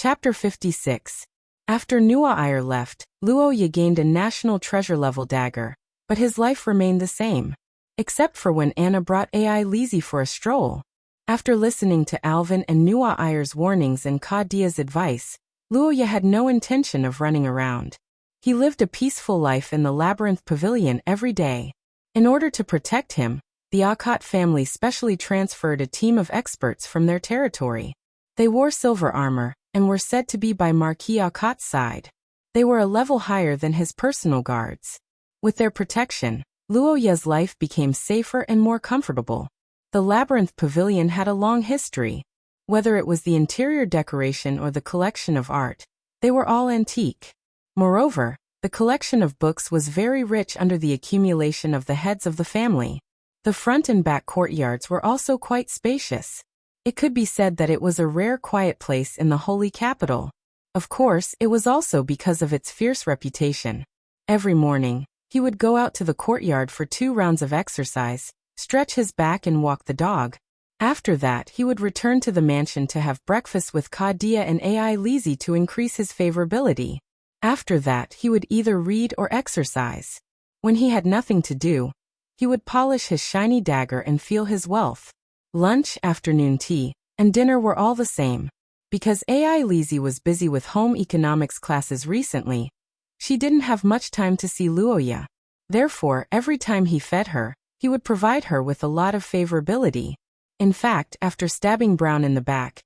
Chapter 56. After Nuair left, Luoya gained a national treasure-level dagger, but his life remained the same. Except for when Anna brought Ai Lizzie for a stroll. After listening to Alvin and Nuair's warnings and Kadia's advice, Luoya had no intention of running around. He lived a peaceful life in the Labyrinth Pavilion every day. In order to protect him, the Akot family specially transferred a team of experts from their territory. They wore silver armor, and were said to be by Marquis Akot's side. They were a level higher than his personal guards. With their protection, Luoya's life became safer and more comfortable. The Labyrinth Pavilion had a long history. Whether it was the interior decoration or the collection of art, they were all antique. Moreover, the collection of books was very rich under the accumulation of the heads of the family. The front and back courtyards were also quite spacious. It could be said that it was a rare quiet place in the holy capital. Of course, it was also because of its fierce reputation. Every morning, he would go out to the courtyard for 2 rounds of exercise, stretch his back and walk the dog. After that, he would return to the mansion to have breakfast with Kadia and Ai Lizzie to increase his favorability. After that, he would either read or exercise. When he had nothing to do, he would polish his shiny dagger and feel his wealth. Lunch, afternoon tea, and dinner were all the same. Because Ai Lizzie was busy with home economics classes recently, she didn't have much time to see Luoya. Therefore, every time he fed her, he would provide her with a lot of favorability. In fact, after stabbing Brown in the back,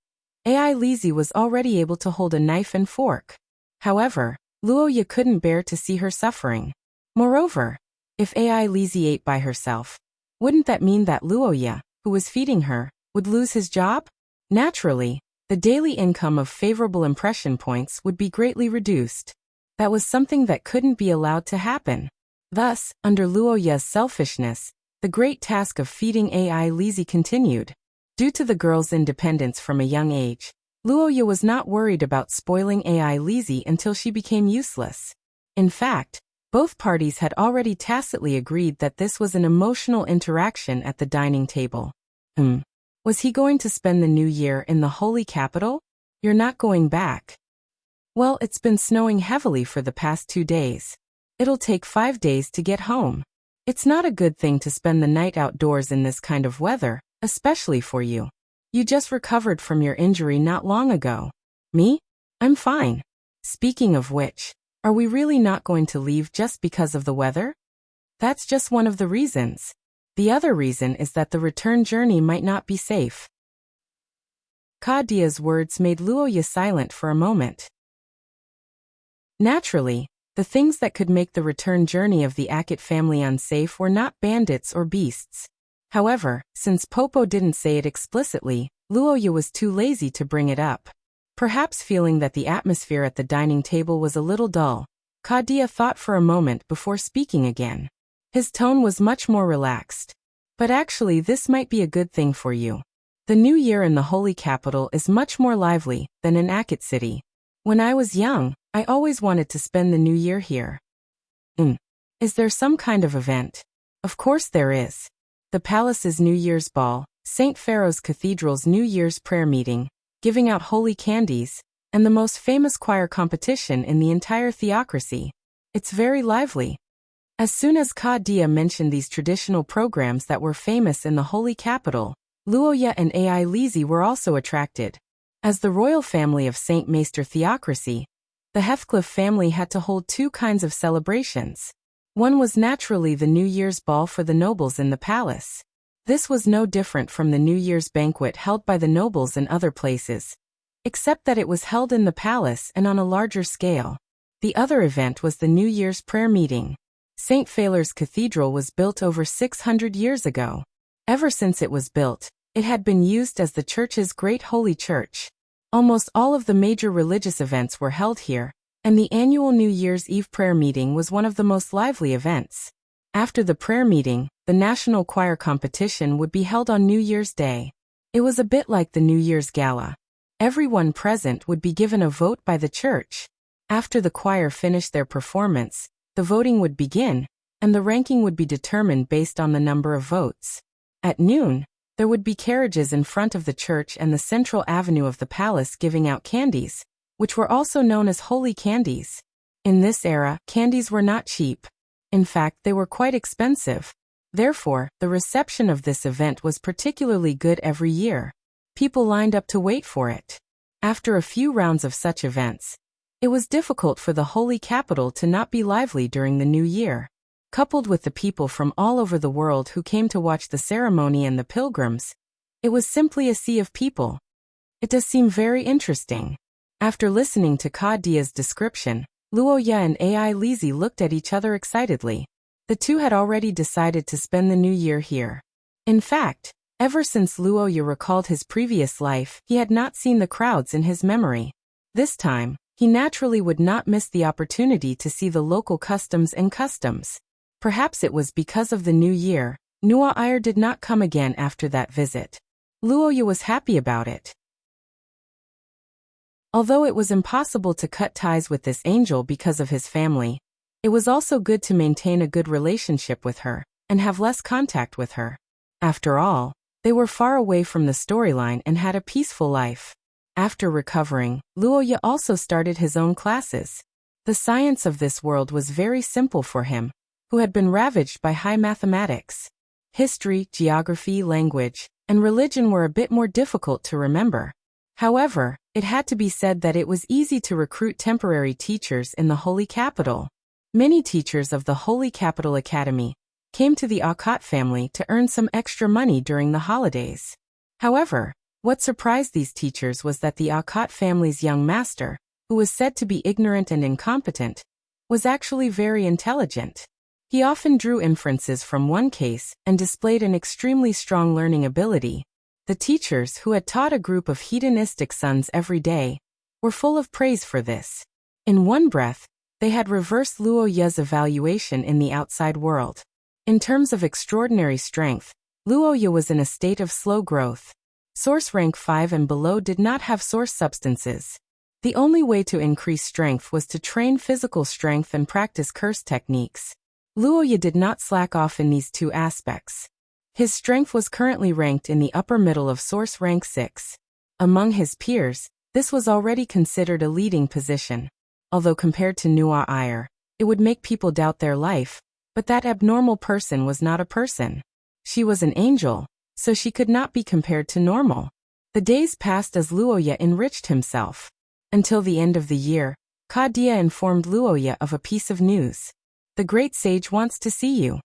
Ai Lizzie was already able to hold a knife and fork. However, Luoya couldn't bear to see her suffering. Moreover, if Ai Lizzie ate by herself, wouldn't that mean that Luoya, who was feeding her, would lose his job? Naturally, the daily income of favorable impression points would be greatly reduced. That was something that couldn't be allowed to happen. Thus, under Luoya's selfishness, the great task of feeding Ai Lizzie continued. Due to the girl's independence from a young age, Luoya was not worried about spoiling Ai Lizzie until she became useless. In fact, both parties had already tacitly agreed that this was an emotional interaction at the dining table. Was he going to spend the new year in the holy capital? You're not going back. Well, it's been snowing heavily for the past 2 days. It'll take 5 days to get home. It's not a good thing to spend the night outdoors in this kind of weather, especially for you. You just recovered from your injury not long ago. Me? I'm fine. Speaking of which, are we really not going to leave just because of the weather? That's just one of the reasons. The other reason is that the return journey might not be safe. Kadia's words made Luoya silent for a moment. Naturally, the things that could make the return journey of the Akot family unsafe were not bandits or beasts. However, since Popo didn't say it explicitly, Luoya was too lazy to bring it up. Perhaps feeling that the atmosphere at the dining table was a little dull, Kadia thought for a moment before speaking again. His tone was much more relaxed. But actually, this might be a good thing for you. The new year in the holy capital is much more lively than in Akot City. When I was young, I always wanted to spend the new year here. Is there some kind of event? Of course there is. The palace's New Year's ball, St. Pharaoh's Cathedral's New Year's prayer meeting, giving out holy candies, and the most famous choir competition in the entire theocracy. It's very lively. As soon as Kadia mentioned these traditional programs that were famous in the holy capital, Luoya and Ai Lizzie were also attracted. As the royal family of St. Maester theocracy, the Heathcliff family had to hold 2 kinds of celebrations. One was naturally the New Year's ball for the nobles in the palace. This was no different from the New Year's banquet held by the nobles in other places, except that it was held in the palace and on a larger scale. The other event was the New Year's prayer meeting. St. Phala's Cathedral was built over 600 years ago. Ever since it was built, it had been used as the church's great holy church. Almost all of the major religious events were held here, and the annual New Year's Eve prayer meeting was one of the most lively events. After the prayer meeting, the national choir competition would be held on New Year's Day. It was a bit like the New Year's Gala. Everyone present would be given a vote by the church. After the choir finished their performance, the voting would begin, and the ranking would be determined based on the number of votes. At noon, there would be carriages in front of the church and the central avenue of the palace giving out candies. which were also known as holy candies. In this era, candies were not cheap. In fact, they were quite expensive. Therefore, the reception of this event was particularly good every year. People lined up to wait for it. After a few rounds of such events, it was difficult for the holy capital to not be lively during the new year. Coupled with the people from all over the world who came to watch the ceremony and the pilgrims, it was simply a sea of people. It does seem very interesting. After listening to Ka Dia's description, Luoya and AI Lizzie looked at each other excitedly. The two had already decided to spend the new year here. In fact, ever since Luoya recalled his previous life, he had not seen the crowds in his memory. This time, he naturally would not miss the opportunity to see the local customs and customs. Perhaps it was because of the new year, Nua Ayer did not come again after that visit. Luoya was happy about it. Although it was impossible to cut ties with this angel because of his family, it was also good to maintain a good relationship with her, and have less contact with her. After all, they were far away from the storyline and had a peaceful life. After recovering, Luoya also started his own classes. The science of this world was very simple for him, who had been ravaged by high mathematics. History, geography, language, and religion were a bit more difficult to remember. However, it had to be said that it was easy to recruit temporary teachers in the Holy Capital. Many teachers of the Holy Capital Academy came to the Akkad family to earn some extra money during the holidays. However, what surprised these teachers was that the Akkad family's young master, who was said to be ignorant and incompetent, was actually very intelligent. He often drew inferences from one case and displayed an extremely strong learning ability. The teachers, who had taught a group of hedonistic sons every day, were full of praise for this. In one breath, they had reversed Luoya's evaluation in the outside world. In terms of extraordinary strength, Luoya was in a state of slow growth. Source rank 5 and below did not have source substances. The only way to increase strength was to train physical strength and practice curse techniques. Luoya did not slack off in these two aspects. His strength was currently ranked in the upper middle of source rank 6. Among his peers, this was already considered a leading position. Although compared to Nua Ayer, it would make people doubt their life, but that abnormal person was not a person. She was an angel, so she could not be compared to normal. The days passed as Luoya enriched himself. Until the end of the year, Ka Dia informed Luoya of a piece of news. The great sage wants to see you.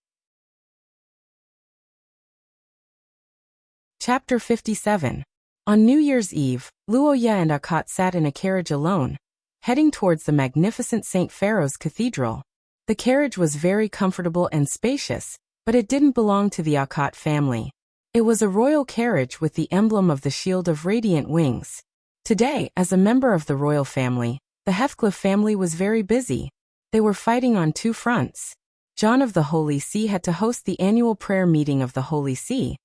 Chapter 57. On New Year's Eve, Luoya and Akkad sat in a carriage alone, heading towards the magnificent St. Pharaoh's Cathedral. The carriage was very comfortable and spacious, but it didn't belong to the Akkad family. It was a royal carriage with the emblem of the shield of radiant wings. Today, as a member of the royal family, the Heathcliff family was very busy. They were fighting on two fronts. John of the Holy See had to host the annual prayer meeting of the Holy See,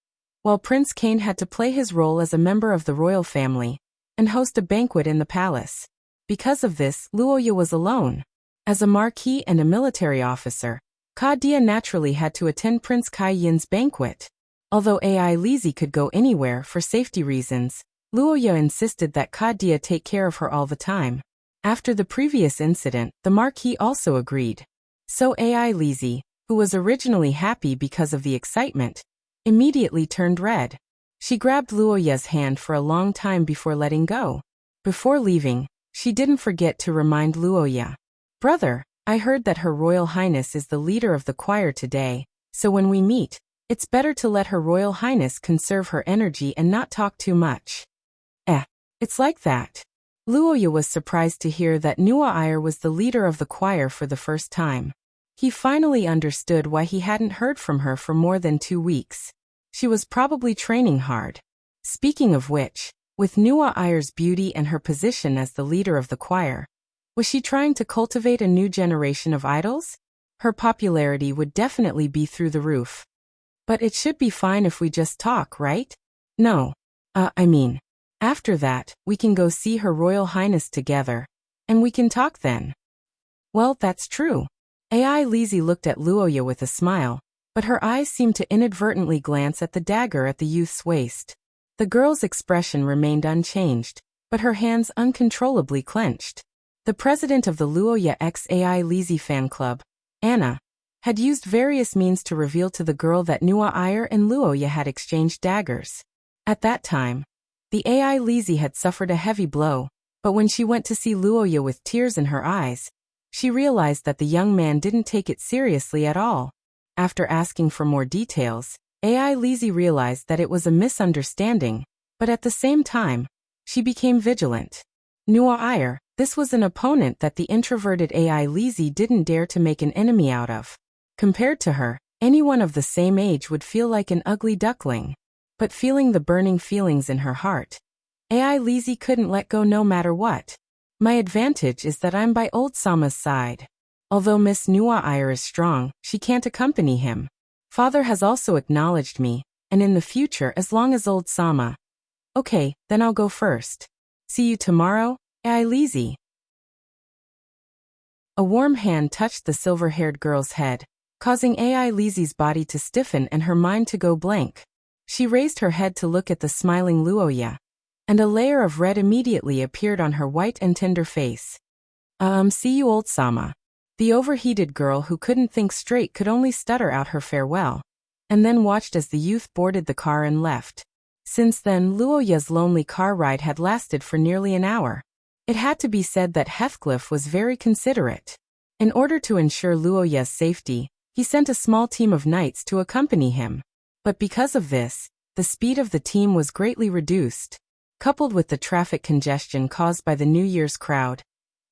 while Prince Cain had to play his role as a member of the royal family and host a banquet in the palace. Because of this, Luoya was alone. As a marquis and a military officer, Ka Dia naturally had to attend Prince Kai Yin's banquet. Although AI Lizzie could go anywhere for safety reasons, Luoya insisted that Ka Dia take care of her all the time. After the previous incident, the marquis also agreed. So AI Lizzie, who was originally happy because of the excitement, immediately turned red. She grabbed Luoya's hand for a long time before letting go. Before leaving, she didn't forget to remind Luoya. "Brother, I heard that Her Royal Highness is the leader of the choir today, so when we meet, it's better to let Her Royal Highness conserve her energy and not talk too much." It's like that. Luoya was surprised to hear that Nua Ayer was the leader of the choir for the first time. He finally understood why he hadn't heard from her for more than 2 weeks. She was probably training hard. Speaking of which, with Nua Ayer's beauty and her position as the leader of the choir, was she trying to cultivate a new generation of idols? Her popularity would definitely be through the roof. But it should be fine if we just talk, right? No. After that, we can go see Her Royal Highness together, and we can talk then. Well, that's true. AI Lizzie looked at Luoya with a smile, but her eyes seemed to inadvertently glance at the dagger at the youth's waist. The girl's expression remained unchanged, but her hands uncontrollably clenched. The president of the Luoya X AI Lizzie fan club, Anna, had used various means to reveal to the girl that Nua Iyer and Luoya had exchanged daggers. At that time, the AI Lizzie had suffered a heavy blow, but when she went to see Luoya with tears in her eyes, she realized that the young man didn't take it seriously at all. After asking for more details, AI Lizzie realized that it was a misunderstanding, but at the same time, she became vigilant. Nua Iyer, this was an opponent that the introverted AI Lizzie didn't dare to make an enemy out of. Compared to her, anyone of the same age would feel like an ugly duckling. But feeling the burning feelings in her heart, AI Lizzie couldn't let go no matter what. My advantage is that I'm by old Sama's side. Although Miss Nua Iyer is strong, she can't accompany him. Father has also acknowledged me, and in the future as long as old Sama. Okay, then I'll go first. See you tomorrow, AI Lizzie. A warm hand touched the silver-haired girl's head, causing AI Lizzie's body to stiffen and her mind to go blank. She raised her head to look at the smiling Luoya, and a layer of red immediately appeared on her white and tender face. See you old Sama. The overheated girl who couldn't think straight could only stutter out her farewell, and then watched as the youth boarded the car and left. Since then, Luoya's lonely car ride had lasted for nearly an hour. It had to be said that Heathcliff was very considerate. In order to ensure Luoya's safety, he sent a small team of knights to accompany him. But because of this, the speed of the team was greatly reduced. Coupled with the traffic congestion caused by the New Year's crowd,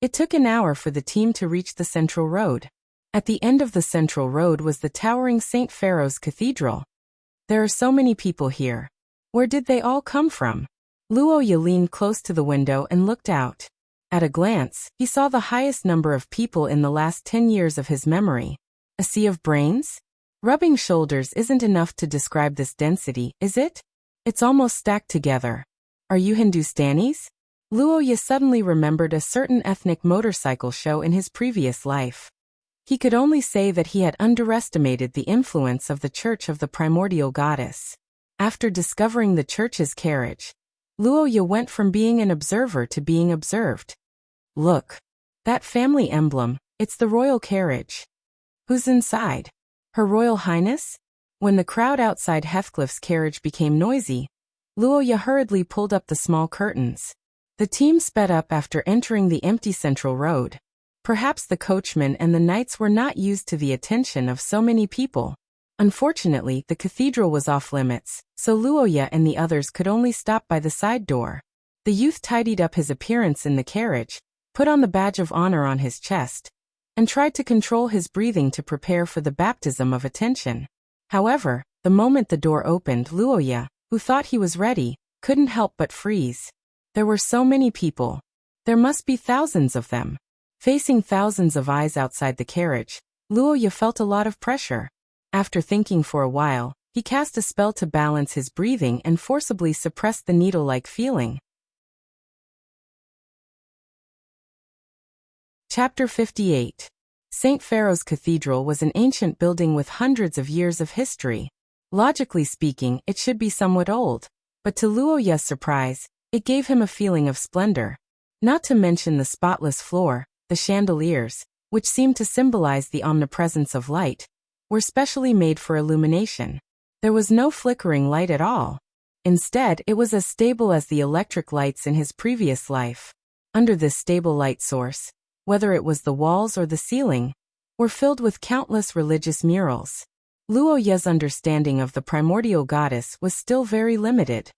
it took an hour for the team to reach the central road. At the end of the central road was the towering St. Pharaoh's Cathedral. There are so many people here. Where did they all come from? Luoya leaned close to the window and looked out. At a glance, he saw the highest number of people in the last 10 years of his memory. A sea of brains? Rubbing shoulders isn't enough to describe this density, is it? It's almost stacked together. Are you Hindustanis? Luoya suddenly remembered a certain ethnic motorcycle show in his previous life. He could only say that he had underestimated the influence of the Church of the Primordial Goddess. After discovering the church's carriage, Luoya went from being an observer to being observed. Look. That family emblem, it's the royal carriage. Who's inside? Her Royal Highness? When the crowd outside Heathcliff's carriage became noisy, Luoya hurriedly pulled up the small curtains. The team sped up after entering the empty central road. Perhaps the coachman and the knights were not used to the attention of so many people. Unfortunately, the cathedral was off limits, so Luoya and the others could only stop by the side door. The youth tidied up his appearance in the carriage, put on the badge of honor on his chest, and tried to control his breathing to prepare for the baptism of attention. However, the moment the door opened, Luoya, who thought he was ready, couldn't help but freeze. There were so many people. There must be thousands of them. Facing thousands of eyes outside the carriage, Luoya felt a lot of pressure. After thinking for a while, he cast a spell to balance his breathing and forcibly suppressed the needle-like feeling. Chapter 58. St. Pharaoh's Cathedral was an ancient building with hundreds of years of history. Logically speaking, it should be somewhat old, but to Luoya's surprise, it gave him a feeling of splendor. Not to mention the spotless floor, the chandeliers, which seemed to symbolize the omnipresence of light, were specially made for illumination. There was no flickering light at all. Instead, it was as stable as the electric lights in his previous life. Under this stable light source, whether it was the walls or the ceiling, were filled with countless religious murals. Luoya's understanding of the primordial goddess was still very limited.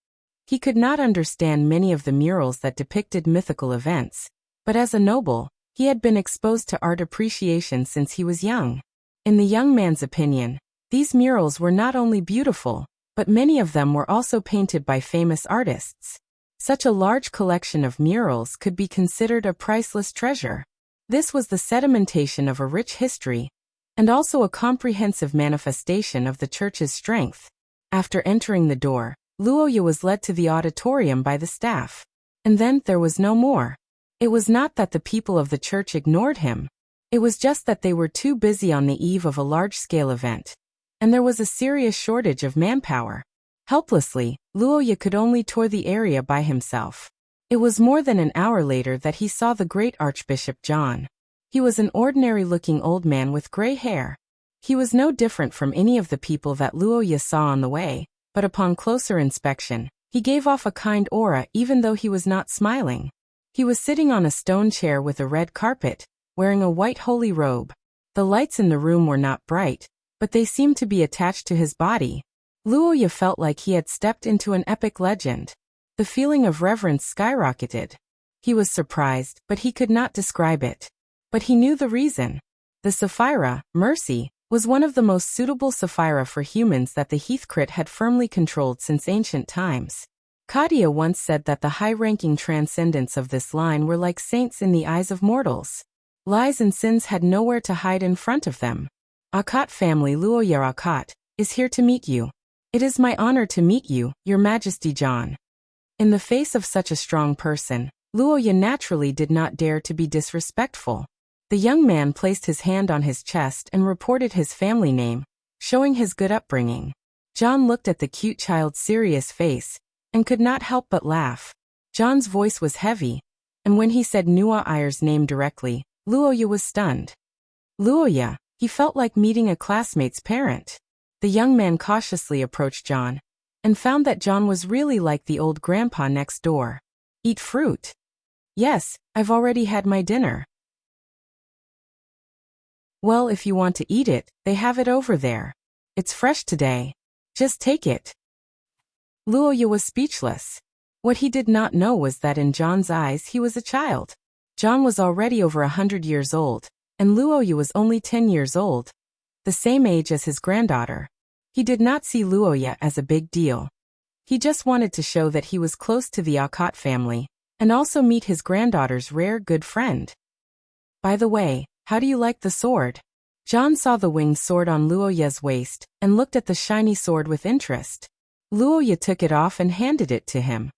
He could not understand many of the murals that depicted mythical events, but as a noble, he had been exposed to art appreciation since he was young. In the young man's opinion, these murals were not only beautiful, but many of them were also painted by famous artists. Such a large collection of murals could be considered a priceless treasure. This was the sedimentation of a rich history, and also a comprehensive manifestation of the church's strength. After entering the door, Luoya was led to the auditorium by the staff. And then there was no more. It was not that the people of the church ignored him. It was just that they were too busy on the eve of a large-scale event, and there was a serious shortage of manpower. Helplessly, Luoya could only tour the area by himself. It was more than an hour later that he saw the great Archbishop John. He was an ordinary-looking old man with gray hair. He was no different from any of the people that Luoya saw on the way, but upon closer inspection, he gave off a kind aura even though he was not smiling. He was sitting on a stone chair with a red carpet, wearing a white holy robe. The lights in the room were not bright, but they seemed to be attached to his body. Luoya felt like he had stepped into an epic legend. The feeling of reverence skyrocketed. He was surprised, but he could not describe it. But he knew the reason. The Sapphira, Mercy, was one of the most suitable Sapphira for humans that the Heathcrit had firmly controlled since ancient times. Kadia once said that the high-ranking transcendents of this line were like saints in the eyes of mortals. Lies and sins had nowhere to hide in front of them. Akat family Luoya Akat is here to meet you. It is my honor to meet you, Your Majesty John. In the face of such a strong person, Luoya naturally did not dare to be disrespectful. The young man placed his hand on his chest and reported his family name, showing his good upbringing. John looked at the cute child's serious face and could not help but laugh. John's voice was heavy, and when he said Nua Ayer's name directly, Luoya was stunned. Luoya, he felt like meeting a classmate's parent. The young man cautiously approached John and found that John was really like the old grandpa next door. Eat fruit? Yes, I've already had my dinner. Well, if you want to eat it, they have it over there. It's fresh today. Just take it. Luoya was speechless. What he did not know was that in John's eyes he was a child. John was already over 100 years old, and Luoya was only 10 years old, the same age as his granddaughter. He did not see Luoya as a big deal. He just wanted to show that he was close to the Akat family, and also meet his granddaughter's rare good friend. By the way, how do you like the sword? John saw the winged sword on Luoya's waist and looked at the shiny sword with interest. Luoya took it off and handed it to him.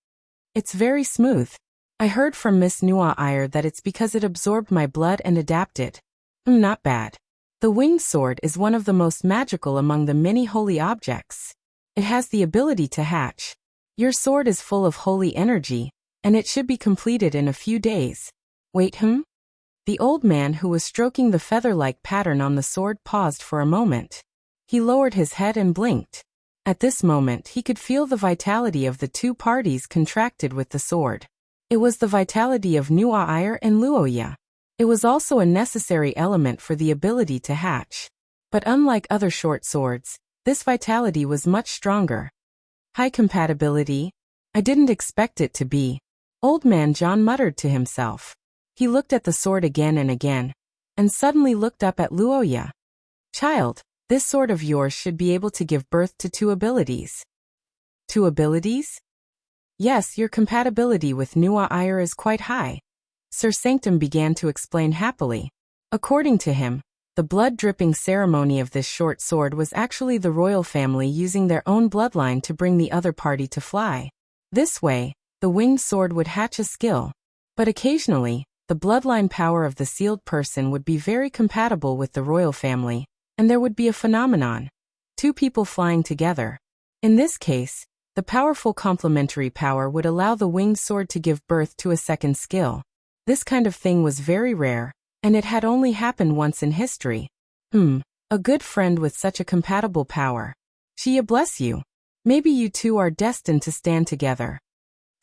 It's very smooth. I heard from Miss Nua Ayer that it's because it absorbed my blood and adapted. Not bad. The winged sword is one of the most magical among the many holy objects. It has the ability to hatch. Your sword is full of holy energy, and it should be completed in a few days. Wait, The old man who was stroking the feather-like pattern on the sword paused for a moment. He lowered his head and blinked. At this moment he could feel the vitality of the two parties contracted with the sword. It was the vitality of Nua Ayer and Luoya. It was also a necessary element for the ability to hatch. But unlike other short swords, this vitality was much stronger. High compatibility? I didn't expect it to be. Old man John muttered to himself. He looked at the sword again and suddenly looked up at Luoya. Child, this sword of yours should be able to give birth to 2 abilities. 2 abilities? Yes, your compatibility with Nua Ayer is quite high. Sir Sanctum began to explain happily. According to him, the blood-dripping ceremony of this short sword was actually the royal family using their own bloodline to bring the other party to fly. This way, the winged sword would hatch a skill. But occasionally, the bloodline power of the sealed person would be very compatible with the royal family, and there would be a phenomenon. 2 people flying together. In this case, the powerful complementary power would allow the winged sword to give birth to a second skill. This kind of thing was very rare, and it had only happened once in history. A good friend with such a compatible power. Shia bless you. Maybe you two are destined to stand together.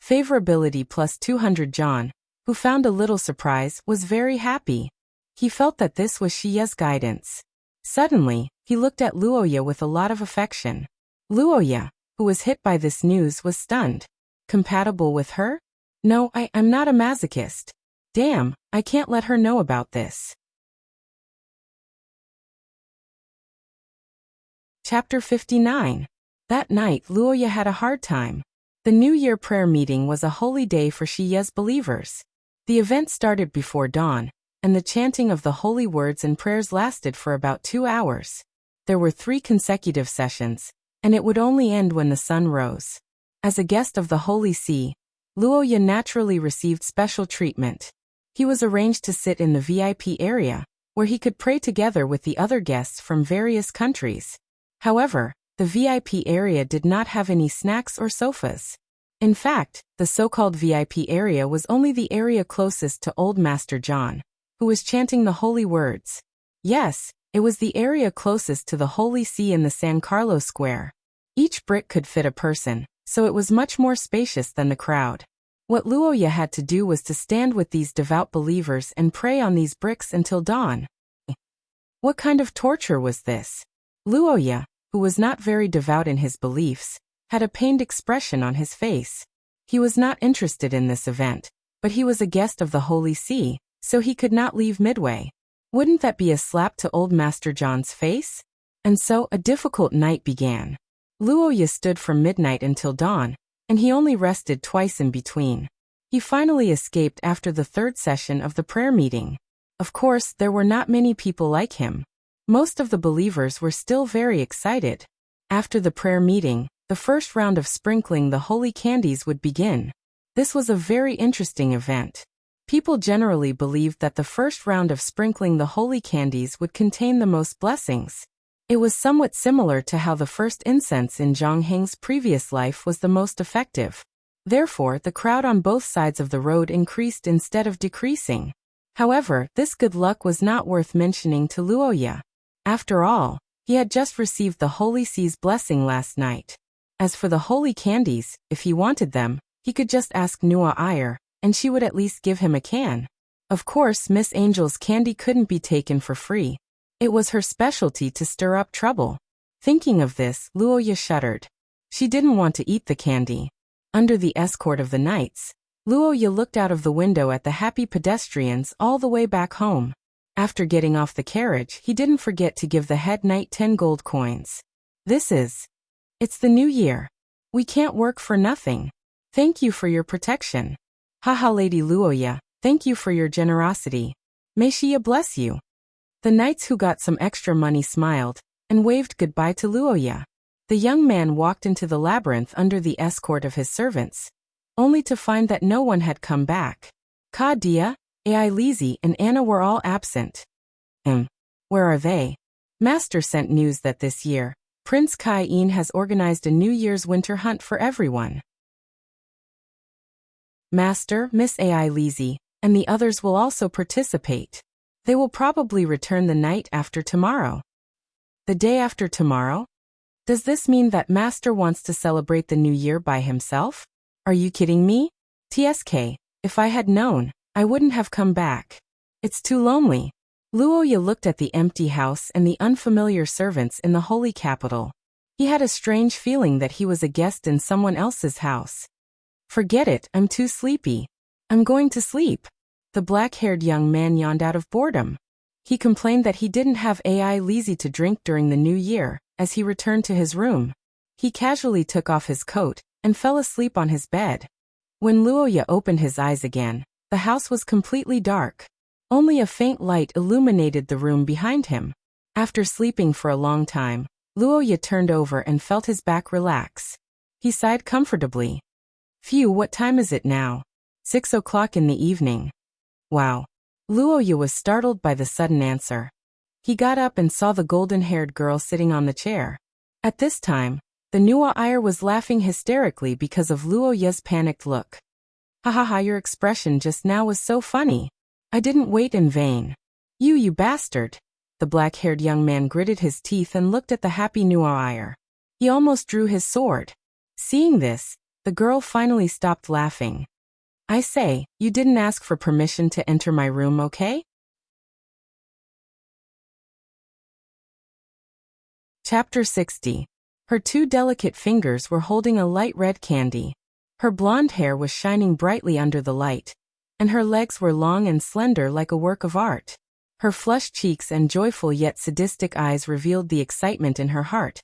Favorability plus 200. John, who found a little surprise, was very happy. He felt that this was Shia's guidance. Suddenly, he looked at Luoya with a lot of affection. Luoya, who was hit by this news, was stunned. Compatible with her? No, I'm not a masochist. Damn, I can't let her know about this. Chapter 59. That night Luoya had a hard time. The New Year prayer meeting was a holy day for Shia's believers. The event started before dawn, and the chanting of the holy words and prayers lasted for about 2 hours. There were 3 consecutive sessions, and it would only end when the sun rose. As a guest of the Holy See, Luoya naturally received special treatment. He was arranged to sit in the VIP area, where he could pray together with the other guests from various countries. However, the VIP area did not have any snacks or sofas. In fact, the so-called VIP area was only the area closest to old Master John, who was chanting the holy words. Yes, it was the area closest to the Holy See in the San Carlos Square. Each brick could fit a person, so it was much more spacious than the crowd. What Luoya had to do was to stand with these devout believers and pray on these bricks until dawn. What kind of torture was this? Luoya, who was not very devout in his beliefs, had a pained expression on his face. He was not interested in this event, but he was a guest of the Holy See, so he could not leave midway. Wouldn't that be a slap to old Master John's face? And so a difficult night began. Luoya stood from midnight until dawn, and he only rested twice in between. He finally escaped after the third session of the prayer meeting. Of course, there were not many people like him. Most of the believers were still very excited. After the prayer meeting, the first round of sprinkling the holy candies would begin. This was a very interesting event. People generally believed that the first round of sprinkling the holy candies would contain the most blessings. It was somewhat similar to how the first incense in Zhongheng's previous life was the most effective. Therefore, the crowd on both sides of the road increased instead of decreasing. However, this good luck was not worth mentioning to Luoya. After all, he had just received the Holy See's blessing last night. As for the holy candies, if he wanted them, he could just ask Nua Iyer, and she would at least give him a can. Of course, Miss Angel's candy couldn't be taken for free. It was her specialty to stir up trouble. Thinking of this, Luoya shuddered. She didn't want to eat the candy. Under the escort of the knights, Luoya looked out of the window at the happy pedestrians all the way back home. After getting off the carriage, he didn't forget to give the head knight 10 gold coins. It's the new year. We can't work for nothing. Thank you for your protection. Haha, Lady Luoya, thank you for your generosity. May Shia bless you. The knights who got some extra money smiled and waved goodbye to Luoya. The young man walked into the labyrinth under the escort of his servants, only to find that no one had come back. Ka Dia, Ai Lizzie, and Anna were all absent. Where are they? Master sent news that this year, Prince Kai-in has organized a New Year's winter hunt for everyone. Master, Miss Ai Lizzie, and the others will also participate. They will probably return the night after tomorrow. The day after tomorrow? Does this mean that Master wants to celebrate the new year by himself? Are you kidding me? TSK, if I had known, I wouldn't have come back. It's too lonely. Luoya looked at the empty house and the unfamiliar servants in the holy capital. He had a strange feeling that he was a guest in someone else's house. Forget it, I'm too sleepy. I'm going to sleep. The black-haired young man yawned out of boredom. He complained that he didn't have Ai Lizzie to drink during the new year. As he returned to his room, he casually took off his coat and fell asleep on his bed. When Luoya opened his eyes again, the house was completely dark. Only a faint light illuminated the room behind him. After sleeping for a long time, Luoya turned over and felt his back relax. He sighed comfortably. Phew, what time is it now? 6 o'clock in the evening. Wow. Luoya was startled by the sudden answer. He got up and saw the golden-haired girl sitting on the chair. At this time, the Nua Iyer was laughing hysterically because of Luoya's panicked look. Ha ha ha, your expression just now was so funny. I didn't wait in vain. You bastard. The black-haired young man gritted his teeth and looked at the happy Nua Iyer. He almost drew his sword. Seeing this, the girl finally stopped laughing. I say, you didn't ask for permission to enter my room, okay? Chapter 60. Her two delicate fingers were holding a light red candy. Her blonde hair was shining brightly under the light, and her legs were long and slender like a work of art. Her flushed cheeks and joyful yet sadistic eyes revealed the excitement in her heart,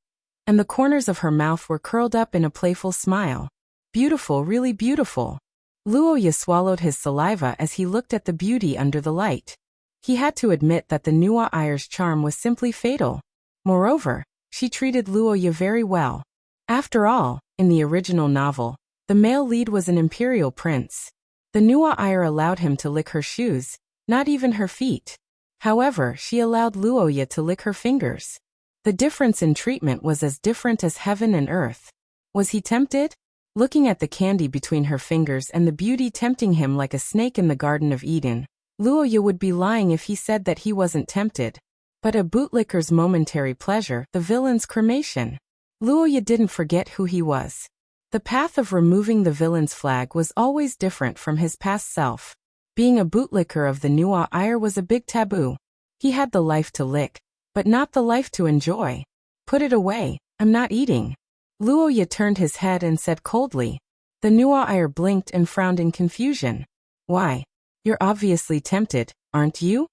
and the corners of her mouth were curled up in a playful smile. Beautiful, really beautiful. Luoya swallowed his saliva as he looked at the beauty under the light. He had to admit that the Nua Iyer's charm was simply fatal. Moreover, she treated Luoya very well. After all, in the original novel, the male lead was an imperial prince. The Nua Iyer allowed him to lick her shoes, not even her feet. However, she allowed Luoya to lick her fingers. The difference in treatment was as different as heaven and earth. Was he tempted? Looking at the candy between her fingers and the beauty tempting him like a snake in the Garden of Eden, Luoya would be lying if he said that he wasn't tempted. But a bootlicker's momentary pleasure, the villain's cremation. Luoya didn't forget who he was. The path of removing the villain's flag was always different from his past self. Being a bootlicker of the Nuwa Ire was a big taboo. He had the life to lick, but not the life to enjoy. Put it away, I'm not eating. Luoya turned his head and said coldly. The Nuwa Ire blinked and frowned in confusion. Why? You're obviously tempted, aren't you?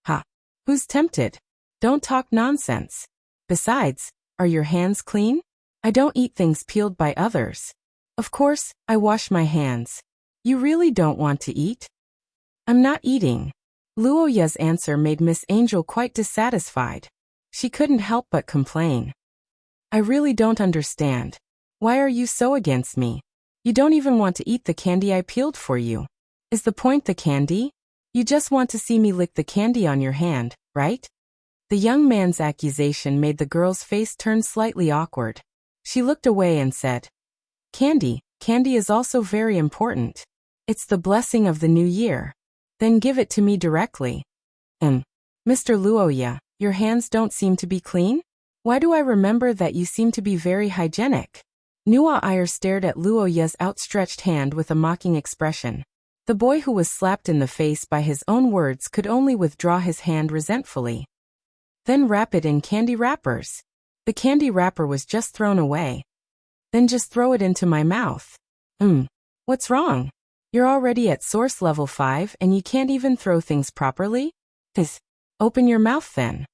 Ha! Who's tempted? Don't talk nonsense. Besides, are your hands clean? I don't eat things peeled by others. Of course, I wash my hands. You really don't want to eat? I'm not eating. Luoya's answer made Miss Angel quite dissatisfied. She couldn't help but complain. I really don't understand. Why are you so against me? You don't even want to eat the candy I peeled for you. Is the point the candy? You just want to see me lick the candy on your hand, right? The young man's accusation made the girl's face turn slightly awkward. She looked away and said, Candy is also very important. It's the blessing of the new year. Then give it to me directly. Mr. Luoya, your hands don't seem to be clean? Why do I remember that you seem to be very hygienic? Nuwa Ire stared at Luoya's outstretched hand with a mocking expression. The boy who was slapped in the face by his own words could only withdraw his hand resentfully. Then wrap it in candy wrappers. The candy wrapper was just thrown away. Then just throw it into my mouth. What's wrong? You're already at source level 5 and you can't even throw things properly? Open your mouth then.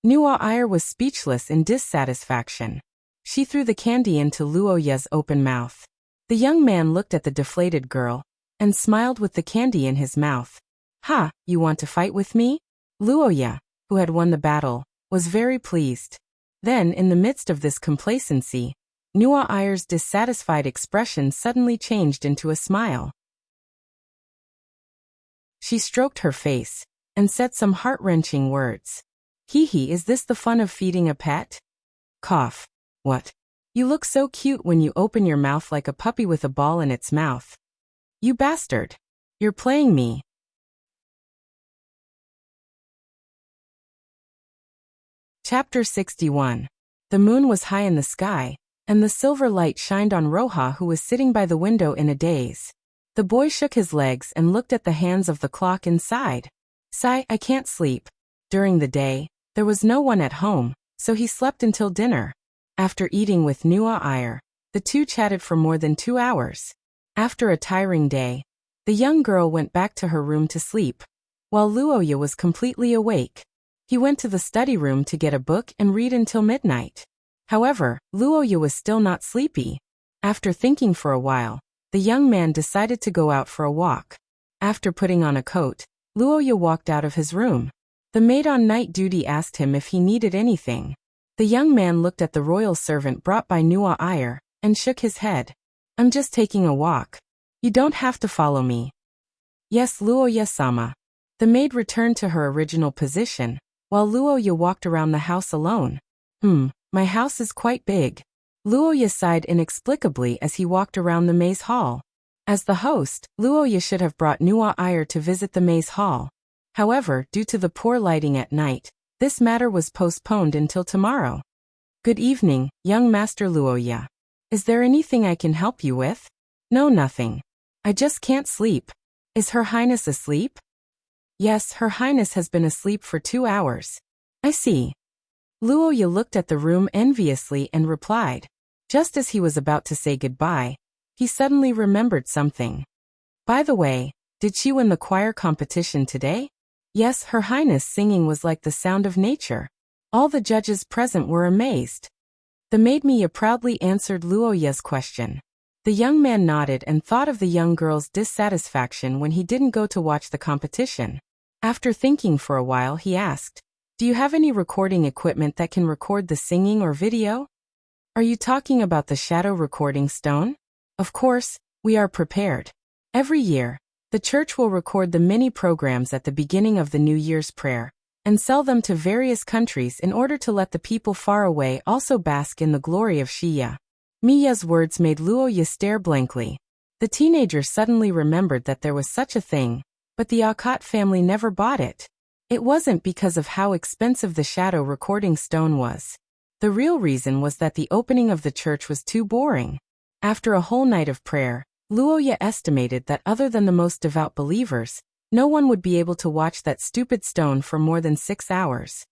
Nuwa Ire was speechless in dissatisfaction. She threw the candy into Luoya's open mouth. The young man looked at the deflated girl and smiled with the candy in his mouth. Ha, you want to fight with me? Luoya, who had won the battle, was very pleased. Then, in the midst of this complacency, Nuwa Ire's dissatisfied expression suddenly changed into a smile. She stroked her face and said some heart-wrenching words. Hee, is this the fun of feeding a pet? Cough. What? You look so cute when you open your mouth like a puppy with a ball in its mouth. You bastard. You're playing me. Chapter 61. The moon was high in the sky, and the silver light shined on Roha, who was sitting by the window in a daze. The boy shook his legs and looked at the hands of the clock inside. Sigh, I can't sleep. During the day, there was no one at home, so he slept until dinner. After eating with Nuwa Ire, the two chatted for more than 2 hours. After a tiring day, the young girl went back to her room to sleep, while Luoya was completely awake. He went to the study room to get a book and read until midnight. However, Luoya was still not sleepy. After thinking for a while, the young man decided to go out for a walk. After putting on a coat, Luoya walked out of his room. The maid on night duty asked him if he needed anything. The young man looked at the royal servant brought by Nuwa Ire and shook his head. I'm just taking a walk. You don't have to follow me. Yes, Luoya-sama. The maid returned to her original position, while Luoya walked around the house alone. My house is quite big. Luoya sighed inexplicably as he walked around the maze hall. As the host, Luoya should have brought Nuwa Ire to visit the maze hall. However, due to the poor lighting at night, this matter was postponed until tomorrow. Good evening, young Master Luoya. Is there anything I can help you with? No, nothing. I just can't sleep. Is Her Highness asleep? Yes, Her Highness has been asleep for 2 hours. I see. Luoya looked at the room enviously and replied. Just as he was about to say goodbye, he suddenly remembered something. By the way, did she win the choir competition today? Yes, Her Highness' singing was like the sound of nature. All the judges present were amazed. The maid Mia proudly answered Luoya's question. The young man nodded and thought of the young girl's dissatisfaction when he didn't go to watch the competition. After thinking for a while, he asked, Do you have any recording equipment that can record the singing or video? Are you talking about the shadow recording stone? Of course, we are prepared. Every year, the church will record the mini programs at the beginning of the New Year's prayer and sell them to various countries in order to let the people far away also bask in the glory of Shia. Miya's words made Luoya stare blankly. The teenager suddenly remembered that there was such a thing, but the Akot family never bought it. It wasn't because of how expensive the shadow recording stone was. The real reason was that the opening of the church was too boring. After a whole night of prayer, Luoya estimated that other than the most devout believers, no one would be able to watch that stupid stone for more than 6 hours.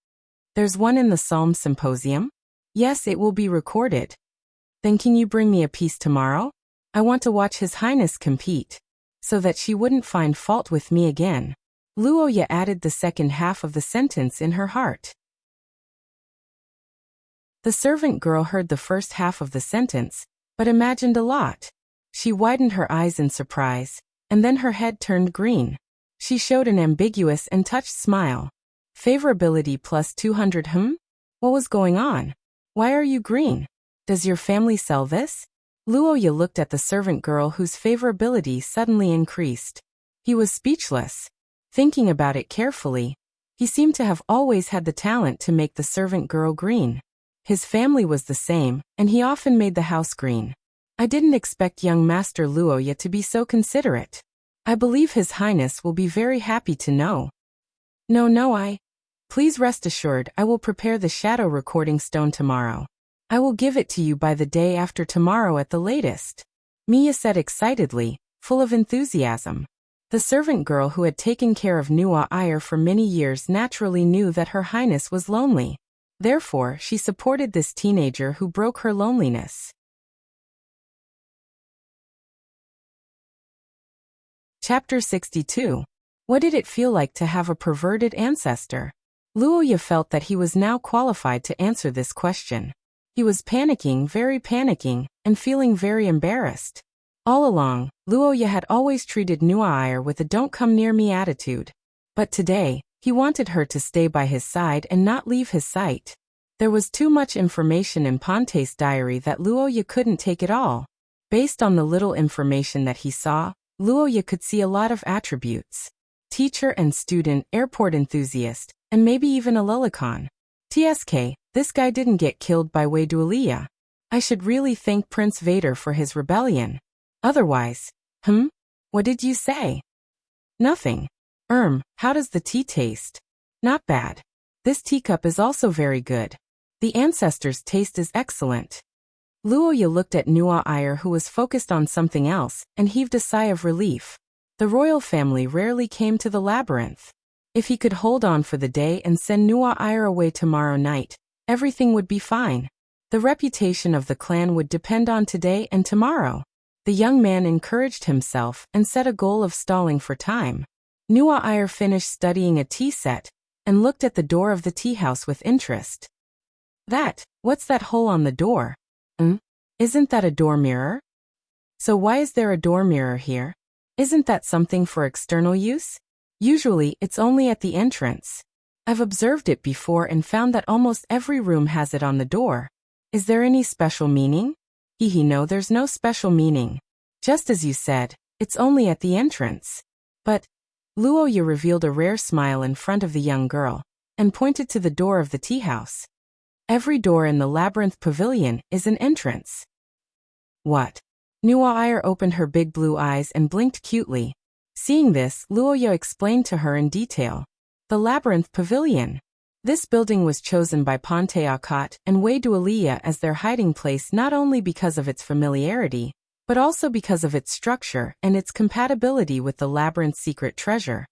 There's one in the Psalm Symposium? Yes, it will be recorded. Then can you bring me a piece tomorrow? I want to watch His Highness compete, so that she wouldn't find fault with me again. Luoya added the second half of the sentence in her heart. The servant girl heard the first half of the sentence, but imagined a lot. She widened her eyes in surprise, and then her head turned green. She showed an ambiguous and touched smile. Favorability plus 200 What was going on? Why are you green? Does your family sell this? Luoya looked at the servant girl whose favorability suddenly increased. He was speechless. Thinking about it carefully, he seemed to have always had the talent to make the servant girl green. His family was the same, and he often made the house green. I didn't expect young Master Luoya to be so considerate. I believe His Highness will be very happy to know. No, Please rest assured I will prepare the shadow recording stone tomorrow. I will give it to you by the day after tomorrow at the latest. Miya said excitedly, full of enthusiasm. The servant girl who had taken care of Nuwa Iyer for many years naturally knew that Her Highness was lonely. Therefore, she supported this teenager who broke her loneliness. Chapter 62. What did it feel like to have a perverted ancestor? Luoya felt that he was now qualified to answer this question. He was very panicking, and feeling very embarrassed. All along, Luoya had always treated Nuwa Iyer with a don't-come-near-me attitude. But today, he wanted her to stay by his side and not leave his sight. There was too much information in Ponte's diary that Luoya couldn't take it all. Based on the little information that he saw, Luoya could see a lot of attributes. Teacher and student, airport enthusiast, and maybe even a lolicon. TSK, this guy didn't get killed by Wei Dualia. I should really thank Prince Vader for his rebellion. Otherwise, what did you say? Nothing. How does the tea taste? Not bad. This teacup is also very good. The ancestors' taste is excellent. Luoya looked at Nuwa Iyer, who was focused on something else, and heaved a sigh of relief. The royal family rarely came to the labyrinth. If he could hold on for the day and send Nuwa Iyer away tomorrow night, everything would be fine. The reputation of the clan would depend on today and tomorrow. The young man encouraged himself and set a goal of stalling for time. Nuwa Iyer finished studying a tea set and looked at the door of the tea house with interest. What's that hole on the door? Isn't that a door mirror? So why is there a door mirror here? Isn't that something for external use? Usually, it's only at the entrance. I've observed it before and found that almost every room has it on the door. Is there any special meaning? No, there's no special meaning. Just as you said, it's only at the entrance. But Luoya revealed a rare smile in front of the young girl and pointed to the door of the tea house. Every door in the labyrinth pavilion is an entrance. What? Nuwa Iyer opened her big blue eyes and blinked cutely. Seeing this, Luoya explained to her in detail. The labyrinth pavilion. This building was chosen by Ponte Akot and Wei Dualia as their hiding place not only because of its familiarity, but also because of its structure and its compatibility with the labyrinth's secret treasure.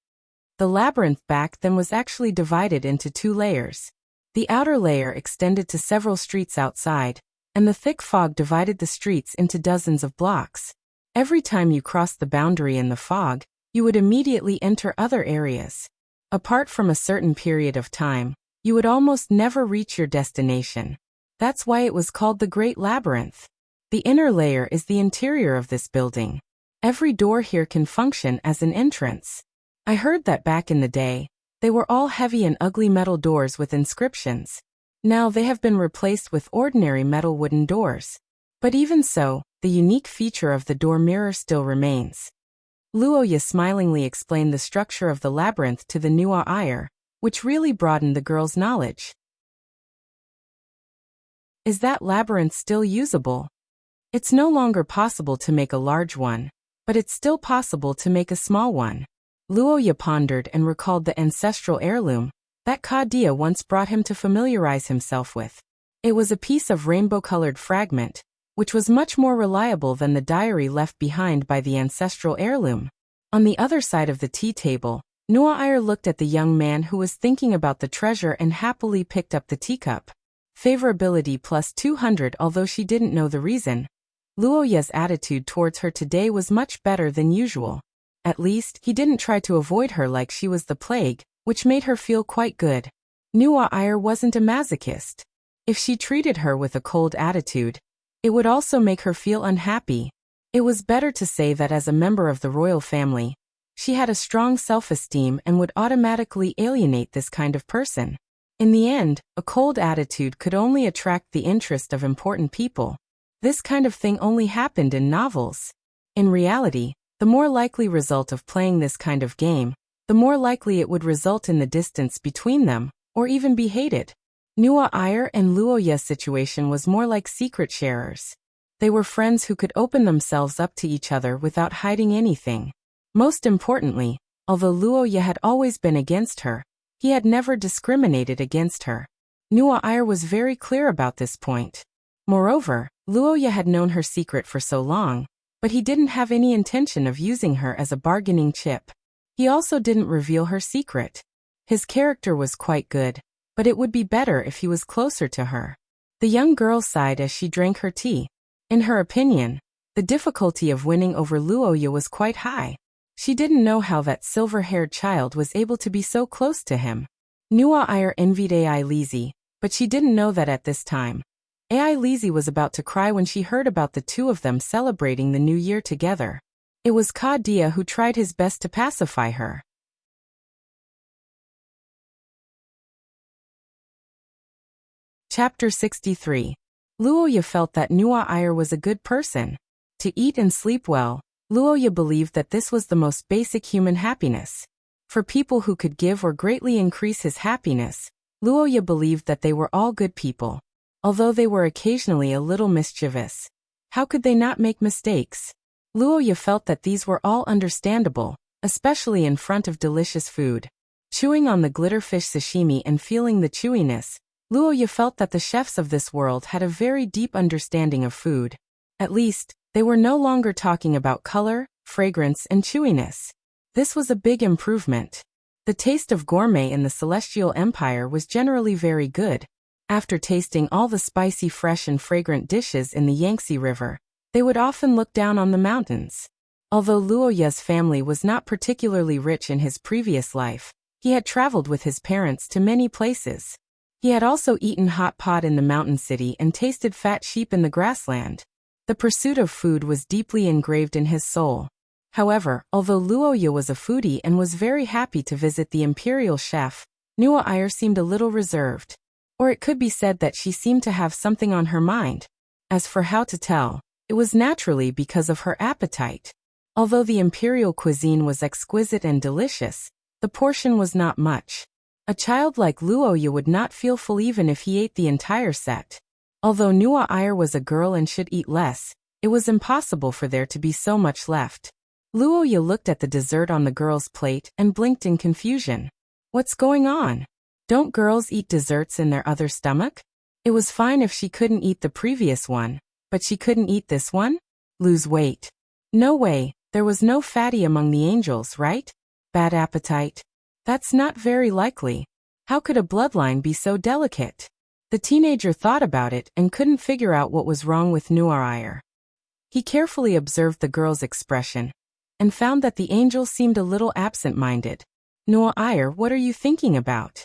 The labyrinth back then was actually divided into 2 layers. The outer layer extended to several streets outside, and the thick fog divided the streets into dozens of blocks. Every time you crossed the boundary in the fog, you would immediately enter other areas. Apart from a certain period of time, you would almost never reach your destination. That's why it was called the Great Labyrinth. The inner layer is the interior of this building. Every door here can function as an entrance. I heard that back in the day, they were all heavy and ugly metal doors with inscriptions. Now they have been replaced with ordinary metal wooden doors. But even so, the unique feature of the door mirror still remains. Luoya smilingly explained the structure of the labyrinth to the Nuwa Iyer, which really broadened the girl's knowledge. Is that labyrinth still usable? It's no longer possible to make a large one, but it's still possible to make a small one. Luoya pondered and recalled the ancestral heirloom that Kadia once brought him to familiarize himself with. It was a piece of rainbow-colored fragment, which was much more reliable than the diary left behind by the ancestral heirloom. On the other side of the tea table, Nuair looked at the young man who was thinking about the treasure and happily picked up the teacup. Favorability plus 200. Although she didn't know the reason, Luoya's attitude towards her today was much better than usual. At least, he didn't try to avoid her like she was the plague, which made her feel quite good. Nuair wasn't a masochist. If she treated her with a cold attitude, it would also make her feel unhappy. It was better to say that as a member of the royal family, she had a strong self-esteem and would automatically alienate this kind of person. In the end, a cold attitude could only attract the interest of important people. This kind of thing only happened in novels. In reality, the more likely result of playing this kind of game, the more likely it would result in the distance between them, or even be hated. Nuair and Luoya's situation was more like secret sharers. They were friends who could open themselves up to each other without hiding anything. Most importantly, although Luoya had always been against her, he had never discriminated against her. Nuair was very clear about this point. Moreover, Luoya had known her secret for so long, but he didn't have any intention of using her as a bargaining chip. He also didn't reveal her secret. His character was quite good, but it would be better if he was closer to her. The young girl sighed as she drank her tea. In her opinion, the difficulty of winning over Luoya was quite high. She didn't know how that silver-haired child was able to be so close to him. Nuair envied Ai Lizzie, but she didn't know that at this time. Ai Lizzie was about to cry when she heard about the two of them celebrating the new year together. It was Kadia who tried his best to pacify her. Chapter 63. Luoya felt that Nuair was a good person. To eat and sleep well, Luoya believed that this was the most basic human happiness. For people who could give or greatly increase his happiness, Luoya believed that they were all good people. Although they were occasionally a little mischievous, how could they not make mistakes? Luoya felt that these were all understandable, especially in front of delicious food. Chewing on the glitterfish sashimi and feeling the chewiness, Luoya felt that the chefs of this world had a very deep understanding of food. At least, they were no longer talking about color, fragrance, and chewiness. This was a big improvement. The taste of gourmet in the Celestial Empire was generally very good. After tasting all the spicy, fresh, and fragrant dishes in the Yangtze River, they would often look down on the mountains. Although Luoya's family was not particularly rich in his previous life, he had traveled with his parents to many places. He had also eaten hot pot in the mountain city and tasted fat sheep in the grassland. The pursuit of food was deeply engraved in his soul. However, although Luoya was a foodie and was very happy to visit the imperial chef, Nuair seemed a little reserved. Or it could be said that she seemed to have something on her mind. As for how to tell, it was naturally because of her appetite. Although the imperial cuisine was exquisite and delicious, the portion was not much. A child like Luoya would not feel full even if he ate the entire set. Although Nuair was a girl and should eat less, it was impossible for there to be so much left. Luoya looked at the dessert on the girl's plate and blinked in confusion. What's going on? Don't girls eat desserts in their other stomach? It was fine if she couldn't eat the previous one, but she couldn't eat this one? Lose weight. No way, there was no fatty among the angels, right? Bad appetite. That's not very likely. How could a bloodline be so delicate? The teenager thought about it and couldn't figure out what was wrong with Nuair. He carefully observed the girl's expression and found that the angel seemed a little absent-minded. Nuair, what are you thinking about?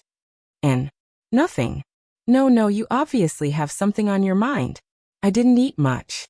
Nothing. No, you obviously have something on your mind. I didn't eat much.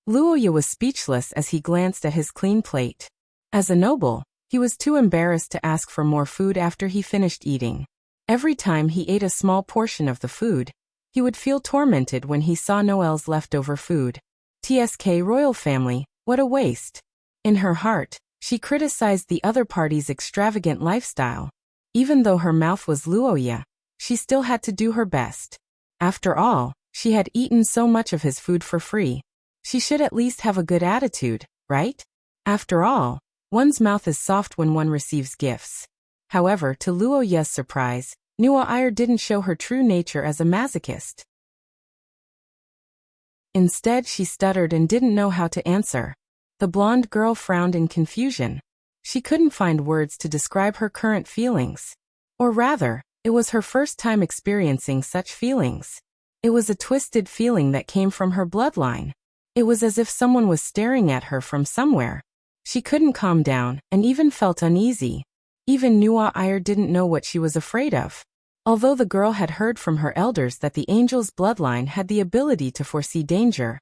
Luoya was speechless as he glanced at his clean plate. As a noble, he was too embarrassed to ask for more food after he finished eating. Every time he ate a small portion of the food, he would feel tormented when he saw Noelle's leftover food. TSK royal family, what a waste. In her heart, she criticized the other party's extravagant lifestyle. Even though her mouth was Luoya, she still had to do her best. After all, she had eaten so much of his food for free. She should at least have a good attitude, right? After all, one's mouth is soft when one receives gifts. However, to Luo Ye's surprise, Nuo Air didn't show her true nature as a masochist. Instead, she stuttered and didn't know how to answer. The blonde girl frowned in confusion. She couldn't find words to describe her current feelings. Or rather, it was her first time experiencing such feelings. It was a twisted feeling that came from her bloodline. It was as if someone was staring at her from somewhere. She couldn't calm down and even felt uneasy. Even Nuo Air didn't know what she was afraid of. Although the girl had heard from her elders that the angel's bloodline had the ability to foresee danger,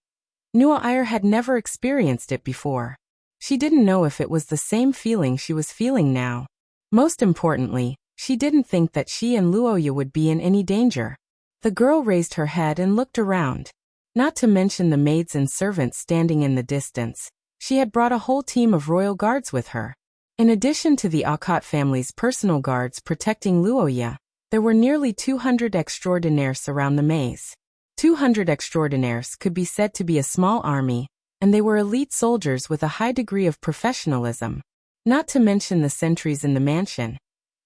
Nuo Air had never experienced it before. She didn't know if it was the same feeling she was feeling now. Most importantly, she didn't think that she and Luoya would be in any danger. The girl raised her head and looked around. Not to mention the maids and servants standing in the distance, she had brought a whole team of royal guards with her. In addition to the Akot family's personal guards protecting Luoya, there were nearly 200 extraordinaires around the maze. 200 extraordinaires could be said to be a small army, and they were elite soldiers with a high degree of professionalism. Not to mention the sentries in the mansion.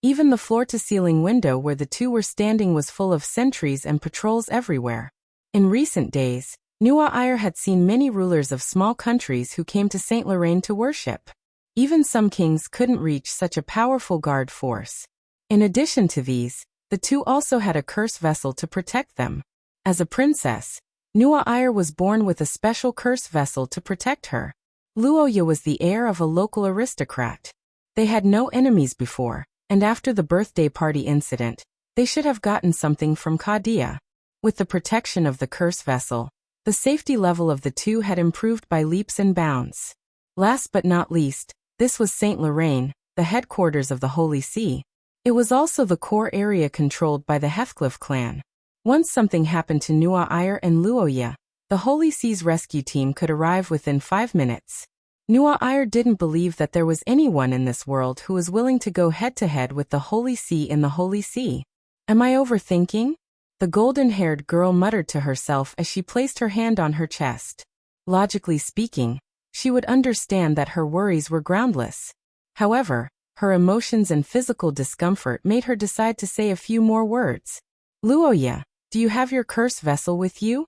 Even the floor-to-ceiling window where the two were standing was full of sentries and patrols everywhere. In recent days, Nuo Air had seen many rulers of small countries who came to Saint Lorraine to worship. Even some kings couldn't reach such a powerful guard force. In addition to these, the two also had a curse vessel to protect them. As a princess, Nuo Air was born with a special curse vessel to protect her. Luoya was the heir of a local aristocrat. They had no enemies before, and after the birthday party incident, they should have gotten something from Kadia. With the protection of the curse vessel, the safety level of the two had improved by leaps and bounds. Last but not least, this was Saint Lorraine, the headquarters of the Holy See. It was also the core area controlled by the Heathcliff clan. Once something happened to Nuo Air and Luoya, the Holy See's rescue team could arrive within 5 minutes. Nuo Air didn't believe that there was anyone in this world who was willing to go head-to-head with the Holy See in the Holy See. Am I overthinking? The golden-haired girl muttered to herself as she placed her hand on her chest. Logically speaking, she would understand that her worries were groundless. However, her emotions and physical discomfort made her decide to say a few more words. Luoya, do you have your curse vessel with you?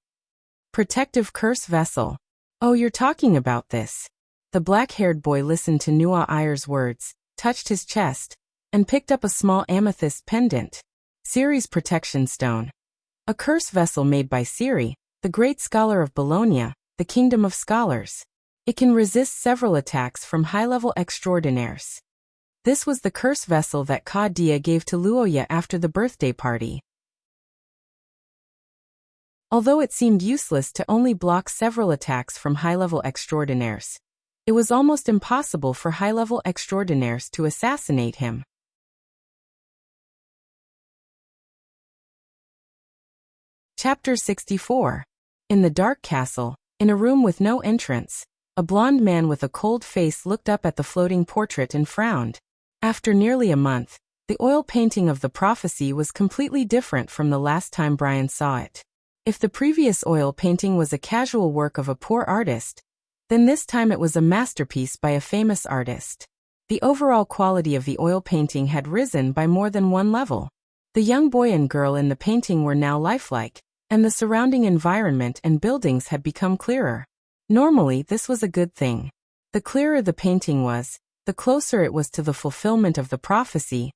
Protective curse vessel. Oh, you're talking about this. The black-haired boy listened to Nuo Air's words, touched his chest, and picked up a small amethyst pendant. Ciri's protection stone. A curse vessel made by Ciri, the great scholar of Bologna, the kingdom of scholars. It can resist several attacks from high-level extraordinaires. This was the curse vessel that Kadia gave to Luoya after the birthday party. Although it seemed useless to only block several attacks from high-level extraordinaires, it was almost impossible for high-level extraordinaires to assassinate him. Chapter 64. In the dark castle, in a room with no entrance, a blond man with a cold face looked up at the floating portrait and frowned. After nearly a month, the oil painting of the prophecy was completely different from the last time Brian saw it. If the previous oil painting was a casual work of a poor artist, then this time it was a masterpiece by a famous artist. The overall quality of the oil painting had risen by more than one level. The young boy and girl in the painting were now lifelike, and the surrounding environment and buildings had become clearer. Normally, this was a good thing. The clearer the painting was, the closer it was to the fulfillment of the prophecy,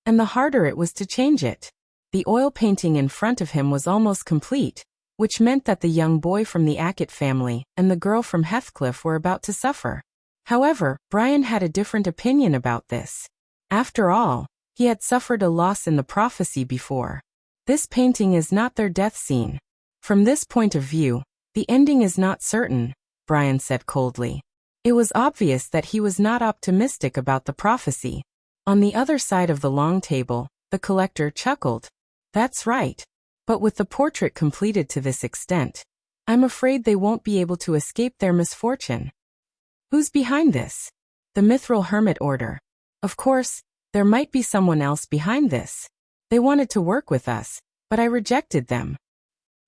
and the harder it was to change it. The oil painting in front of him was almost complete, which meant that the young boy from the Ackett family and the girl from Heathcliff were about to suffer. However, Brian had a different opinion about this. After all, he had suffered a loss in the prophecy before. This painting is not their death scene. From this point of view, the ending is not certain, Brian said coldly. It was obvious that he was not optimistic about the prophecy. On the other side of the long table, the collector chuckled. That's right. But with the portrait completed to this extent, I'm afraid they won't be able to escape their misfortune. Who's behind this? The Mithril Hermit Order. Of course, there might be someone else behind this. They wanted to work with us, but I rejected them.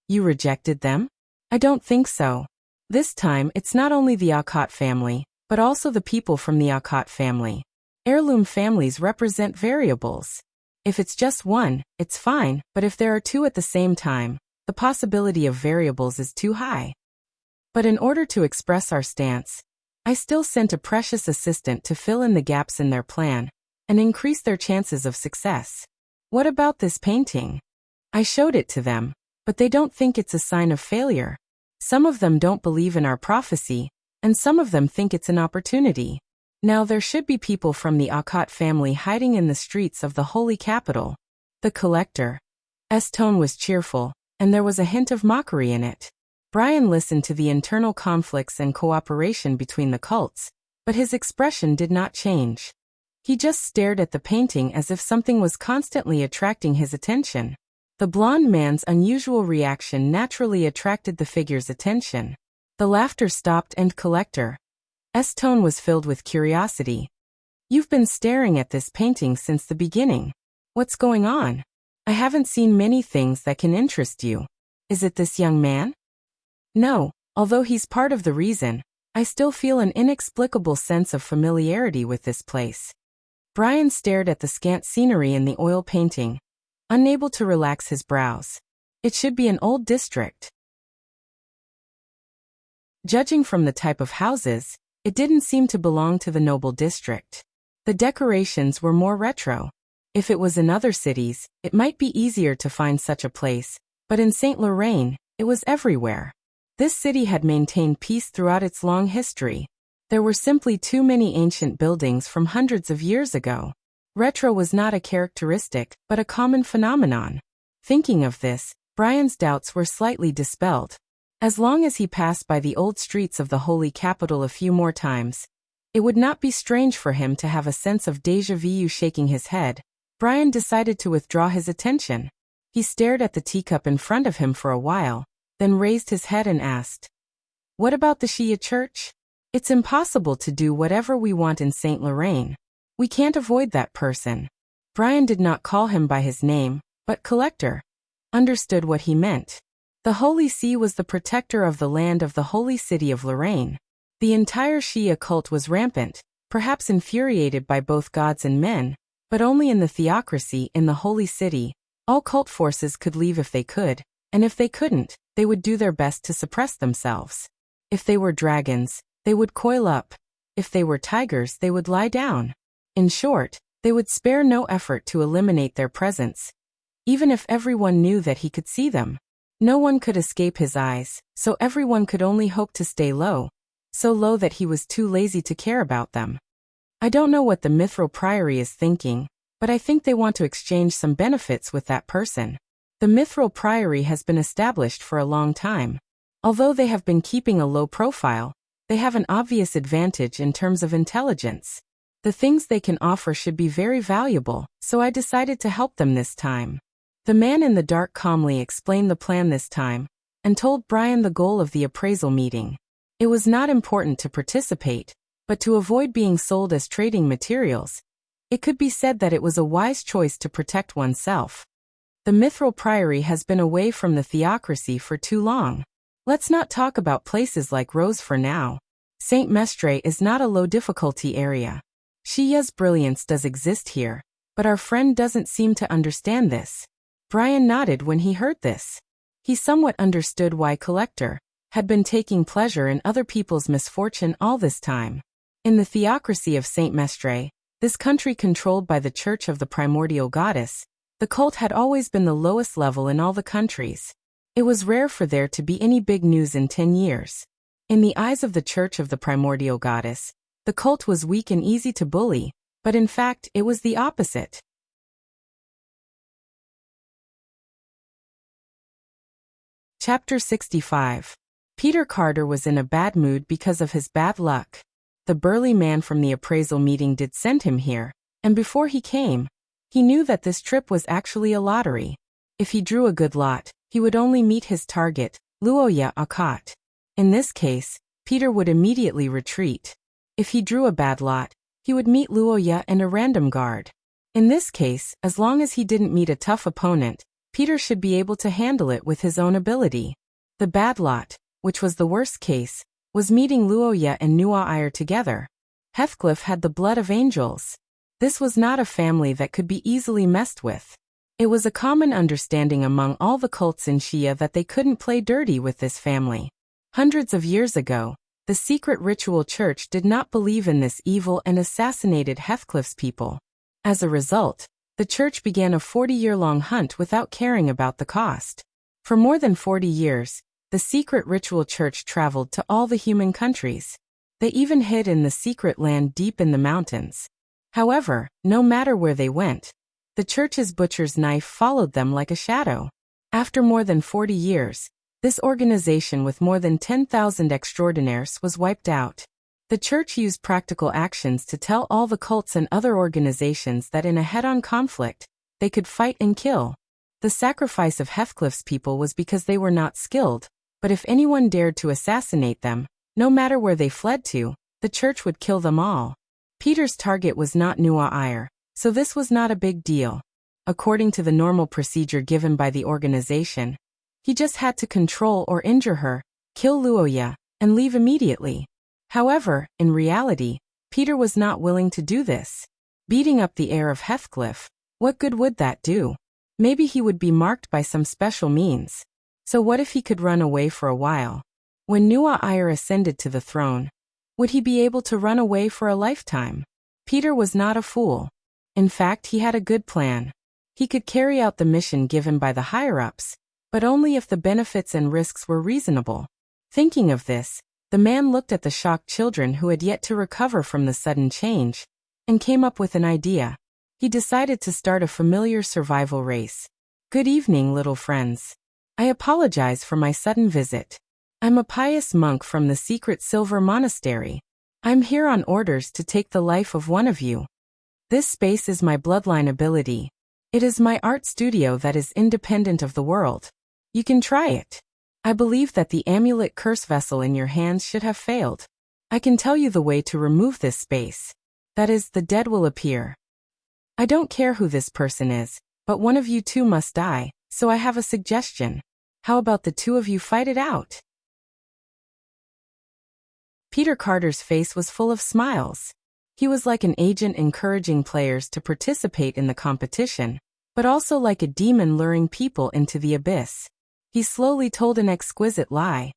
You rejected them? I don't think so. This time, it's not only the Alcott family, but also the people from the Alcott family. Heirloom families represent variables. If it's just one, it's fine, but if there are two at the same time, the possibility of variables is too high. But in order to express our stance, I still sent a precious assistant to fill in the gaps in their plan and increase their chances of success. What about this painting? I showed it to them, but they don't think it's a sign of failure. Some of them don't believe in our prophecy, and some of them think it's an opportunity. Now there should be people from the Alcott family hiding in the streets of the holy capital. The collector's tone was cheerful, and there was a hint of mockery in it. Brian listened to the internal conflicts and cooperation between the cults, but his expression did not change. He just stared at the painting as if something was constantly attracting his attention. The blond man's unusual reaction naturally attracted the figure's attention. The laughter stopped and collector's tone was filled with curiosity. You've been staring at this painting since the beginning. What's going on? I haven't seen many things that can interest you. Is it this young man? No, although he's part of the reason, I still feel an inexplicable sense of familiarity with this place. Brian stared at the scant scenery in the oil painting, unable to relax his brows. It should be an old district. Judging from the type of houses, it didn't seem to belong to the noble district. The decorations were more retro. If it was in other cities, it might be easier to find such a place, but in Saint Lorraine, it was everywhere. This city had maintained peace throughout its long history. There were simply too many ancient buildings from hundreds of years ago. Retro was not a characteristic, but a common phenomenon. Thinking of this, Brian's doubts were slightly dispelled. As long as he passed by the old streets of the holy capital a few more times, it would not be strange for him to have a sense of déjà vu. Shaking his head, Brian decided to withdraw his attention. He stared at the teacup in front of him for a while, then raised his head and asked, "What about the Shia church? It's impossible to do whatever we want in Saint Lorraine. We can't avoid that person." Brian did not call him by his name, but collector understood what he meant. The Holy See was the protector of the land of the holy city of Lorraine. The entire Shia cult was rampant, perhaps infuriated by both gods and men, but only in the theocracy in the holy city. All cult forces could leave if they could, and if they couldn't, they would do their best to suppress themselves. If they were dragons, they would coil up. If they were tigers, they would lie down. In short, they would spare no effort to eliminate their presence. Even if everyone knew that he could see them, no one could escape his eyes, so everyone could only hope to stay low, so low that he was too lazy to care about them. I don't know what the Mithril Priory is thinking, but I think they want to exchange some benefits with that person. The Mithril Priory has been established for a long time. Although they have been keeping a low profile, they have an obvious advantage in terms of intelligence. The things they can offer should be very valuable, so I decided to help them this time. The man in the dark calmly explained the plan this time, and told Brian the goal of the appraisal meeting. It was not important to participate, but to avoid being sold as trading materials. It could be said that it was a wise choice to protect oneself. The Mithril Priory has been away from the theocracy for too long. Let's not talk about places like Rose for now. Saint Mestre is not a low-difficulty area. Shia's brilliance does exist here, but our friend doesn't seem to understand this. Brian nodded when he heard this. He somewhat understood why Collector had been taking pleasure in other people's misfortune all this time. In the theocracy of Saint Mestre, this country controlled by the Church of the Primordial Goddess, the cult had always been the lowest level in all the countries. It was rare for there to be any big news in 10 years. In the eyes of the Church of the Primordial Goddess, the cult was weak and easy to bully, but in fact it was the opposite. Chapter 65. Peter Carter was in a bad mood because of his bad luck. The burly man from the appraisal meeting did send him here, and before he came, he knew that this trip was actually a lottery. If he drew a good lot, he would only meet his target, Luoya Akat. In this case, Peter would immediately retreat. If he drew a bad lot, he would meet Luoya and a random guard. In this case, as long as he didn't meet a tough opponent, Peter should be able to handle it with his own ability. The bad lot which was the worst case, was meeting Luoya and Nuaire together. Heathcliff had the blood of angels. This was not a family that could be easily messed with. It was a common understanding among all the cults in Shia that they couldn't play dirty with this family. Hundreds of years ago, the secret ritual church did not believe in this evil and assassinated Heathcliff's people. As a result, the church began a 40-year-long hunt without caring about the cost. For more than 40 years, the secret ritual church traveled to all the human countries. They even hid in the secret land deep in the mountains. However, no matter where they went, the church's butcher's knife followed them like a shadow. After more than 40 years, this organization with more than 10,000 extraordinaires was wiped out. The church used practical actions to tell all the cults and other organizations that in a head-on conflict, they could fight and kill. The sacrifice of Heathcliff's people was because they were not skilled, but if anyone dared to assassinate them, no matter where they fled to, the church would kill them all. Peter's target was not Nuaire, so this was not a big deal. According to the normal procedure given by the organization, he just had to control or injure her, kill Luoya, and leave immediately. However, in reality, Peter was not willing to do this. Beating up the heir of Heathcliff, what good would that do? Maybe he would be marked by some special means. So what if he could run away for a while? When Nuaire ascended to the throne, would he be able to run away for a lifetime? Peter was not a fool. In fact, he had a good plan. He could carry out the mission given by the higher-ups, but only if the benefits and risks were reasonable. Thinking of this, the man looked at the shocked children who had yet to recover from the sudden change, and came up with an idea. He decided to start a familiar survival race. Good evening, little friends. I apologize for my sudden visit. I'm a pious monk from the secret Silver Monastery. I'm here on orders to take the life of one of you. This space is my bloodline ability. It is my art studio that is independent of the world. You can try it. I believe that the amulet curse vessel in your hands should have failed. I can tell you the way to remove this space. That is, the dead will appear. I don't care who this person is, but one of you two must die, so I have a suggestion. How about the two of you fight it out? Peter Carter's face was full of smiles. He was like an agent encouraging players to participate in the competition, but also like a demon luring people into the abyss. He slowly told an exquisite lie.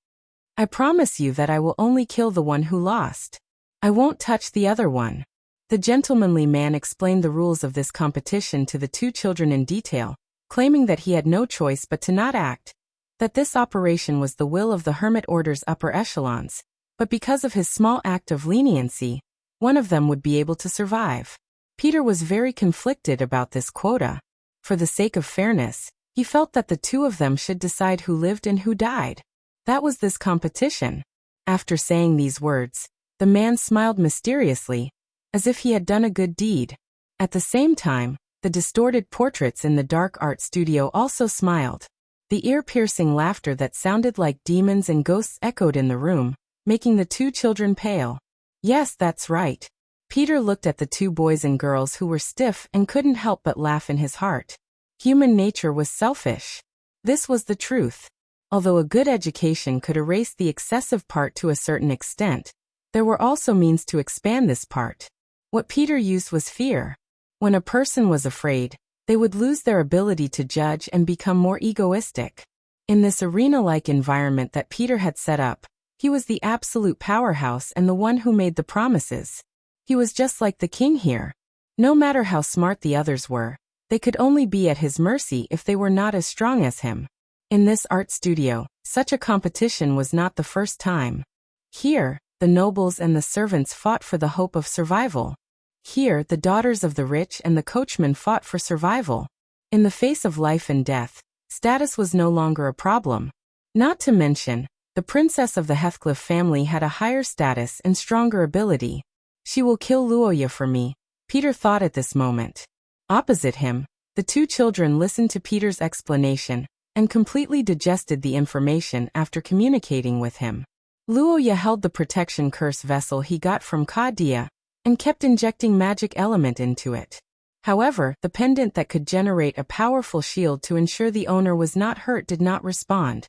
I promise you that I will only kill the one who lost. I won't touch the other one. The gentlemanly man explained the rules of this competition to the two children in detail, claiming that he had no choice but to not act, that this operation was the will of the Hermit Order's upper echelons, but because of his small act of leniency, one of them would be able to survive. Peter was very conflicted about this quota. For the sake of fairness, he felt that the two of them should decide who lived and who died. That was this competition. After saying these words, the man smiled mysteriously, as if he had done a good deed. At the same time, the distorted portraits in the dark art studio also smiled. The ear-piercing laughter that sounded like demons and ghosts echoed in the room, making the two children pale. Yes, that's right. Peter looked at the two boys and girls who were stiff and couldn't help but laugh in his heart. Human nature was selfish. This was the truth. Although a good education could erase the excessive part to a certain extent, there were also means to expand this part. What Peter used was fear. When a person was afraid, they would lose their ability to judge and become more egoistic. In this arena-like environment that Peter had set up, he was the absolute powerhouse and the one who made the promises. He was just like the king here. No matter how smart the others were, they could only be at his mercy if they were not as strong as him. In this art studio, such a competition was not the first time. Here, the nobles and the servants fought for the hope of survival. Here, the daughters of the rich and the coachmen fought for survival. In the face of life and death, status was no longer a problem. Not to mention, the princess of the Heathcliff family had a higher status and stronger ability. She will kill Luoya for me, Peter thought at this moment. Opposite him, the two children listened to Peter's explanation and completely digested the information after communicating with him. Luoya held the protection curse vessel he got from Kadia and kept injecting magic element into it. However, the pendant that could generate a powerful shield to ensure the owner was not hurt did not respond.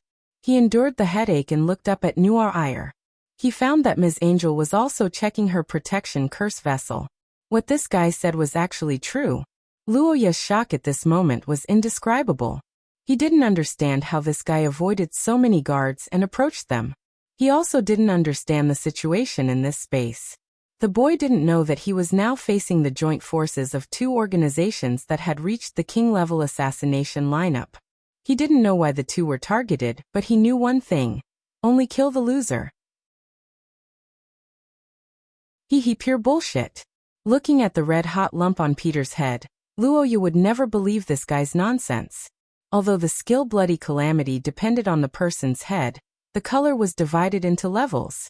He endured the headache and looked up at Noir Ire. He found that Ms. Angel was also checking her protection curse vessel. What this guy said was actually true. Luoya's shock at this moment was indescribable. He didn't understand how this guy avoided so many guards and approached them. He also didn't understand the situation in this space. The boy didn't know that he was now facing the joint forces of two organizations that had reached the king-level assassination lineup. He didn't know why the two were targeted, but he knew one thing: only kill the loser. Pure bullshit. Looking at the red-hot lump on Peter's head, Luoya would never believe this guy's nonsense. Although the skill bloody calamity depended on the person's head, the color was divided into levels.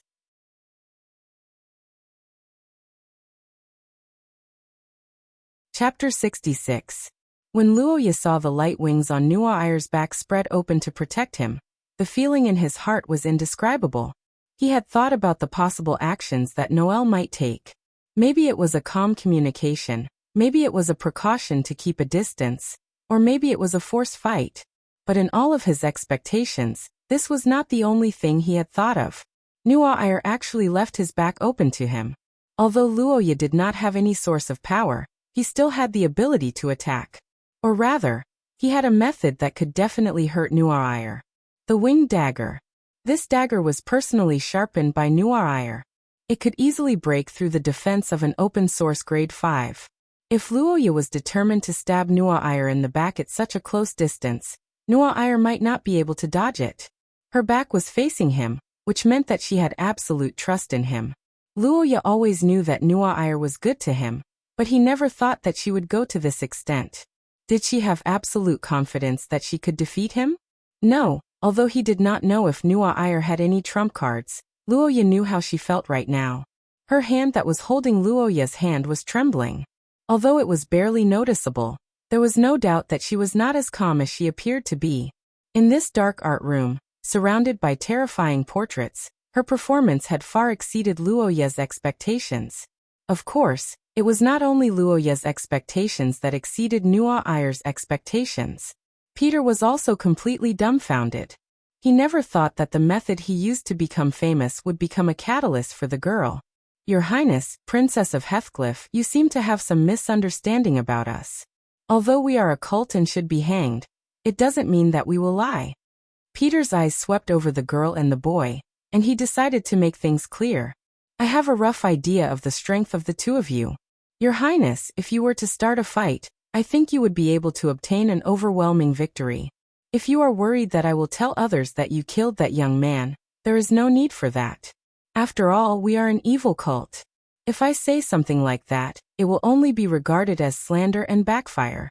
Chapter 66. When Luoya saw the light wings on Noir Ire's back spread open to protect him, the feeling in his heart was indescribable. He had thought about the possible actions that Noel might take. Maybe it was a calm communication, maybe it was a precaution to keep a distance, or maybe it was a forced fight. But in all of his expectations, this was not the only thing he had thought of. Noir Ire actually left his back open to him. Although Luoya did not have any source of power, he still had the ability to attack. Or rather, he had a method that could definitely hurt Noir Ire. The winged dagger. This dagger was personally sharpened by Noir Ire. It could easily break through the defense of an open-source grade 5. If Luoya was determined to stab Noir Ire in the back at such a close distance, Noir Ire might not be able to dodge it. Her back was facing him, which meant that she had absolute trust in him. Luoya always knew that Noir Ire was good to him, but he never thought that she would go to this extent. Did she have absolute confidence that she could defeat him? No, although he did not know if Noir Ire had any trump cards, Luoya knew how she felt right now. Her hand that was holding Luoya's hand was trembling. Although it was barely noticeable, there was no doubt that she was not as calm as she appeared to be. In this dark art room, surrounded by terrifying portraits, her performance had far exceeded Luoya's expectations. Of course, it was not only Luoya's expectations that exceeded Noir Ire's expectations. Peter was also completely dumbfounded. He never thought that the method he used to become famous would become a catalyst for the girl. Your Highness, Princess of Heathcliff, you seem to have some misunderstanding about us. Although we are a cult and should be hanged, it doesn't mean that we will lie. Peter's eyes swept over the girl and the boy, and he decided to make things clear. I have a rough idea of the strength of the two of you. Your Highness, if you were to start a fight, I think you would be able to obtain an overwhelming victory. If you are worried that I will tell others that you killed that young man, there is no need for that. After all, we are an evil cult. If I say something like that, it will only be regarded as slander and backfire.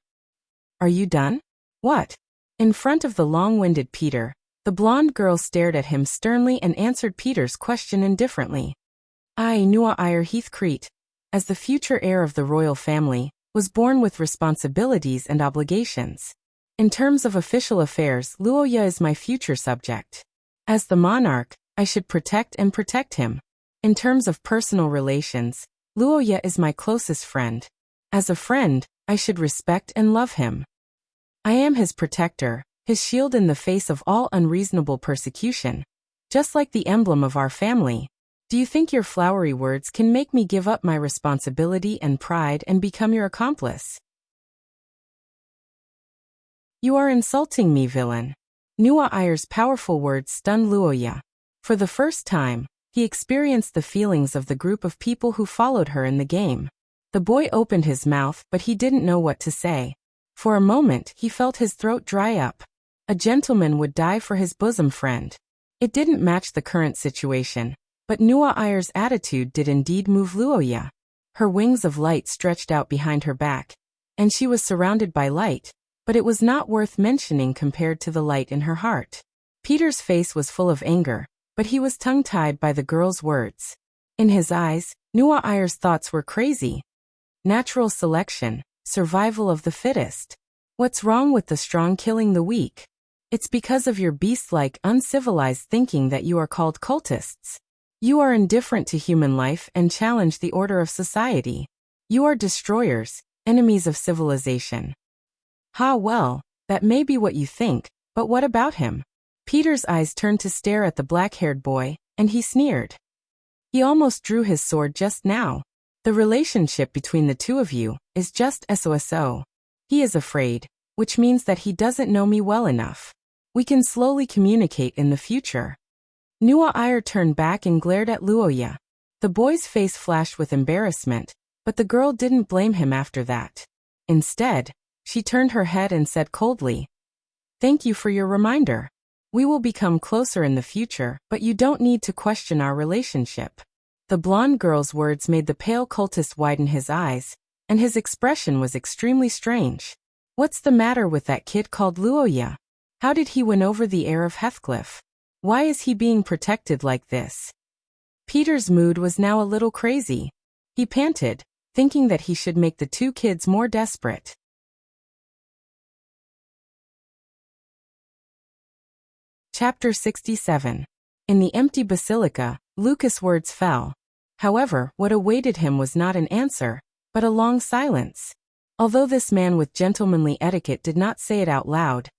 Are you done? What? In front of the long-winded Peter, the blonde girl stared at him sternly and answered Peter's question indifferently. I, Noir Ire Heathcrete, as the future heir of the royal family, was born with responsibilities and obligations. In terms of official affairs, Luoya is my future subject. As the monarch, I should protect him. In terms of personal relations, Luoya is my closest friend. As a friend, I should respect and love him. I am his protector, his shield in the face of all unreasonable persecution, just like the emblem of our family. Do you think your flowery words can make me give up my responsibility and pride and become your accomplice? You are insulting me, villain. Noir Ire's powerful words stunned Luoya. For the first time, he experienced the feelings of the group of people who followed her in the game. The boy opened his mouth, but he didn't know what to say. For a moment, he felt his throat dry up. A gentleman would die for his bosom friend. It didn't match the current situation, but Noir Ire's attitude did indeed move Luoya. Her wings of light stretched out behind her back, and she was surrounded by light, but it was not worth mentioning compared to the light in her heart. Peter's face was full of anger, but he was tongue-tied by the girl's words. In his eyes, Noir Ire's thoughts were crazy. Natural selection, survival of the fittest. What's wrong with the strong killing the weak? It's because of your beast-like, uncivilized thinking that you are called cultists. You are indifferent to human life and challenge the order of society. You are destroyers, enemies of civilization. Well, that may be what you think, but what about him? Peter's eyes turned to stare at the black-haired boy, and he sneered. He almost drew his sword just now. The relationship between the two of you is just so. He is afraid, which means that he doesn't know me well enough. We can slowly communicate in the future. Nua Iyer turned back and glared at Luoya. The boy's face flashed with embarrassment, but the girl didn't blame him after that. Instead, she turned her head and said coldly, "Thank you for your reminder. We will become closer in the future, but you don't need to question our relationship." The blonde girl's words made the pale cultist widen his eyes, and his expression was extremely strange. What's the matter with that kid called Luoya? How did he win over the heir of Heathcliff? Why is he being protected like this? Peter's mood was now a little crazy. He panted, thinking that he should make the two kids more desperate. Chapter 67. In the empty basilica, Lucas' words fell. However, what awaited him was not an answer, but a long silence. Although this man with gentlemanly etiquette did not say it out loud,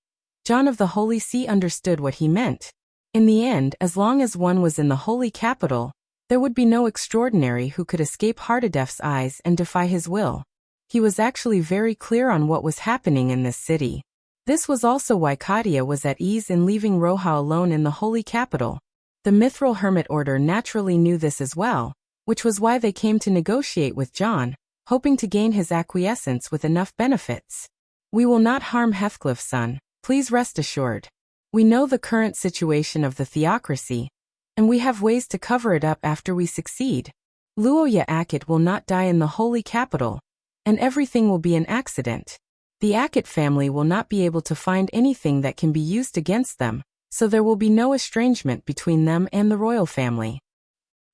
John of the Holy See understood what he meant. In the end, as long as one was in the holy capital, there would be no extraordinary who could escape Hardedef's eyes and defy his will. He was actually very clear on what was happening in this city. This was also why Kadia was at ease in leaving Roja alone in the holy capital. The Mithril Hermit Order naturally knew this as well, which was why they came to negotiate with John, hoping to gain his acquiescence with enough benefits. "We will not harm Heathcliff, son, please rest assured. We know the current situation of the theocracy, and we have ways to cover it up after we succeed. Luoya Akit will not die in the holy capital, and everything will be an accident. The Akit family will not be able to find anything that can be used against them, so there will be no estrangement between them and the royal family.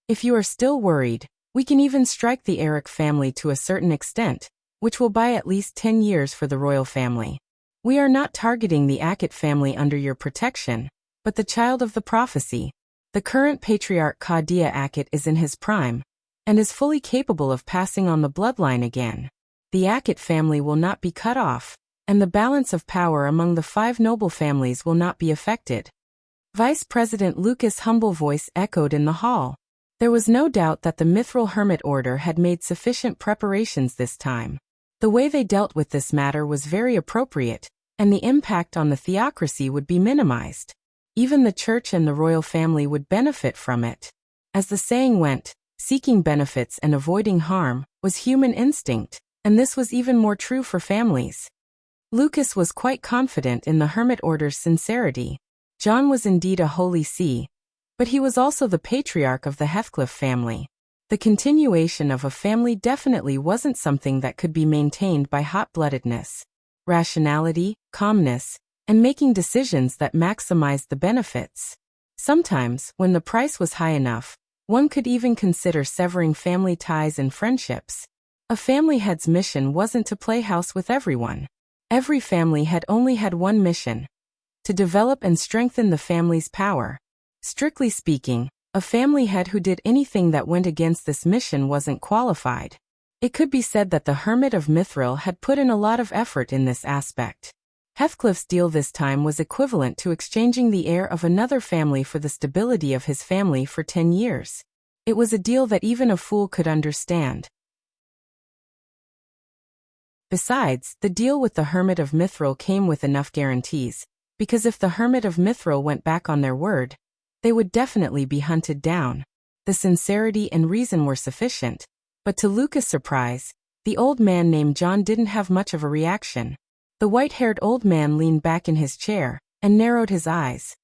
If you are still worried, we can even strike the Eric family to a certain extent, which will buy at least 10 years for the royal family. We are not targeting the Akit family under your protection, but the child of the prophecy. The current patriarch Kadia Akit is in his prime, and is fully capable of passing on the bloodline again. The Akit family will not be cut off, and the balance of power among the 5 noble families will not be affected." Vice President Lucas' humble voice echoed in the hall. There was no doubt that the Mithril Hermit Order had made sufficient preparations this time. The way they dealt with this matter was very appropriate, and the impact on the theocracy would be minimized. Even the church and the royal family would benefit from it. As the saying went, seeking benefits and avoiding harm was human instinct, and this was even more true for families. Lucas was quite confident in the Hermit Order's sincerity. John was indeed a holy see, but he was also the patriarch of the Heathcliff family. The continuation of a family definitely wasn't something that could be maintained by hot-bloodedness. Rationality, calmness, and making decisions that maximized the benefits. Sometimes, when the price was high enough, one could even consider severing family ties and friendships. A family head's mission wasn't to play house with everyone. Every family had only had one mission: to develop and strengthen the family's power. Strictly speaking, a family head who did anything that went against this mission wasn't qualified. It could be said that the Hermit of Mithril had put in a lot of effort in this aspect. Heathcliff's deal this time was equivalent to exchanging the heir of another family for the stability of his family for 10 years. It was a deal that even a fool could understand. Besides, the deal with the Hermit of Mithril came with enough guarantees, because if the Hermit of Mithril went back on their word, they would definitely be hunted down. The sincerity and reason were sufficient, but to Lucas' surprise, the old man named John didn't have much of a reaction. The white-haired old man leaned back in his chair and narrowed his eyes.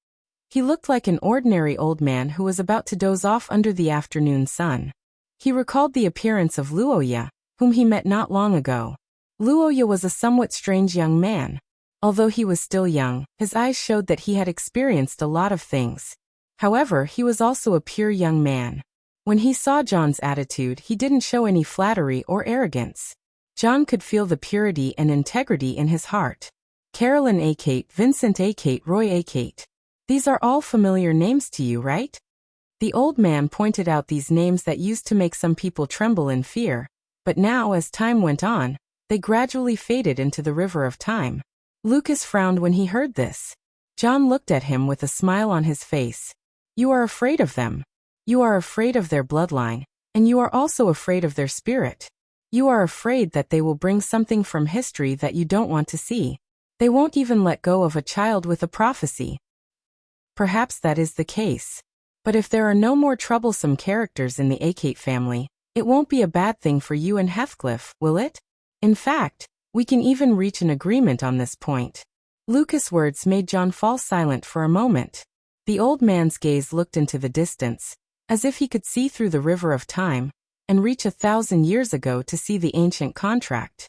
He looked like an ordinary old man who was about to doze off under the afternoon sun. He recalled the appearance of Luoya, whom he met not long ago. Luoya was a somewhat strange young man. Although he was still young, his eyes showed that he had experienced a lot of things. However, he was also a pure young man. When he saw John's attitude, he didn't show any flattery or arrogance. John could feel the purity and integrity in his heart. Carolyn Akate, Vincent Akate, Roy Akate. These are all familiar names to you, right? The old man pointed out these names that used to make some people tremble in fear, but now, as time went on, they gradually faded into the river of time. Lucas frowned when he heard this. John looked at him with a smile on his face. You are afraid of them. You are afraid of their bloodline, and you are also afraid of their spirit. You are afraid that they will bring something from history that you don't want to see. They won't even let go of a child with a prophecy. Perhaps that is the case. But if there are no more troublesome characters in the Acate family, it won't be a bad thing for you and Heathcliff, will it? In fact, we can even reach an agreement on this point. Lucas' words made John fall silent for a moment. The old man's gaze looked into the distance, as if he could see through the river of time, and reach 1,000 years ago to see the ancient contract.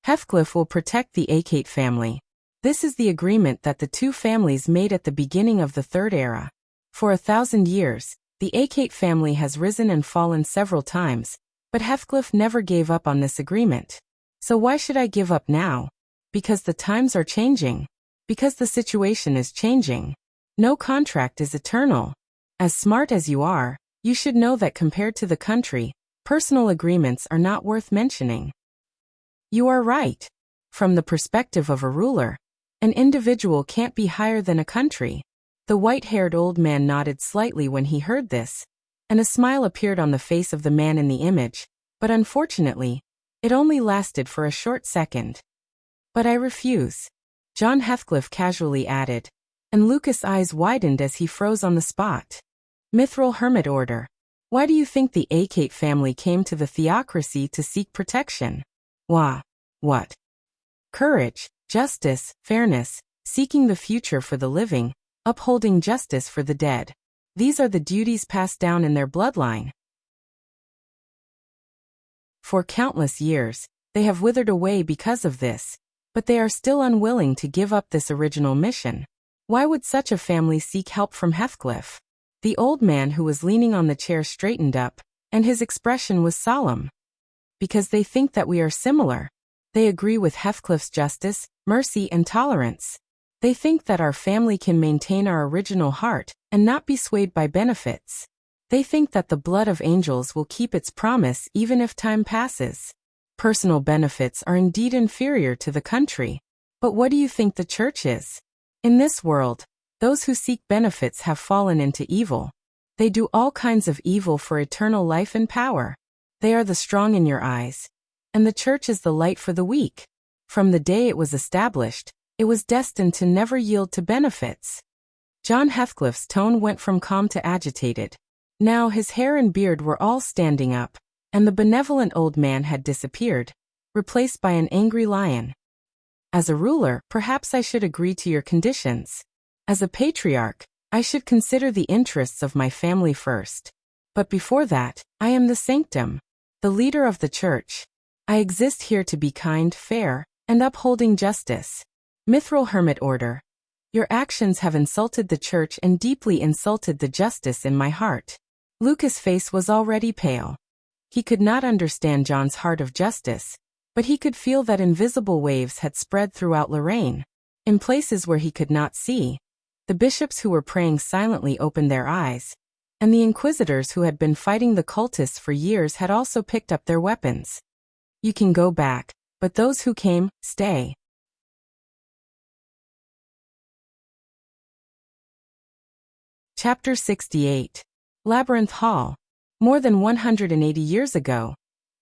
Heathcliff will protect the Acate family. This is the agreement that the two families made at the beginning of the Third Era. For 1,000 years, the Acate family has risen and fallen several times, but Heathcliff never gave up on this agreement. So why should I give up now? Because the times are changing. Because the situation is changing. No contract is eternal. As smart as you are, you should know that compared to the country, personal agreements are not worth mentioning. You are right. From the perspective of a ruler, an individual can't be higher than a country. The white-haired old man nodded slightly when he heard this, and a smile appeared on the face of the man in the image, but unfortunately, it only lasted for a short second. But I refuse, John Heathcliff casually added, and Lucas' eyes widened as he froze on the spot. Mithril Hermit Order. Why do you think the Acate family came to the theocracy to seek protection? Why? What? Courage, justice, fairness, seeking the future for the living, upholding justice for the dead. These are the duties passed down in their bloodline. For countless years, they have withered away because of this, but they are still unwilling to give up this original mission. Why would such a family seek help from Heathcliff? The old man who was leaning on the chair straightened up, and his expression was solemn. Because they think that we are similar. They agree with Heathcliff's justice, mercy, and tolerance. They think that our family can maintain our original heart and not be swayed by benefits. They think that the blood of angels will keep its promise even if time passes. Personal benefits are indeed inferior to the country. But what do you think the church is? In this world, those who seek benefits have fallen into evil. They do all kinds of evil for eternal life and power. They are the strong in your eyes. And the church is the light for the weak. From the day it was established, it was destined to never yield to benefits. John Heathcliff's tone went from calm to agitated. Now his hair and beard were all standing up, and the benevolent old man had disappeared, replaced by an angry lion. As a ruler, perhaps I should agree to your conditions. As a patriarch, I should consider the interests of my family first. But before that, I am the sanctum, the leader of the church. I exist here to be kind, fair, and upholding justice. Mithril Hermit Order. Your actions have insulted the church and deeply insulted the justice in my heart. Lucas' face was already pale. He could not understand John's heart of justice, but he could feel that invisible waves had spread throughout Lorraine. In places where he could not see, the bishops who were praying silently opened their eyes, and the inquisitors who had been fighting the cultists for years had also picked up their weapons. You can go back, but those who came, stay. Chapter 68. Labyrinth Hall. More than 180 years ago,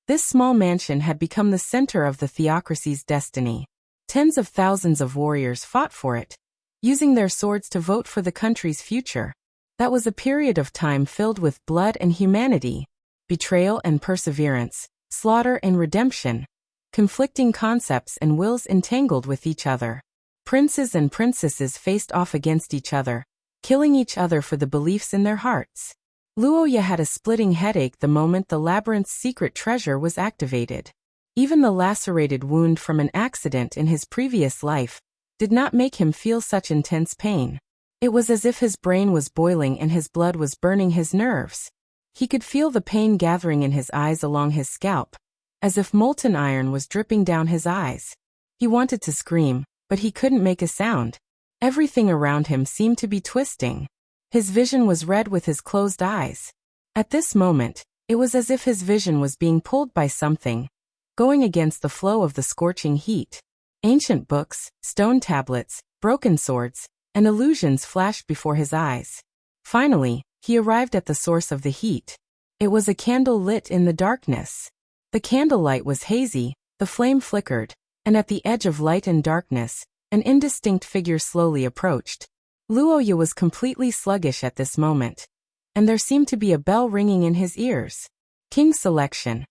this small mansion had become the center of the theocracy's destiny. Tens of thousands of warriors fought for it, using their swords to vote for the country's future. That was a period of time filled with blood and humanity, betrayal and perseverance, slaughter and redemption, conflicting concepts and wills entangled with each other. Princes and princesses faced off against each other, killing each other for the beliefs in their hearts. Luoya had a splitting headache the moment the labyrinth's secret treasure was activated. Even the lacerated wound from an accident in his previous life did not make him feel such intense pain. It was as if his brain was boiling and his blood was burning his nerves. He could feel the pain gathering in his eyes along his scalp, as if molten iron was dripping down his eyes. He wanted to scream, but he couldn't make a sound. Everything around him seemed to be twisting. His vision was red with his closed eyes. At this moment, it was as if his vision was being pulled by something, going against the flow of the scorching heat. Ancient books, stone tablets, broken swords, and illusions flashed before his eyes. Finally, he arrived at the source of the heat. It was a candle lit in the darkness. The candlelight was hazy, the flame flickered, and at the edge of light and darkness, an indistinct figure slowly approached. Luoya was completely sluggish at this moment, and there seemed to be a bell ringing in his ears. King's selection.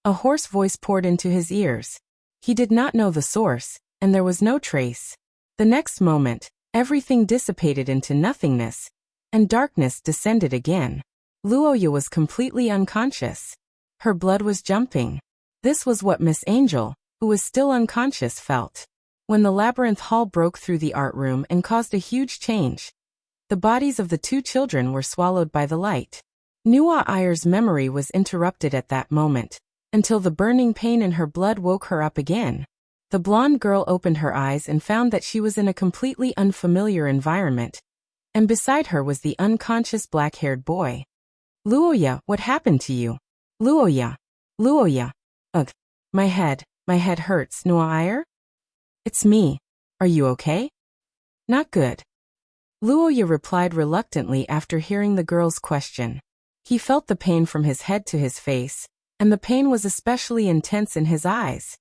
A hoarse voice poured into his ears. He did not know the source, and there was no trace. The next moment, everything dissipated into nothingness, and darkness descended again. Luoya was completely unconscious. Her blood was jumping. This was what Miss Angel, who was still unconscious, felt. When the labyrinth hall broke through the art room and caused a huge change, the bodies of the two children were swallowed by the light. Nuwa Ayer's memory was interrupted at that moment, until the burning pain in her blood woke her up again. The blonde girl opened her eyes and found that she was in a completely unfamiliar environment, and beside her was the unconscious black-haired boy. Luoya, what happened to you? Luoya. Luoya. Ugh. My head hurts, Nuwa Ayer? It's me. Are you okay? Not good. Luoya replied reluctantly after hearing the girl's question. He felt the pain from his head to his face, and the pain was especially intense in his eyes.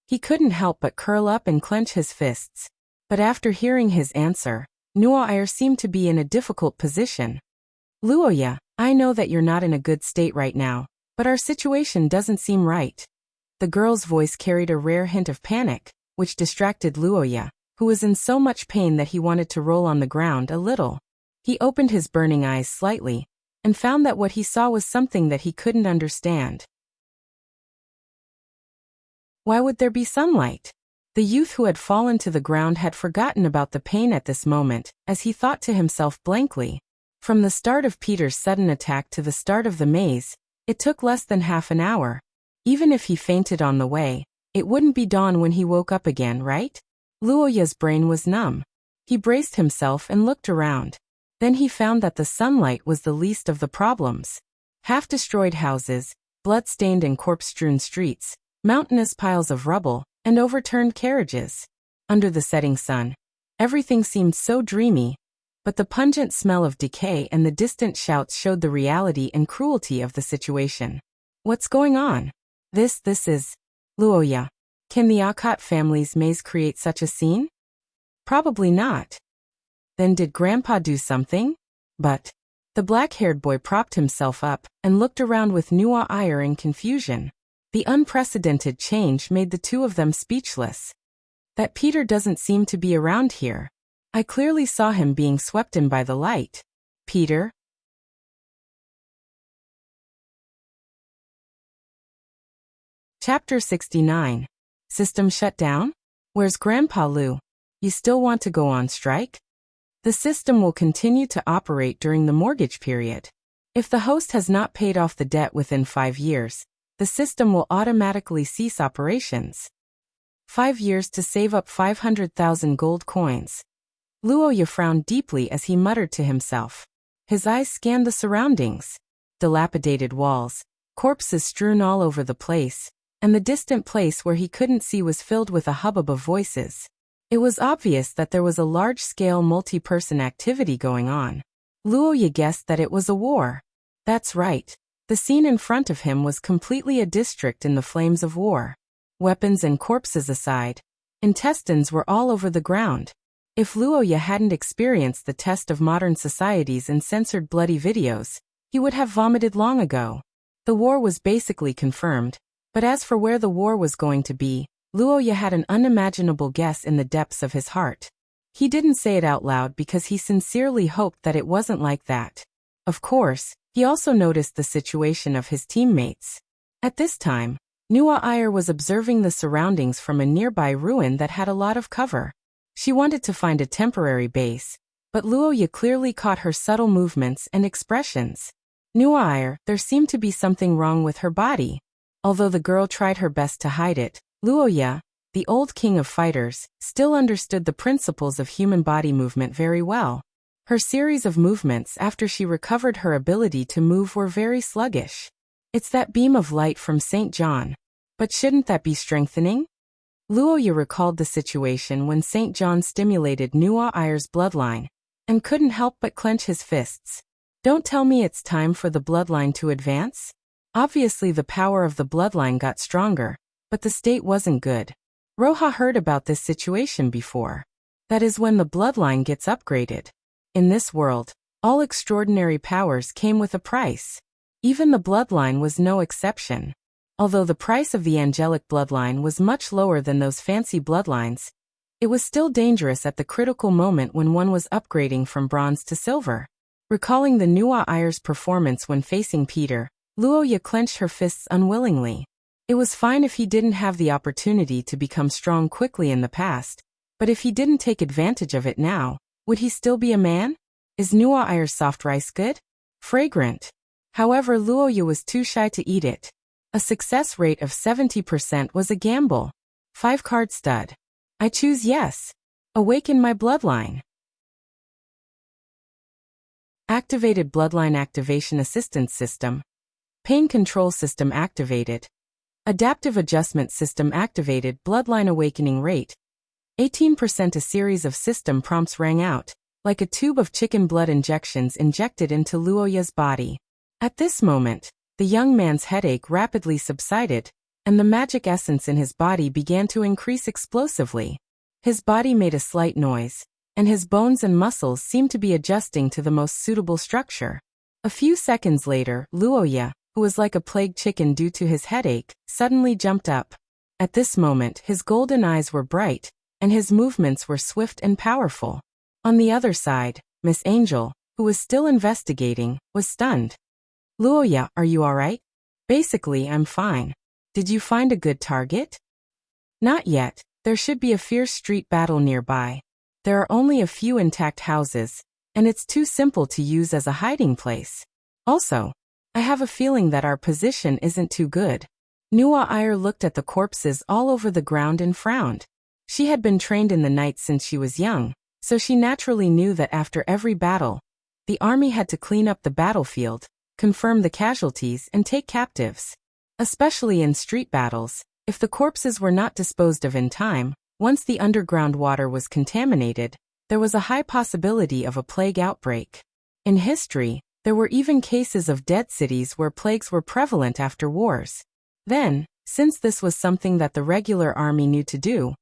He couldn't help but curl up and clench his fists. But after hearing his answer, Nuwa Ayer seemed to be in a difficult position. Luoya, I know that you're not in a good state right now, but our situation doesn't seem right. The girl's voice carried a rare hint of panic, which distracted Luoya, who was in so much pain that he wanted to roll on the ground a little. He opened his burning eyes slightly, and found that what he saw was something that he couldn't understand. Why would there be sunlight? The youth who had fallen to the ground had forgotten about the pain at this moment, as he thought to himself blankly. From the start of Peter's sudden attack to the start of the maze, it took less than half an hour. Even if he fainted on the way, it wouldn't be dawn when he woke up again, right? Luoya's brain was numb. He braced himself and looked around. Then he found that the sunlight was the least of the problems. Half-destroyed houses, blood-stained and corpse-strewn streets, mountainous piles of rubble, and overturned carriages. Under the setting sun, everything seemed so dreamy, but the pungent smell of decay and the distant shouts showed the reality and cruelty of the situation. What's going on? This is... Luoya. Can the Akot family's maze create such a scene? Probably not. Then did Grandpa do something? But... The black-haired boy propped himself up and looked around with Nuwa Ayer in confusion. The unprecedented change made the two of them speechless. That Peter doesn't seem to be around here. I clearly saw him being swept in by the light. Peter? Chapter 69. System shut down? Where's Grandpa Lu? You still want to go on strike? The system will continue to operate during the mortgage period. If the host has not paid off the debt within 5 years, the system will automatically cease operations. 5 years to save up 500,000 gold coins. Luoya frowned deeply as he muttered to himself. His eyes scanned the surroundings. Dilapidated walls, corpses strewn all over the place, and the distant place where he couldn't see was filled with a hubbub of voices. It was obvious that there was a large-scale multi-person activity going on. Luoya guessed that it was a war. That's right. The scene in front of him was completely a district in the flames of war. Weapons and corpses aside, intestines were all over the ground. If Luoya hadn't experienced the test of modern societies and censored bloody videos, he would have vomited long ago. The war was basically confirmed, but as for where the war was going to be, Luoya had an unimaginable guess in the depths of his heart. He didn't say it out loud because he sincerely hoped that it wasn't like that. Of course, he also noticed the situation of his teammates. At this time, Nuwa Ayer was observing the surroundings from a nearby ruin that had a lot of cover. She wanted to find a temporary base, but Luoya clearly caught her subtle movements and expressions. Nuwa Ayer, there seemed to be something wrong with her body. Although the girl tried her best to hide it, Luoya, the old king of fighters, still understood the principles of human body movement very well. Her series of movements after she recovered her ability to move were very sluggish. It's that beam of light from St. John. But shouldn't that be strengthening? Luoya recalled the situation when St. John stimulated Nuwa Ayer's bloodline, and couldn't help but clench his fists. Don't tell me it's time for the bloodline to advance? Obviously the power of the bloodline got stronger, but the state wasn't good. Roha heard about this situation before. That is when the bloodline gets upgraded. In this world, all extraordinary powers came with a price. Even the bloodline was no exception. Although the price of the angelic bloodline was much lower than those fancy bloodlines, it was still dangerous at the critical moment when one was upgrading from bronze to silver. Recalling the Nuwa Ayer's performance when facing Peter, Luoya clenched her fists unwillingly. It was fine if he didn't have the opportunity to become strong quickly in the past, but if he didn't take advantage of it now, would he still be a man? Is Nuwa Ayer's soft rice good? Fragrant. However, Luoya was too shy to eat it. A success rate of 70% was a gamble. 5-card stud. I choose yes. Awaken my bloodline. Activated Bloodline Activation Assistance System. Pain Control System activated. Adaptive Adjustment System activated. Bloodline Awakening Rate. 18%. A series of system prompts rang out, like a tube of chicken blood injections injected into Luoya's body. At this moment, the young man's headache rapidly subsided, and the magic essence in his body began to increase explosively. His body made a slight noise, and his bones and muscles seemed to be adjusting to the most suitable structure. A few seconds later, Luoya, who was like a plagued chicken due to his headache, suddenly jumped up. At this moment, his golden eyes were bright, and his movements were swift and powerful. On the other side, Miss Angel, who was still investigating, was stunned. Luoya, are you alright? Basically, I'm fine. Did you find a good target? Not yet. There should be a fierce street battle nearby. There are only a few intact houses, and it's too simple to use as a hiding place. Also, I have a feeling that our position isn't too good. Nuwa Ayer looked at the corpses all over the ground and frowned. She had been trained in the night since she was young, so she naturally knew that after every battle, the army had to clean up the battlefield, confirm the casualties, and take captives. Especially in street battles, if the corpses were not disposed of in time, once the underground water was contaminated, there was a high possibility of a plague outbreak. In history, there were even cases of dead cities where plagues were prevalent after wars. Then, since this was something that the regular army knew to do,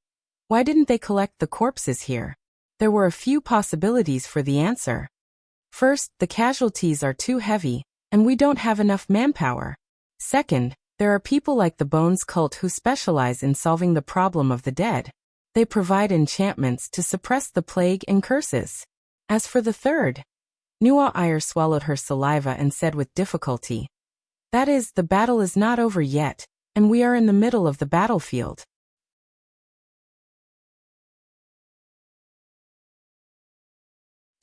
why didn't they collect the corpses here? There were a few possibilities for the answer. First, the casualties are too heavy, and we don't have enough manpower. Second, there are people like the Bones cult who specialize in solving the problem of the dead. They provide enchantments to suppress the plague and curses. As for the third, Nuwa Ayer swallowed her saliva and said with difficulty, that is, the battle is not over yet, and we are in the middle of the battlefield.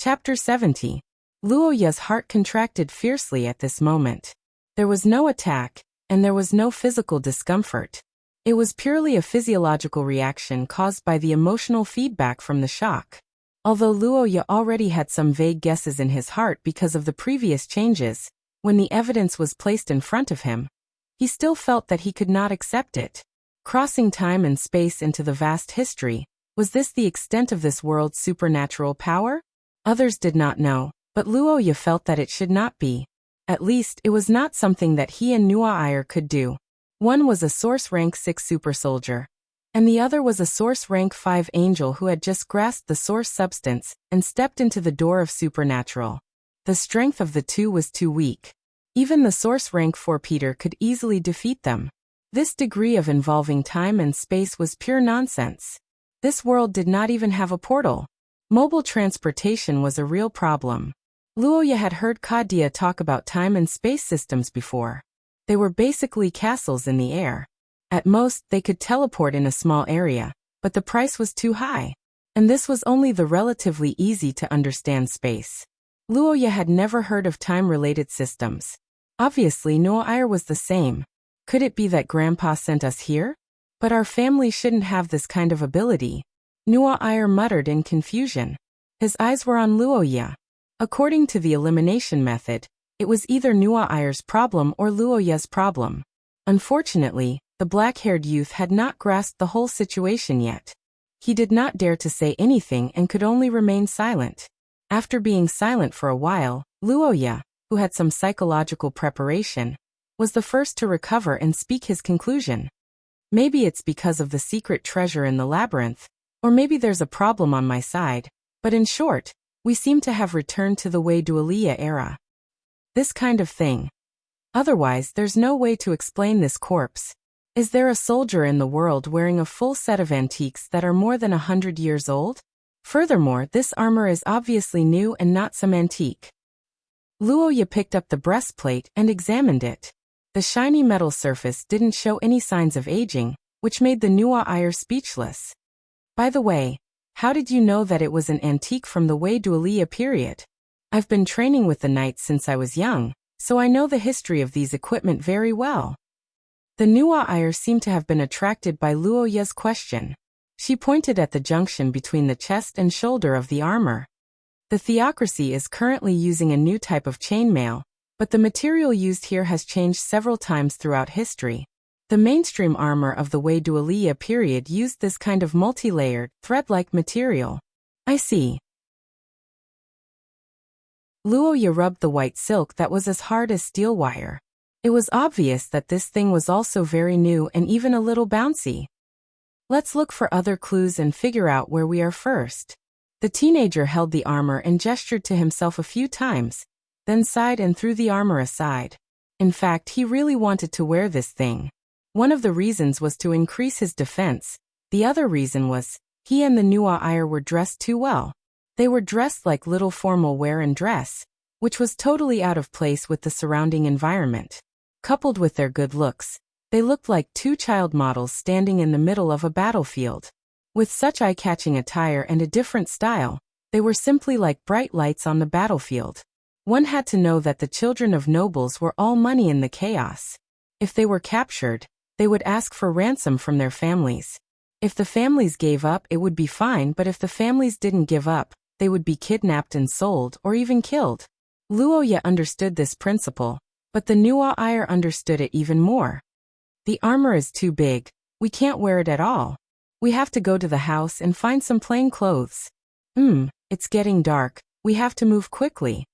Chapter 70. Luoya's heart contracted fiercely at this moment. There was no attack, and there was no physical discomfort. It was purely a physiological reaction caused by the emotional feedback from the shock. Although Luoya already had some vague guesses in his heart because of the previous changes, when the evidence was placed in front of him, he still felt that he could not accept it. Crossing time and space into the vast history, was this the extent of this world's supernatural power? Others did not know, but Luoya felt that it should not be. At least, it was not something that he and Nuwa Ayer could do. One was a Source Rank 6 super soldier, and the other was a Source Rank 5 angel who had just grasped the source substance and stepped into the door of supernatural. The strength of the two was too weak. Even the Source Rank 4 Peter could easily defeat them. This degree of involving time and space was pure nonsense. This world did not even have a portal. Mobile transportation was a real problem. Luoya had heard Kadia talk about time and space systems before. They were basically castles in the air. At most, they could teleport in a small area, but the price was too high. And this was only the relatively easy to understand space. Luoya had never heard of time-related systems. Obviously, Nuwa Ayer was the same. Could it be that Grandpa sent us here? But our family shouldn't have this kind of ability. Nuwa Ayer muttered in confusion. His eyes were on Luoya. According to the elimination method, it was either Nuwa Ayer's problem or Luoya's problem. Unfortunately, The black-haired youth had not grasped the whole situation yet. He did not dare to say anything and could only remain silent. After being silent for a while, Luoya, who had some psychological preparation, was the first to recover and speak his conclusion. Maybe it's because of the secret treasure in the labyrinth, or maybe there's a problem on my side, but in short, we seem to have returned to the Wei Dualia era. This kind of thing. Otherwise, there's no way to explain this corpse. Is there a soldier in the world wearing a full set of antiques that are more than 100 years old? Furthermore, this armor is obviously new and not some antique. Luoya picked up the breastplate and examined it. The shiny metal surface didn't show any signs of aging, which made the Nuwa Iyer speechless. By the way, how did you know that it was an antique from the Wei Dualia period? I've been training with the knights since I was young, so I know the history of these equipment very well. The Nuwa Iyer seemed to have been attracted by Luoya's question. She pointed at the junction between the chest and shoulder of the armor. The theocracy is currently using a new type of chainmail, but the material used here has changed several times throughout history. The mainstream armor of the Wei Dualia period used this kind of multi-layered, thread-like material. I see. Luoya rubbed the white silk that was as hard as steel wire. It was obvious that this thing was also very new and even a little bouncy. Let's look for other clues and figure out where we are first. The teenager held the armor and gestured to himself a few times, then sighed and threw the armor aside. In fact, he really wanted to wear this thing. One of the reasons was to increase his defense. The other reason was, he and the Nuwa Iyer were dressed too well. They were dressed like little formal wear and dress, which was totally out of place with the surrounding environment. Coupled with their good looks, they looked like two child models standing in the middle of a battlefield. With such eye-catching attire and a different style, they were simply like bright lights on the battlefield. One had to know that the children of nobles were all money in the chaos. If they were captured, they would ask for ransom from their families. If the families gave up, it would be fine, but if the families didn't give up, they would be kidnapped and sold or even killed. Luoya understood this principle, but the Nuwa Iyer understood it even more. The armor is too big, we can't wear it at all. We have to go to the house and find some plain clothes. It's getting dark, we have to move quickly.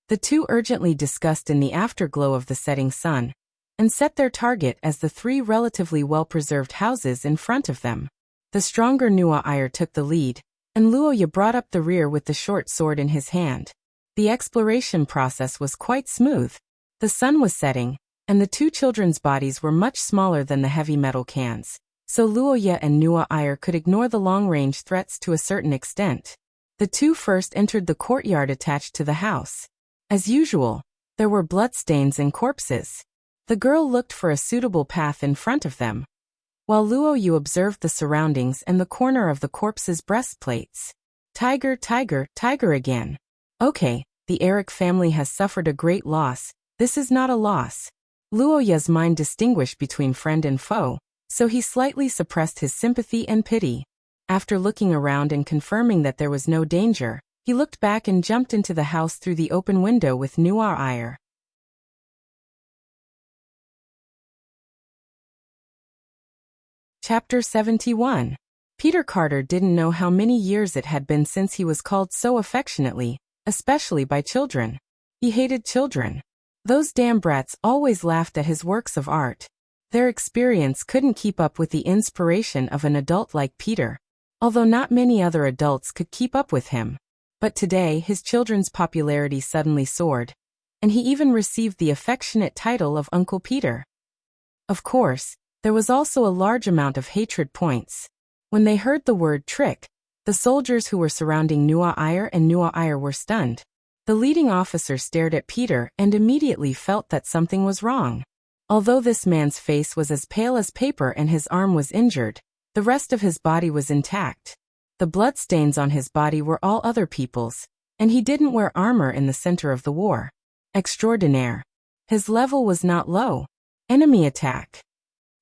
The two urgently discussed in the afterglow of the setting sun, and set their target as the three relatively well-preserved houses in front of them. The stronger Nuwa Iyer took the lead, and Luoya brought up the rear with the short sword in his hand. The exploration process was quite smooth. The sun was setting, and the two children's bodies were much smaller than the heavy metal cans, so Luoya and Nuwa Iyer could ignore the long-range threats to a certain extent. The two first entered the courtyard attached to the house. As usual, there were bloodstains and corpses. The girl looked for a suitable path in front of them, while Luoyu observed the surroundings and the corner of the corpse's breastplates. Tiger, tiger, tiger again. Okay, the Eric family has suffered a great loss. This is not a loss. Luoya's mind distinguished between friend and foe, so he slightly suppressed his sympathy and pity. After looking around and confirming that there was no danger, he looked back and jumped into the house through the open window with Nuwa Iyer. Chapter 71. Peter Carter didn't know how many years it had been since he was called so affectionately, especially by children. He hated children. Those damn brats always laughed at his works of art. Their experience couldn't keep up with the inspiration of an adult like Peter, although not many other adults could keep up with him. But today his children's popularity suddenly soared, and he even received the affectionate title of Uncle Peter. Of course, there was also a large amount of hatred points. When they heard the word trick, the soldiers who were surrounding Nuwa Iyer were stunned. The leading officer stared at Peter and immediately felt that something was wrong. Although this man's face was as pale as paper and his arm was injured, the rest of his body was intact. The bloodstains on his body were all other people's, and he didn't wear armor in the center of the war. Extraordinaire. His level was not low. Enemy attack.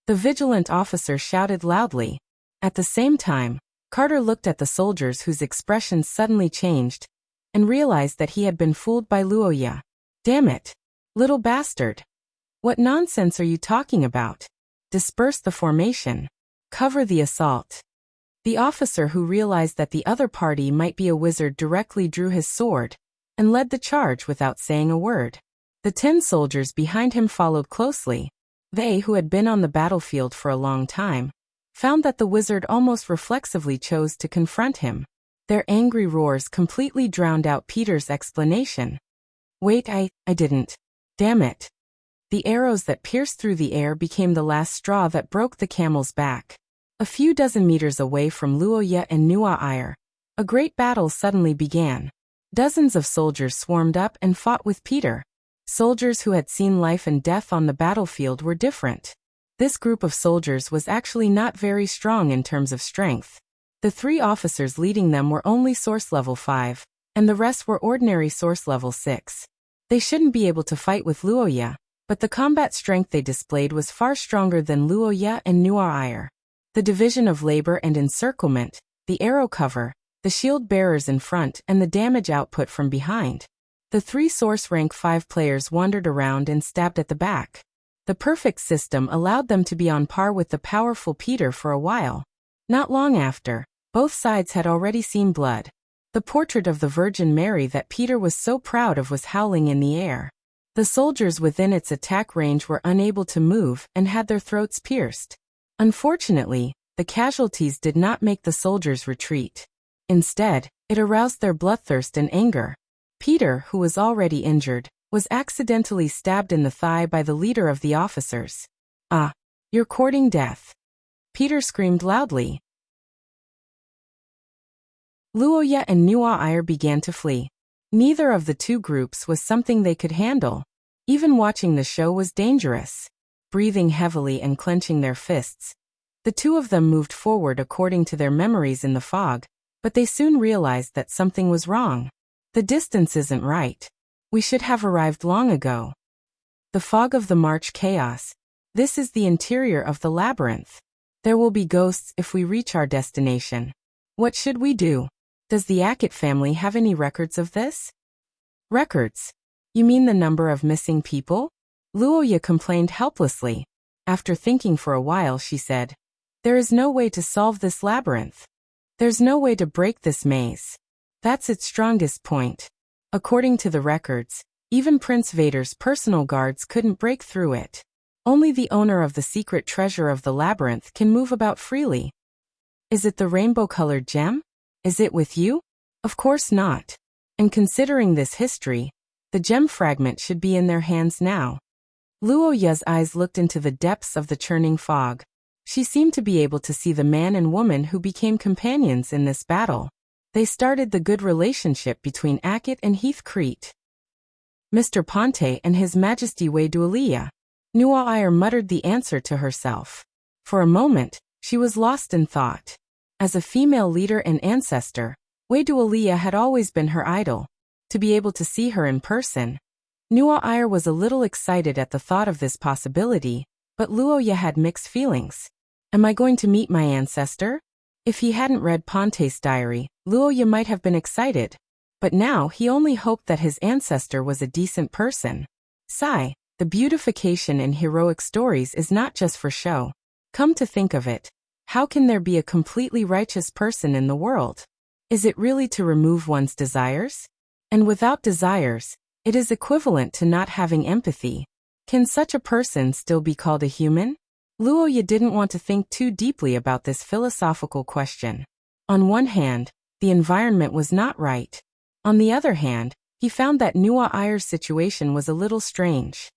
The vigilant officer shouted loudly. At the same time, Carter looked at the soldiers whose expressions suddenly changed, and realized that he had been fooled by Luoya. Damn it! Little bastard! What nonsense are you talking about? Disperse the formation. Cover the assault. The officer, who realized that the other party might be a wizard, directly drew his sword and led the charge without saying a word. The 10 soldiers behind him followed closely. They, who had been on the battlefield for a long time, found that the wizard almost reflexively chose to confront him. Their angry roars completely drowned out Peter's explanation. Wait, I didn't. Damn it. The arrows that pierced through the air became the last straw that broke the camel's back. A few dozen meters away from Luoya and Nuaire, a great battle suddenly began. Dozens of soldiers swarmed up and fought with Peter. Soldiers who had seen life and death on the battlefield were different. This group of soldiers was actually not very strong in terms of strength. The 3 officers leading them were only source level 5, and the rest were ordinary source level 6. They shouldn't be able to fight with Luoya, but the combat strength they displayed was far stronger than Luoya and Nuaire. The division of labor and encirclement, the arrow cover, the shield bearers in front, and the damage output from behind. The 3 source rank 5 players wandered around and stabbed at the back. The perfect system allowed them to be on par with the powerful Peter for a while. Not long after, both sides had already seen blood. The portrait of the Virgin Mary that Peter was so proud of was howling in the air. The soldiers within its attack range were unable to move and had their throats pierced. Unfortunately, the casualties did not make the soldiers retreat. Instead, it aroused their bloodthirst and anger. Peter, who was already injured, was accidentally stabbed in the thigh by the leader of the officers. "Ah, you're courting death." Peter screamed loudly. Luoya and Nuaire began to flee. Neither of the 2 groups was something they could handle. Even watching the show was dangerous. Breathing heavily and clenching their fists, the 2 of them moved forward according to their memories in the fog, but they soon realized that something was wrong. The distance isn't right. We should have arrived long ago. The fog of the March chaos. This is the interior of the labyrinth. There will be ghosts if we reach our destination. What should we do? Does the Ackett family have any records of this? Records? You mean the number of missing people? Luoya complained helplessly. After thinking for a while, she said, "There is no way to solve this labyrinth. There's no way to break this maze. That's its strongest point. According to the records, even Prince Vader's personal guards couldn't break through it. Only the owner of the secret treasure of the labyrinth can move about freely. Is it the rainbow-colored gem? Is it with you? Of course not. And considering this history, the gem fragment should be in their hands now." Luoya's eyes looked into the depths of the churning fog. She seemed to be able to see the man and woman who became companions in this battle. They started the good relationship between Ackett and Heathcrete. "Mr. Ponte and His Majesty Weidualia." Nuaire muttered the answer to herself. For a moment, she was lost in thought. As a female leader and ancestor, Weidualia had always been her idol. To be able to see her in person, Nuaire was a little excited at the thought of this possibility, but Luoya had mixed feelings. Am I going to meet my ancestor? If he hadn't read Ponte's diary, Luoya might have been excited. But now he only hoped that his ancestor was a decent person. Sigh, the beautification in heroic stories is not just for show. Come to think of it, how can there be a completely righteous person in the world? Is it really to remove one's desires? And without desires, it is equivalent to not having empathy. Can such a person still be called a human? Luoya didn't want to think too deeply about this philosophical question. On one hand, the environment was not right. On the other hand, he found that Nuaire's situation was a little strange.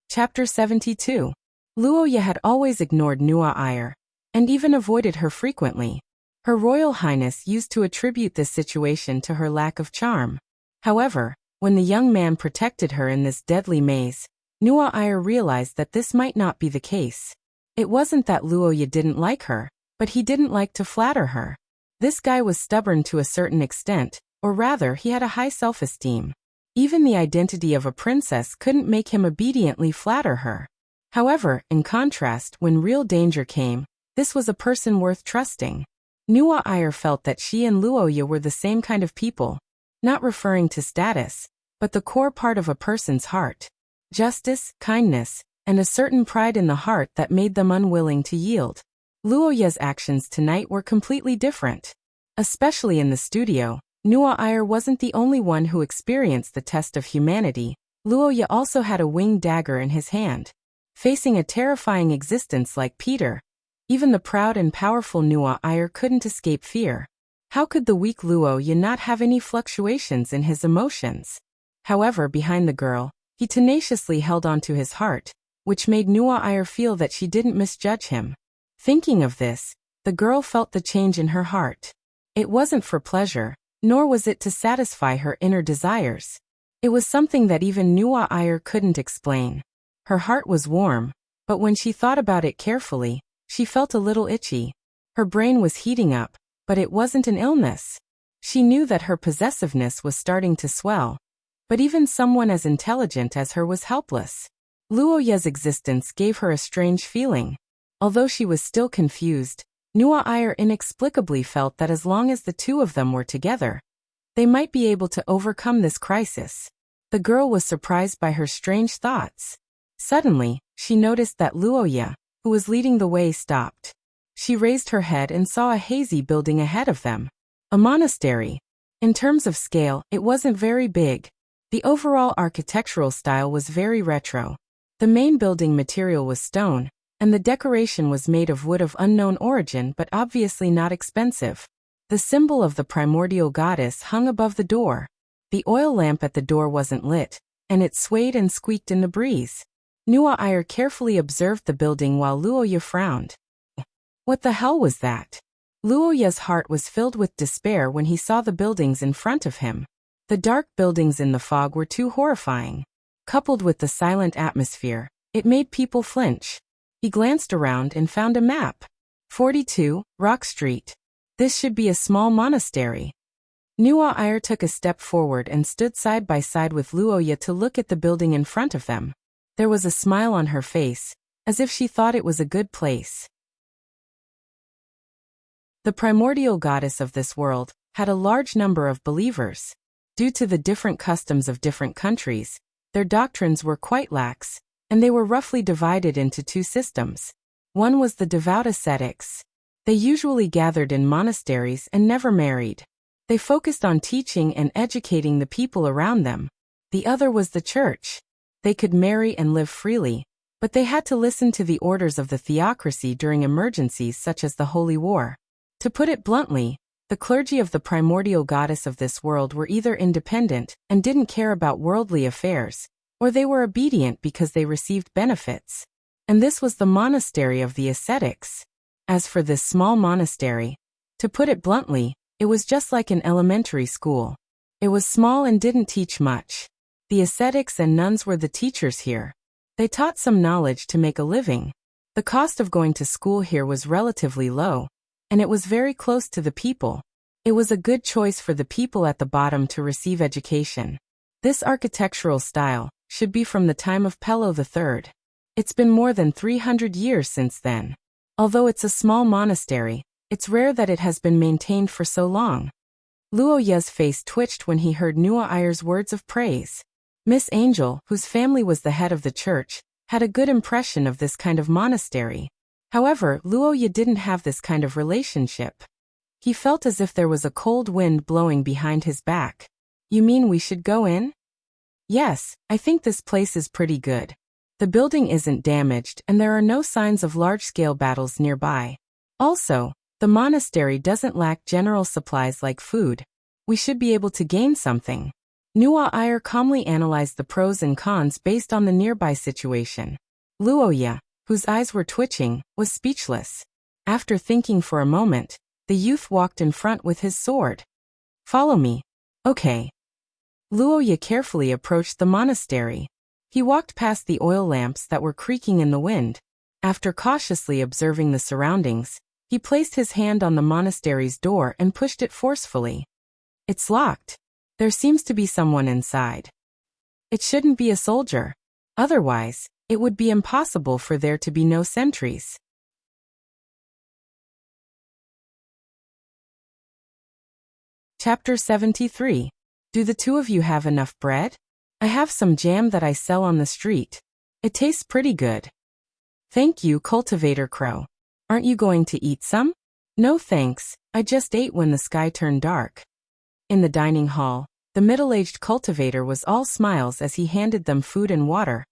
Chapter 72. Luoya had always ignored Nuaire, and even avoided her frequently. Her Royal Highness used to attribute this situation to her lack of charm. However, when the young man protected her in this deadly maze, Nuaire realized that this might not be the case. It wasn't that Luoya didn't like her, but he didn't like to flatter her. This guy was stubborn to a certain extent, or rather he had a high self-esteem. Even the identity of a princess couldn't make him obediently flatter her. However, in contrast, when real danger came, this was a person worth trusting. Nuaire felt that she and Luoya were the same kind of people. Not referring to status, but the core part of a person's heart. Justice, kindness, and a certain pride in the heart that made them unwilling to yield. Luoya's actions tonight were completely different. Especially in the studio, Nuo Air wasn't the only one who experienced the test of humanity. Luoya also had a winged dagger in his hand. Facing a terrifying existence like Peter, even the proud and powerful Nuo Air couldn't escape fear. How could the weak Luoya not have any fluctuations in his emotions? However, behind the girl, he tenaciously held on to his heart, which made Nuo Air feel that she didn't misjudge him. Thinking of this, the girl felt the change in her heart. It wasn't for pleasure, nor was it to satisfy her inner desires. It was something that even Nuo Air couldn't explain. Her heart was warm, but when she thought about it carefully, she felt a little itchy. Her brain was heating up, but it wasn't an illness. She knew that her possessiveness was starting to swell, but even someone as intelligent as her was helpless. Luoya's existence gave her a strange feeling. Although she was still confused, Nuo Air inexplicably felt that as long as the two of them were together, they might be able to overcome this crisis. The girl was surprised by her strange thoughts. Suddenly, she noticed that Luoya, who was leading the way, stopped. She raised her head and saw a hazy building ahead of them. A monastery. In terms of scale, it wasn't very big. The overall architectural style was very retro. The main building material was stone, and the decoration was made of wood of unknown origin but obviously not expensive. The symbol of the primordial goddess hung above the door. The oil lamp at the door wasn't lit, and it swayed and squeaked in the breeze. Nuo Air carefully observed the building while Luoya frowned. What the hell was that? Luoya's heart was filled with despair when he saw the buildings in front of him. The dark buildings in the fog were too horrifying. Coupled with the silent atmosphere, it made people flinch. He glanced around and found a map. 42, Rock Street. This should be a small monastery. Nuo Air took a step forward and stood side by side with Luoya to look at the building in front of them. There was a smile on her face, as if she thought it was a good place. The primordial goddess of this world had a large number of believers. Due to the different customs of different countries, their doctrines were quite lax, and they were roughly divided into two systems. One was the devout ascetics. They usually gathered in monasteries and never married. They focused on teaching and educating the people around them. The other was the church. They could marry and live freely, but they had to listen to the orders of the theocracy during emergencies such as the Holy War. To put it bluntly, the clergy of the primordial goddess of this world were either independent and didn't care about worldly affairs, or they were obedient because they received benefits. And this was the monastery of the ascetics. As for this small monastery, to put it bluntly, it was just like an elementary school. It was small and didn't teach much. The ascetics and nuns were the teachers here. They taught some knowledge to make a living. The cost of going to school here was relatively low, and it was very close to the people. It was a good choice for the people at the bottom to receive education. This architectural style should be from the time of Pelo III. It's been more than 300 years since then. Although it's a small monastery, it's rare that it has been maintained for so long. Luoya's face twitched when he heard Nuo Air's words of praise. Miss Angel, whose family was the head of the church, had a good impression of this kind of monastery. However, Luoya didn't have this kind of relationship. He felt as if there was a cold wind blowing behind his back. You mean we should go in? Yes, I think this place is pretty good. The building isn't damaged and there are no signs of large-scale battles nearby. Also, the monastery doesn't lack general supplies like food. We should be able to gain something. Nuo Air calmly analyzed the pros and cons based on the nearby situation. Luoya, whose eyes were twitching, was speechless. After thinking for a moment, the youth walked in front with his sword. Follow me. Okay. Luoya carefully approached the monastery. He walked past the oil lamps that were creaking in the wind. After cautiously observing the surroundings, he placed his hand on the monastery's door and pushed it forcefully. It's locked. There seems to be someone inside. It shouldn't be a soldier. Otherwise, it would be impossible for there to be no sentries. Chapter 73. Do the two of you have enough bread? I have some jam that I sell on the street. It tastes pretty good. Thank you, Cultivator Crow. Aren't you going to eat some? No thanks, I just ate when the sky turned dark. In the dining hall, the middle-aged cultivator was all smiles as he handed them food and water,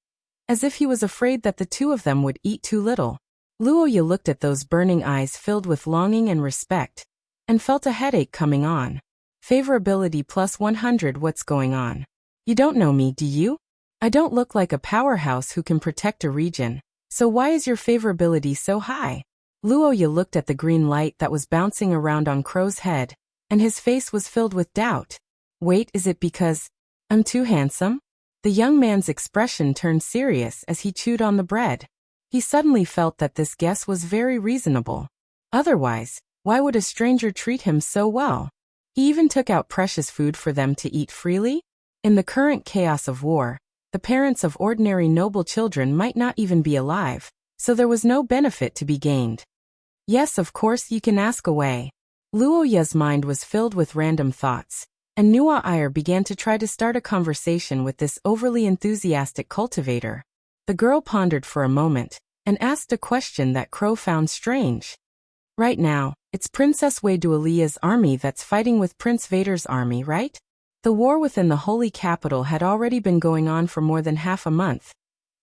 as if he was afraid that the two of them would eat too little. Luoya looked at those burning eyes filled with longing and respect, and felt a headache coming on. Favorability plus 100. What's going on? You don't know me, do you? I don't look like a powerhouse who can protect a region, so why is your favorability so high? Luoya looked at the green light that was bouncing around on Crow's head, and his face was filled with doubt. Wait, is it because I'm too handsome? The young man's expression turned serious as he chewed on the bread. He suddenly felt that this guess was very reasonable. Otherwise, why would a stranger treat him so well? He even took out precious food for them to eat freely? In the current chaos of war, the parents of ordinary noble children might not even be alive, so there was no benefit to be gained. Yes, of course you can ask away. Luoya's mind was filled with random thoughts, and Nua Iyer began to try to start a conversation with this overly enthusiastic cultivator. The girl pondered for a moment, and asked a question that Crow found strange. Right now, it's Princess Weidualia's army that's fighting with Prince Vader's army, right? The war within the holy capital had already been going on for more than half a month,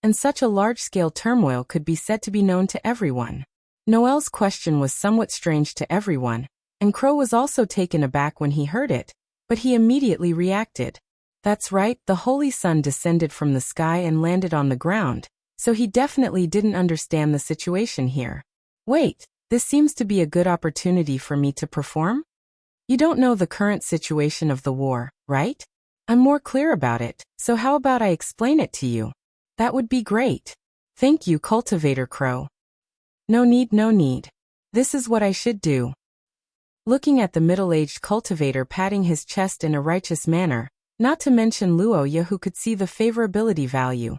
and such a large-scale turmoil could be said to be known to everyone. Noel's question was somewhat strange to everyone, and Crow was also taken aback when he heard it, but he immediately reacted. That's right, the holy sun descended from the sky and landed on the ground, so he definitely didn't understand the situation here. Wait, this seems to be a good opportunity for me to perform? You don't know the current situation of the war, right? I'm more clear about it, so how about I explain it to you? That would be great. Thank you, Cultivator Crow. No need, no need. This is what I should do. Looking at the middle-aged cultivator patting his chest in a righteous manner, not to mention Luoya who could see the favorability value.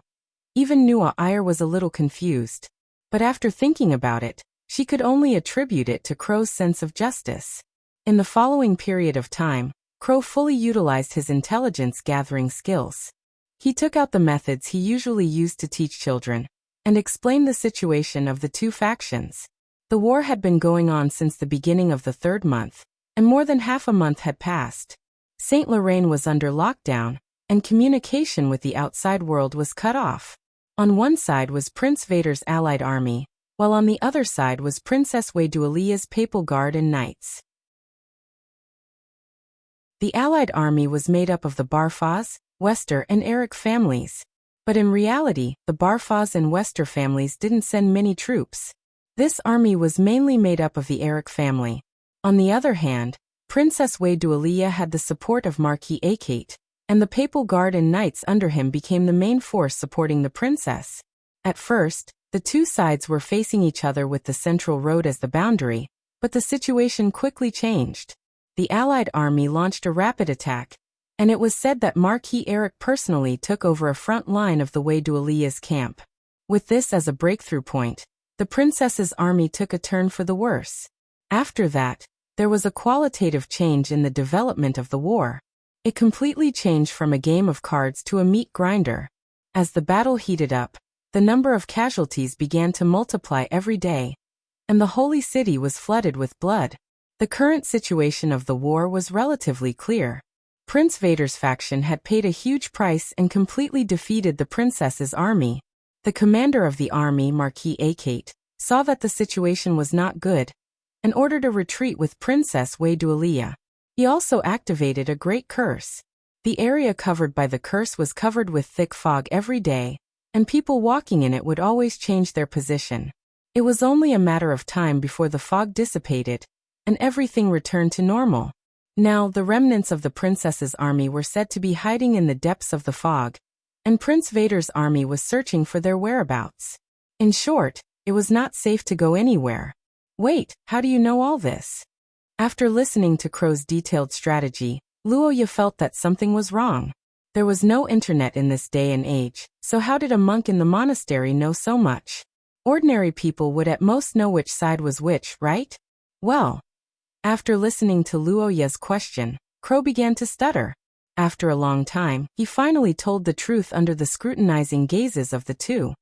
Even Nua Iyer was a little confused. But after thinking about it, she could only attribute it to Crow's sense of justice. In the following period of time, Crow fully utilized his intelligence-gathering skills. He took out the methods he usually used to teach children, and explained the situation of the two factions. The war had been going on since the beginning of the third month, and more than half a month had passed. Saint Lorraine was under lockdown, and communication with the outside world was cut off. On one side was Prince Vader's allied army, while on the other side was Princess Weidualia's papal guard and knights. The allied army was made up of the Barfaz, Wester and Eric families. But in reality, the Barfaz and Wester families didn't send many troops. This army was mainly made up of the Eric family. On the other hand, Princess Weidualia had the support of Marquis Akate, and the papal guard and knights under him became the main force supporting the princess. At first, the two sides were facing each other with the Central Road as the boundary, but the situation quickly changed. The Allied army launched a rapid attack, and it was said that Marquis Eric personally took over a front line of the Weidualia's camp. With this as a breakthrough point, the princess's army took a turn for the worse. After that, there was a qualitative change in the development of the war. It completely changed from a game of cards to a meat grinder. As the battle heated up, the number of casualties began to multiply every day, and the holy city was flooded with blood. The current situation of the war was relatively clear. Prince Vader's faction had paid a huge price and completely defeated the princess's army. The commander of the army, Marquis Akate, saw that the situation was not good, and ordered a retreat with Princess Weidualia. He also activated a great curse. The area covered by the curse was covered with thick fog every day, and people walking in it would always change their position. It was only a matter of time before the fog dissipated, and everything returned to normal. Now, the remnants of the princess's army were said to be hiding in the depths of the fog, and Prince Vader's army was searching for their whereabouts. In short, it was not safe to go anywhere. Wait, how do you know all this? After listening to Crow's detailed strategy, Luoya felt that something was wrong. There was no internet in this day and age, so how did a monk in the monastery know so much? Ordinary people would at most know which side was which, right? Well, after listening to Luoya's question, Crow began to stutter. After a long time, he finally told the truth under the scrutinizing gazes of the two.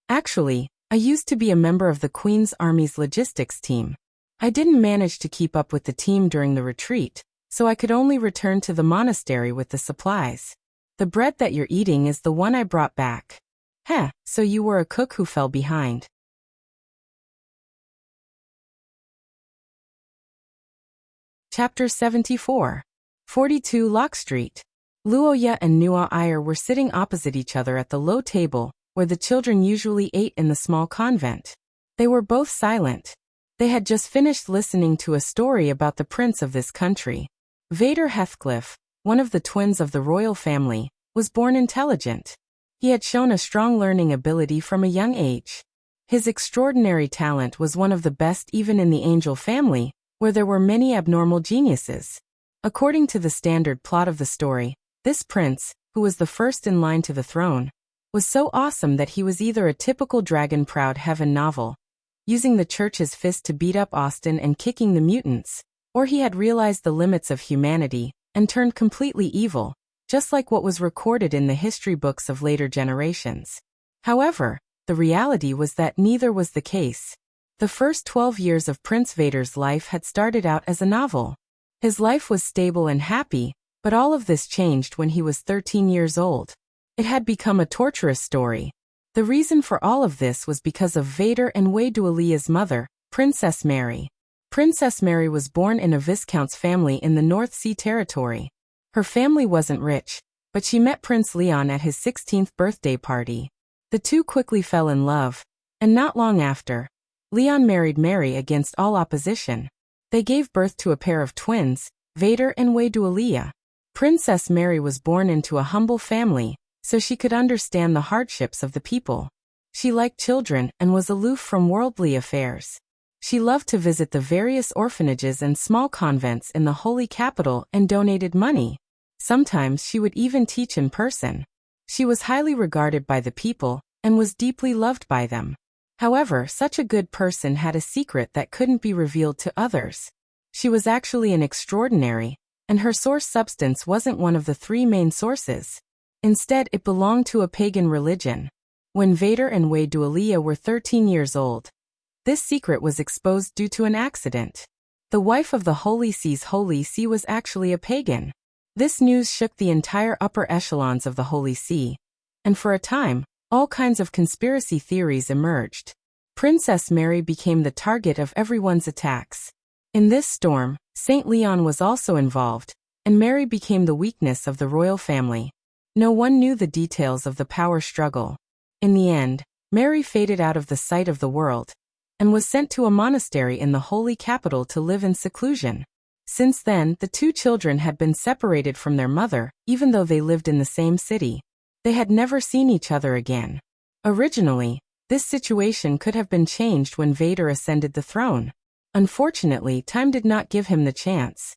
Actually, I used to be a member of the Queen's Army's logistics team. I didn't manage to keep up with the team during the retreat, so I could only return to the monastery with the supplies. The bread that you're eating is the one I brought back. Heh, so you were a cook who fell behind. Chapter 74. 42 Lock Street. Luoya and Nuo Iyer were sitting opposite each other at the low table, where the children usually ate in the small convent. They were both silent. They had just finished listening to a story about the prince of this country. Vader Heathcliff, one of the twins of the royal family, was born intelligent. He had shown a strong learning ability from a young age. His extraordinary talent was one of the best even in the angel family, where there were many abnormal geniuses. According to the standard plot of the story, this prince, who was the first in line to the throne, was so awesome that he was either a typical dragon-proud heaven novel, using the church's fist to beat up Austin and kicking the mutants, or he had realized the limits of humanity and turned completely evil, just like what was recorded in the history books of later generations. However, the reality was that neither was the case. The first 12 years of Prince Vader's life had started out as a novel. His life was stable and happy, but all of this changed when he was 13 years old. It had become a torturous story. The reason for all of this was because of Vader and Wei Dualia's mother, Princess Mary. Princess Mary was born in a viscount's family in the North Sea Territory. Her family wasn't rich, but she met Prince Leon at his 16th birthday party. The two quickly fell in love, and not long after, Leon married Mary against all opposition. They gave birth to a pair of twins, Vader and Wei Dualia. Princess Mary was born into a humble family, so she could understand the hardships of the people. She liked children and was aloof from worldly affairs. She loved to visit the various orphanages and small convents in the holy capital and donated money. Sometimes she would even teach in person. She was highly regarded by the people and was deeply loved by them. However, such a good person had a secret that couldn't be revealed to others. She was actually an extraordinary, and her source substance wasn't one of the three main sources. Instead, it belonged to a pagan religion. When Vader and Wei Dualia were 13 years old, this secret was exposed due to an accident. The wife of the Holy See's Holy See was actually a pagan. This news shook the entire upper echelons of the Holy See, and for a time, all kinds of conspiracy theories emerged. Princess Mary became the target of everyone's attacks. In this storm, Saint Leon was also involved, and Mary became the weakness of the royal family. No one knew the details of the power struggle. In the end, Mary faded out of the sight of the world, and was sent to a monastery in the holy capital to live in seclusion. Since then, the two children had been separated from their mother, even though they lived in the same city. They had never seen each other again. Originally, this situation could have been changed when Vader ascended the throne. Unfortunately, time did not give him the chance.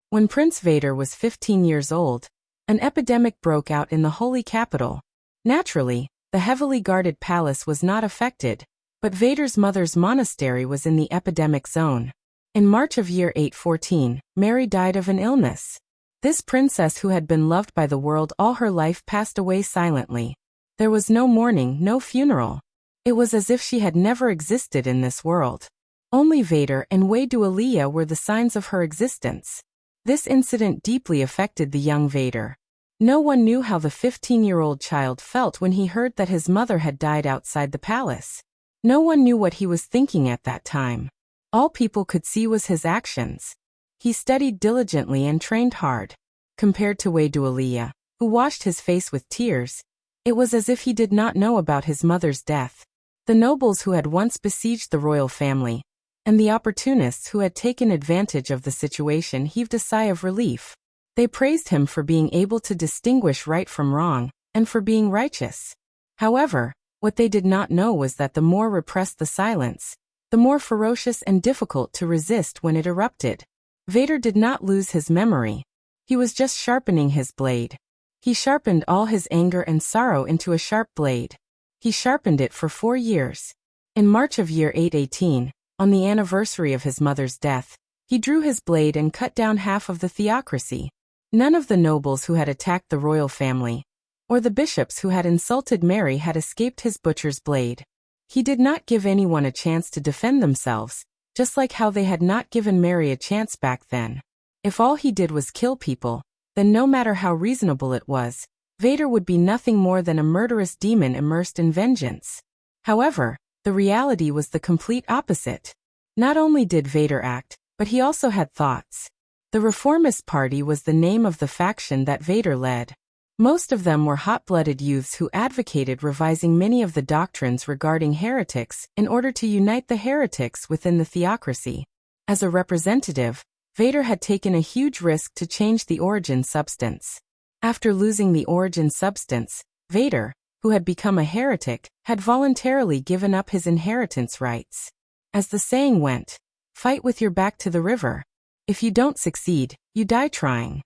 When Prince Vader was 15 years old, an epidemic broke out in the holy capital. Naturally, the heavily guarded palace was not affected, but Vader's mother's monastery was in the epidemic zone. In March of year 814, Mary died of an illness. This princess who had been loved by the world all her life passed away silently. There was no mourning, no funeral. It was as if she had never existed in this world. Only Vader and Wei Dualia were the signs of her existence. This incident deeply affected the young Vader. No one knew how the 15-year-old child felt when he heard that his mother had died outside the palace. No one knew what he was thinking at that time. All people could see was his actions. He studied diligently and trained hard. Compared to Wei Dualia, who washed his face with tears, it was as if he did not know about his mother's death. The nobles who had once besieged the royal family, and the opportunists who had taken advantage of the situation heaved a sigh of relief. They praised him for being able to distinguish right from wrong, and for being righteous. However, what they did not know was that the more repressed the silence, the more ferocious and difficult to resist when it erupted. Vader did not lose his memory. He was just sharpening his blade. He sharpened all his anger and sorrow into a sharp blade. He sharpened it for 4 years. In March of year 818, on the anniversary of his mother's death, He drew his blade and cut down half of the theocracy. None of the nobles who had attacked the royal family, or the bishops who had insulted Mary had escaped his butcher's blade. He did not give anyone a chance to defend themselves, just like how they had not given Mary a chance back then. If all he did was kill people, then no matter how reasonable it was, Vader would be nothing more than a murderous demon immersed in vengeance. However, the reality was the complete opposite. Not only did Vader act, but he also had thoughts. The Reformist Party was the name of the faction that Vader led. Most of them were hot-blooded youths who advocated revising many of the doctrines regarding heretics in order to unite the heretics within the theocracy. As a representative, Vader had taken a huge risk to change the origin substance. After losing the origin substance, Vader, who had become a heretic, had voluntarily given up his inheritance rights. As the saying went, "Fight with your back to the river. If you don't succeed, you die trying."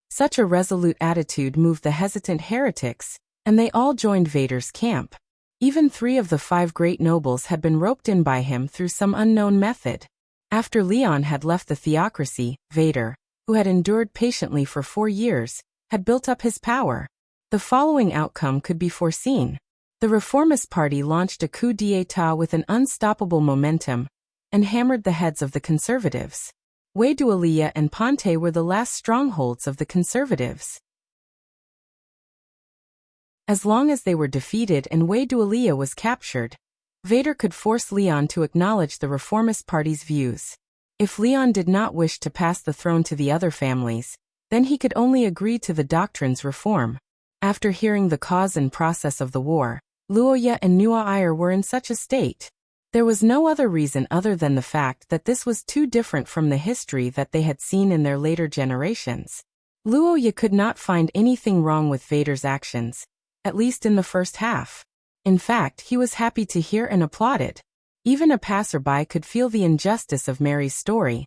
Such a resolute attitude moved the hesitant heretics, and they all joined Vader's camp. Even 3 of the 5 great nobles had been roped in by him through some unknown method. After Leon had left the theocracy, Vader, who had endured patiently for 4 years, had built up his power. The following outcome could be foreseen. The Reformist Party launched a coup d'état with an unstoppable momentum and hammered the heads of the conservatives. Waidualia and Ponte were the last strongholds of the conservatives. As long as they were defeated and Waidualia was captured, Vader could force Leon to acknowledge the Reformist Party's views. If Leon did not wish to pass the throne to the other families, then he could only agree to the doctrine's reform. After hearing the cause and process of the war, Luoya and Nuaire were in such a state. There was no other reason other than the fact that this was too different from the history that they had seen in their later generations. Luoya could not find anything wrong with Vader's actions, at least in the first half. In fact, he was happy to hear and applauded. Even a passerby could feel the injustice of Mary's story,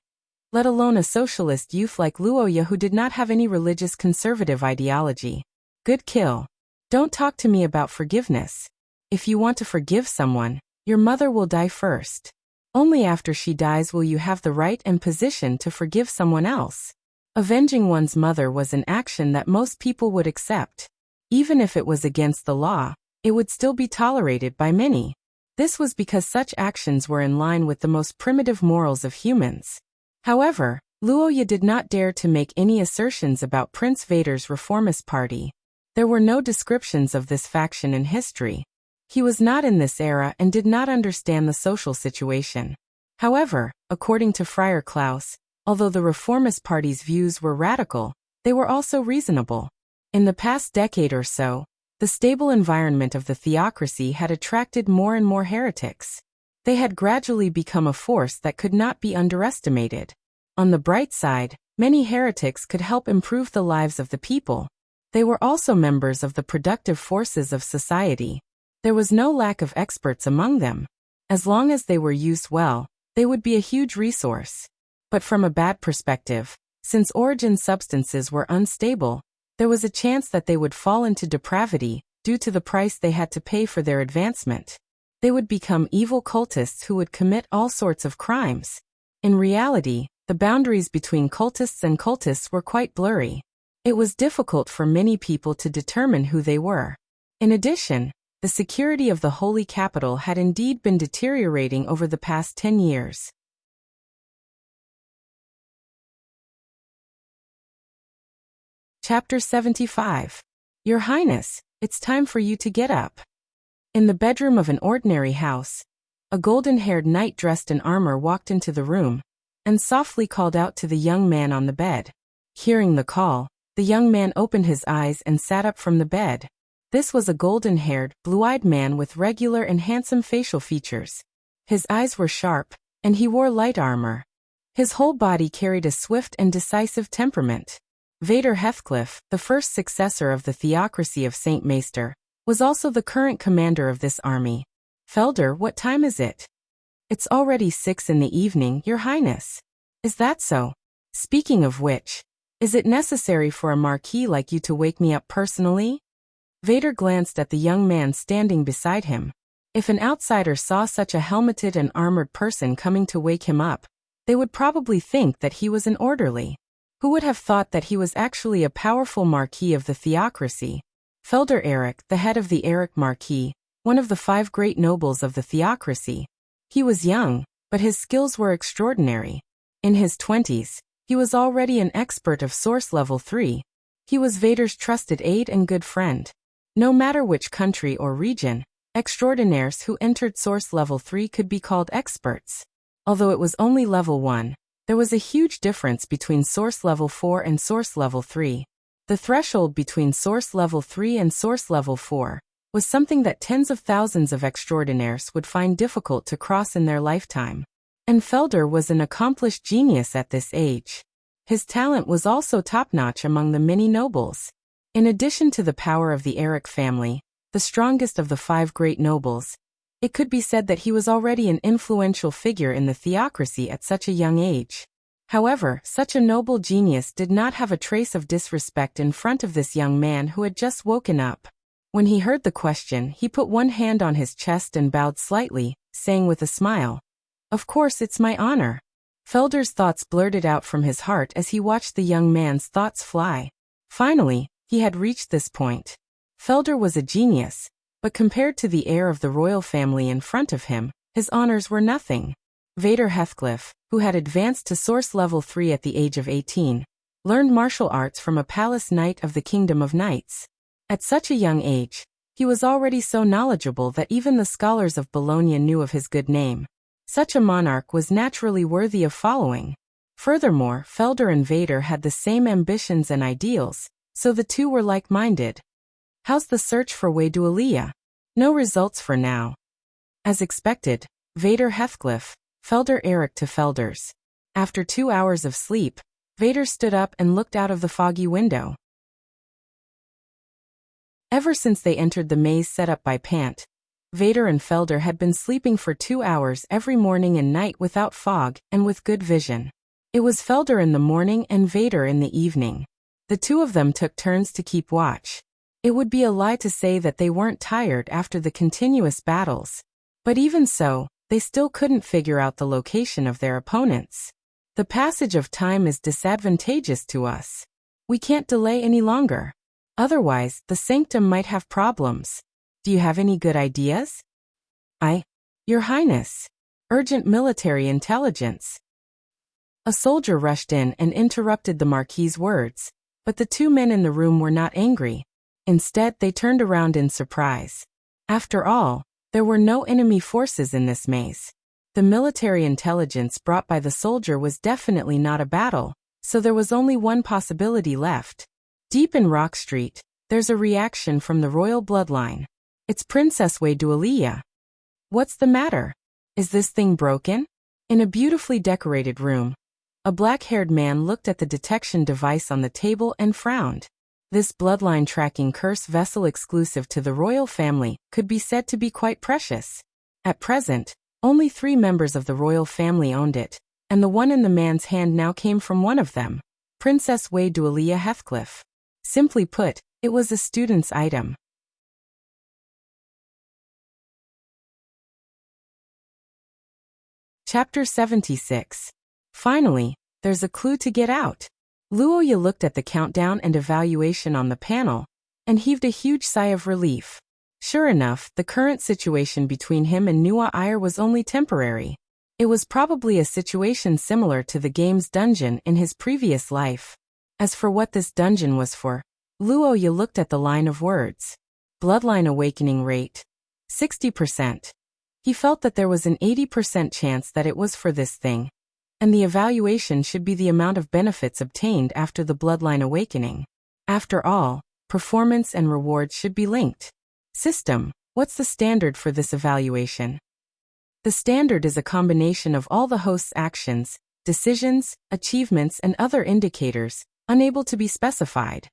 let alone a socialist youth like Luoya who did not have any religious conservative ideology. Good kill. Don't talk to me about forgiveness. If you want to forgive someone, your mother will die first. Only after she dies will you have the right and position to forgive someone else. Avenging one's mother was an action that most people would accept. Even if it was against the law, it would still be tolerated by many. This was because such actions were in line with the most primitive morals of humans. However, Luoya did not dare to make any assertions about Prince Vader's Reformist Party. There were no descriptions of this faction in history. He was not in this era and did not understand the social situation. However, according to Friar Klaus, although the Reformist Party's views were radical, they were also reasonable. In the past decade or so, the stable environment of the theocracy had attracted more and more heretics. They had gradually become a force that could not be underestimated. On the bright side, many heretics could help improve the lives of the people. They were also members of the productive forces of society. There was no lack of experts among them. As long as they were used well, they would be a huge resource. But from a bad perspective, since origin substances were unstable, there was a chance that they would fall into depravity due to the price they had to pay for their advancement. They would become evil cultists who would commit all sorts of crimes. In reality, the boundaries between cultists and cultists were quite blurry. It was difficult for many people to determine who they were. In addition, the security of the Holy Capital had indeed been deteriorating over the past 10 years. Chapter 75. Your Highness, it's time for you to get up. In the bedroom of an ordinary house, a golden-haired knight dressed in armor walked into the room and softly called out to the young man on the bed. Hearing the call, the young man opened his eyes and sat up from the bed. This was a golden-haired, blue-eyed man with regular and handsome facial features. His eyes were sharp, and he wore light armor. His whole body carried a swift and decisive temperament. Vader Heathcliff, the first successor of the theocracy of Saint Maester, was also the current commander of this army. Felder, what time is it? It's already 6 in the evening, Your Highness. Is that so? Speaking of which, is it necessary for a marquis like you to wake me up personally? Vader glanced at the young man standing beside him. If an outsider saw such a helmeted and armored person coming to wake him up, They would probably think that he was an orderly. Who would have thought that he was actually a powerful marquis of the theocracy? Felder Eric, the head of the Eric Marquis, one of the 5 great nobles of the theocracy. He was young, but his skills were extraordinary. In his 20s, he was already an expert of Source Level 3. He was Vader's trusted aide and good friend. No matter which country or region, extraordinaires who entered Source Level 3 could be called experts. Although it was only Level 1, there was a huge difference between Source Level 4 and Source Level 3. The threshold between Source Level 3 and Source Level 4 was something that tens of thousands of extraordinaires would find difficult to cross in their lifetime. And Felder was an accomplished genius at this age. His talent was also top-notch among the many nobles. In addition to the power of the Eric family, the strongest of the 5 great nobles, it could be said that he was already an influential figure in the theocracy at such a young age. However, such a noble genius did not have a trace of disrespect in front of this young man who had just woken up. When he heard the question, he put one hand on his chest and bowed slightly, saying with a smile, "Of course, it's my honor." Felder's thoughts blurted out from his heart as he watched the young man's thoughts fly. Finally, he had reached this point. Felder was a genius, but compared to the heir of the royal family in front of him, his honors were nothing. Vader Heathcliff, who had advanced to Source Level 3 at the age of 18, learned martial arts from a palace knight of the Kingdom of Knights. At such a young age, he was already so knowledgeable that even the scholars of Bologna knew of his good name. Such a monarch was naturally worthy of following. Furthermore, Felder and Vader had the same ambitions and ideals, so the two were like-minded. How's the search for Waydualia? No results for now. As expected, Vader Heathcliff, Felder Eric to Felders. After 2 hours of sleep, Vader stood up and looked out of the foggy window. Ever since they entered the maze set up by Pant, Vader and Felder had been sleeping for 2 hours every morning and night without fog and with good vision. It was Felder in the morning and Vader in the evening. The two of them took turns to keep watch. It would be a lie to say that they weren't tired after the continuous battles. But even so, they still couldn't figure out the location of their opponents. The passage of time is disadvantageous to us. We can't delay any longer. Otherwise, the sanctum might have problems. Do you have any good ideas? Your Highness. Urgent military intelligence. A soldier rushed in and interrupted the Marquis's words, but the 2 men in the room were not angry. Instead, they turned around in surprise. After all, there were no enemy forces in this maze. The military intelligence brought by the soldier was definitely not a battle, so there was only one possibility left. Deep in Rock Street, there's a reaction from the royal bloodline. It's Princess Waydualia. What's the matter? Is this thing broken? In a beautifully decorated room, a black-haired man looked at the detection device on the table and frowned. This bloodline tracking curse vessel exclusive to the royal family could be said to be quite precious. At present, only 3 members of the royal family owned it, and the one in the man's hand now came from one of them, Princess Waydualia Heathcliff. Simply put, it was a student's item. Chapter 76. Finally, there's a clue to get out. Luoya looked at the countdown and evaluation on the panel, and heaved a huge sigh of relief. Sure enough, the current situation between him and Nua Ire was only temporary. It was probably a situation similar to the game's dungeon in his previous life. As for what this dungeon was for, Luoya looked at the line of words. Bloodline awakening rate. 60%. He felt that there was an 80% chance that it was for this thing, and the evaluation should be the amount of benefits obtained after the bloodline awakening. After all, performance and rewards should be linked. System, what's the standard for this evaluation? The standard is a combination of all the host's actions, decisions, achievements, and other indicators, unable to be specified.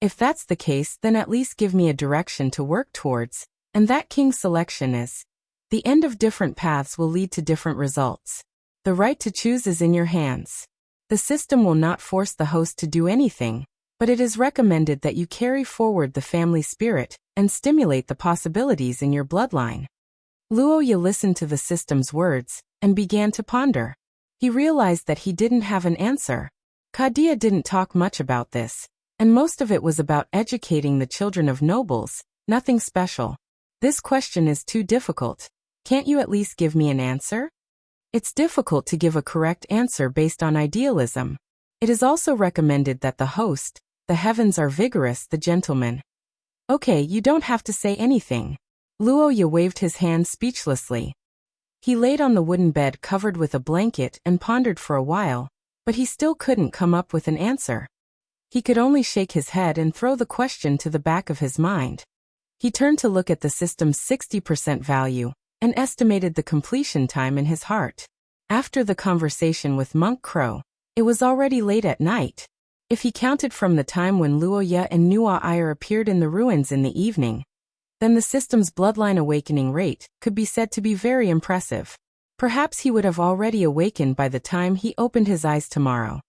If that's the case, then at least give me a direction to work towards, and that king's selection is. The end of different paths will lead to different results. The right to choose is in your hands. The system will not force the host to do anything, but it is recommended that you carry forward the family spirit and stimulate the possibilities in your bloodline. Luoya listened to the system's words and began to ponder. He realized that he didn't have an answer. Kadia didn't talk much about this, and most of it was about educating the children of nobles, nothing special. This question is too difficult. Can't you at least give me an answer? It's difficult to give a correct answer based on idealism. It is also recommended that the host, the heavens are vigorous, the gentleman. Okay, you don't have to say anything. Luoya waved his hand speechlessly. He laid on the wooden bed covered with a blanket and pondered for a while, but he still couldn't come up with an answer. He could only shake his head and throw the question to the back of his mind. He turned to look at the system's 60% value, and estimated the completion time in his heart. After the conversation with Monk Crow, it was already late at night. If he counted from the time when Luoya and Nuwa Iyer appeared in the ruins in the evening, then the system's bloodline awakening rate could be said to be very impressive. Perhaps he would have already awakened by the time he opened his eyes tomorrow.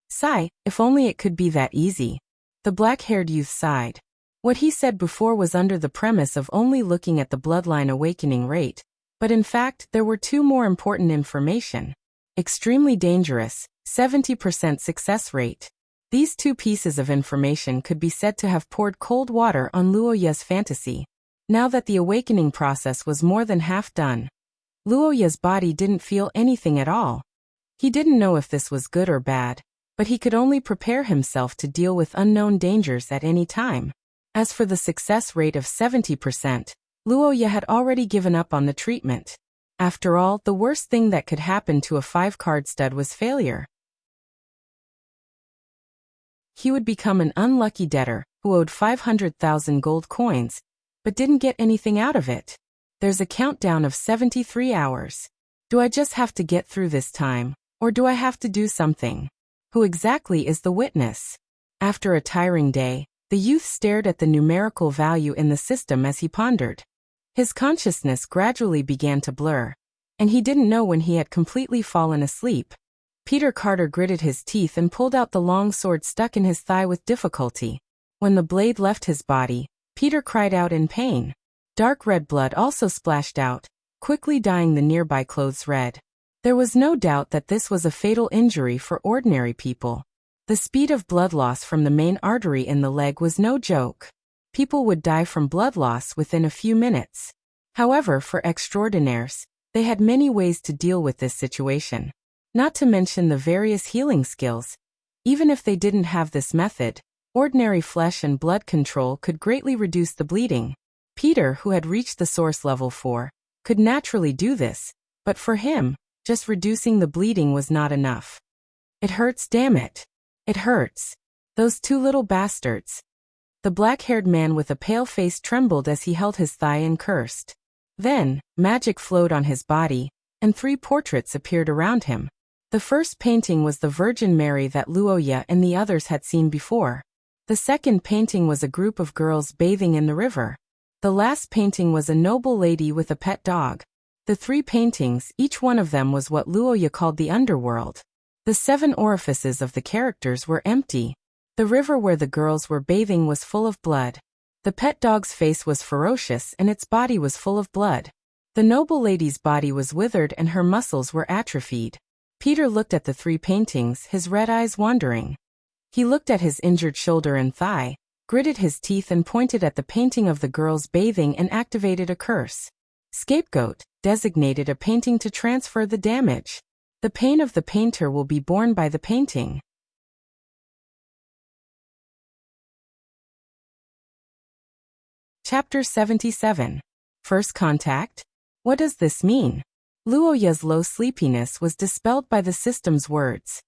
Sigh, if only it could be that easy. The black-haired youth sighed. What he said before was under the premise of only looking at the bloodline awakening rate, but in fact there were two more important information. Extremely dangerous, 70% success rate. These two pieces of information could be said to have poured cold water on Luoya's fantasy. Now that the awakening process was more than half done, Luoya's body didn't feel anything at all. He didn't know if this was good or bad, but he could only prepare himself to deal with unknown dangers at any time. As for the success rate of 70%, Luoya had already given up on the treatment. After all, the worst thing that could happen to a 5-card stud was failure. He would become an unlucky debtor who owed 500,000 gold coins, but didn't get anything out of it. There's a countdown of 73 hours. Do I just have to get through this time, or do I have to do something? Who exactly is the witness? After a tiring day, the youth stared at the numerical value in the system as he pondered. His consciousness gradually began to blur, and he didn't know when he had completely fallen asleep. Peter Carter gritted his teeth and pulled out the long sword stuck in his thigh with difficulty. When the blade left his body, Peter cried out in pain. Dark red blood also splashed out, quickly dyeing the nearby clothes red. There was no doubt that this was a fatal injury for ordinary people. The speed of blood loss from the main artery in the leg was no joke. People would die from blood loss within a few minutes. However, for extraordinaires, they had many ways to deal with this situation. Not to mention the various healing skills. Even if they didn't have this method, ordinary flesh and blood control could greatly reduce the bleeding. Peter, who had reached the source level 4, could naturally do this, but for him, just reducing the bleeding was not enough. It hurts, damn it. It hurts. Those two little bastards. The black-haired man with a pale face trembled as he held his thigh and cursed. Then, magic flowed on his body, and 3 portraits appeared around him. The first painting was the Virgin Mary that Luoya and the others had seen before. The second painting was a group of girls bathing in the river. The last painting was a noble lady with a pet dog. The 3 paintings, each one of them was what Luoya called the underworld. The 7 orifices of the characters were empty. The river where the girls were bathing was full of blood. The pet dog's face was ferocious and its body was full of blood. The noble lady's body was withered and her muscles were atrophied. Peter looked at the 3 paintings, his red eyes wandering. He looked at his injured shoulder and thigh, gritted his teeth and pointed at the painting of the girls bathing and activated a curse. Scapegoat designated a painting to transfer the damage. The pain of the painter will be borne by the painting. Chapter 77. First Contact? What does this mean? Luoya's low sleepiness was dispelled by the system's words.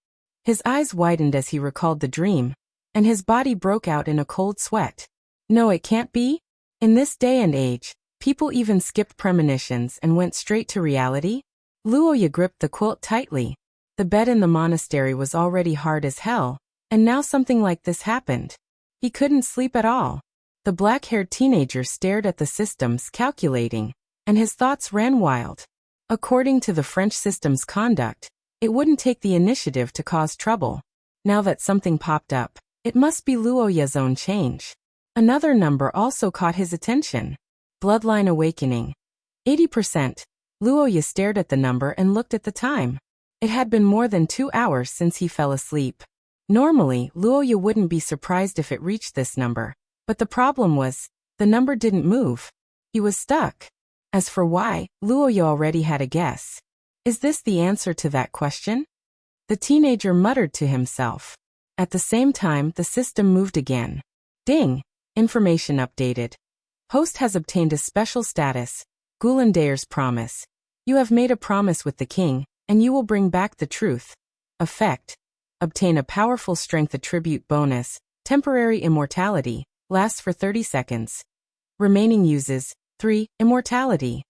His eyes widened as he recalled the dream, and his body broke out in a cold sweat. No, it can't be. In this day and age, people even skipped premonitions and went straight to reality. Luoya gripped the quilt tightly. The bed in the monastery was already hard as hell, and now something like this happened. He couldn't sleep at all. The black-haired teenager stared at the systems, calculating, and his thoughts ran wild. According to the French system's conduct, it wouldn't take the initiative to cause trouble. Now that something popped up, it must be Luoya's own change. Another number also caught his attention. Bloodline awakening. 80%. Luoya stared at the number and looked at the time. It had been more than 2 hours since he fell asleep. Normally, Luoya wouldn't be surprised if it reached this number, but the problem was, the number didn't move. He was stuck. As for why, Luoya already had a guess. Is this the answer to that question? The teenager muttered to himself. At the same time, the system moved again. Ding! Information updated. Host has obtained a special status. Gulandair's promise. You have made a promise with the king, and you will bring back the truth. Effect. Obtain a powerful strength attribute bonus. Temporary immortality. Lasts for 30 seconds. Remaining uses. 3. Immortality.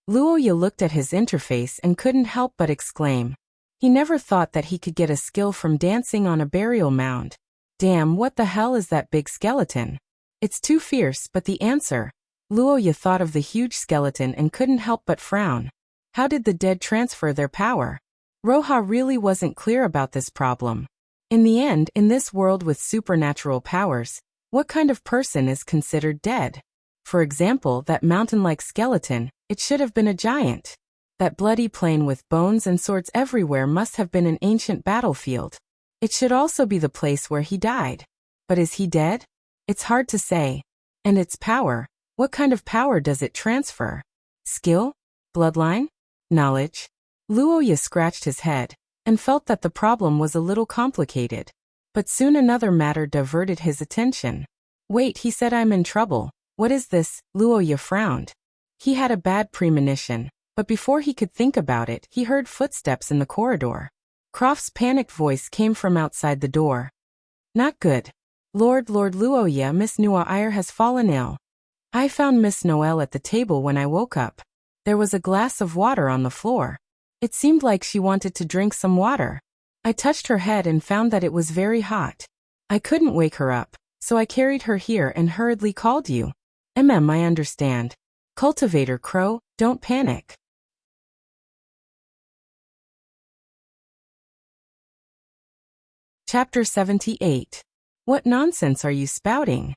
Luoya looked at his interface and couldn't help but exclaim. He never thought that he could get a skill from dancing on a burial mound. Damn, what the hell is that big skeleton? It's too fierce, but the answer. Luoya thought of the huge skeleton and couldn't help but frown. How did the dead transfer their power? Roha really wasn't clear about this problem. In the end, in this world with supernatural powers, what kind of person is considered dead? For example, that mountain-like skeleton, it should have been a giant. That bloody plain with bones and swords everywhere must have been an ancient battlefield. It should also be the place where he died. But is he dead? It's hard to say. And its power, what kind of power does it transfer? Skill? Bloodline? Knowledge? Luoya scratched his head, and felt that the problem was a little complicated. But soon another matter diverted his attention. Wait, he said, I'm in trouble. What is this? Luoya frowned. He had a bad premonition, but before he could think about it, he heard footsteps in the corridor. Croft's panicked voice came from outside the door. Not good. Lord Luoya, Miss Noire has fallen ill. I found Miss Noelle at the table when I woke up. There was a glass of water on the floor. It seemed like she wanted to drink some water. I touched her head and found that it was very hot. I couldn't wake her up, so I carried her here and hurriedly called you. I understand. Cultivator Crow, don't panic. Chapter 78. What nonsense are you spouting?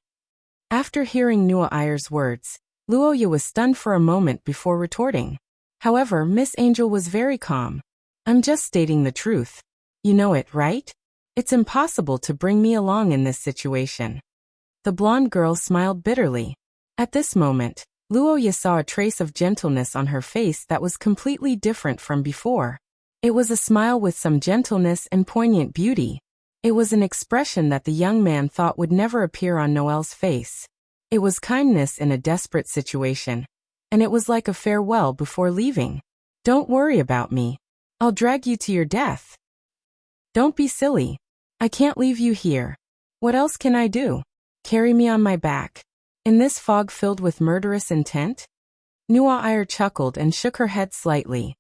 After hearing Noire's words, Luoya was stunned for a moment before retorting. However, Miss Angel was very calm. I'm just stating the truth. You know it, right? It's impossible to bring me along in this situation. The blonde girl smiled bitterly. At this moment, Luoya saw a trace of gentleness on her face that was completely different from before. It was a smile with some gentleness and poignant beauty. It was an expression that the young man thought would never appear on Noelle's face. It was kindness in a desperate situation. And it was like a farewell before leaving. Don't worry about me. I'll drag you to your death. Don't be silly. I can't leave you here. What else can I do? Carry me on my back. In this fog filled with murderous intent? Noire chuckled and shook her head slightly.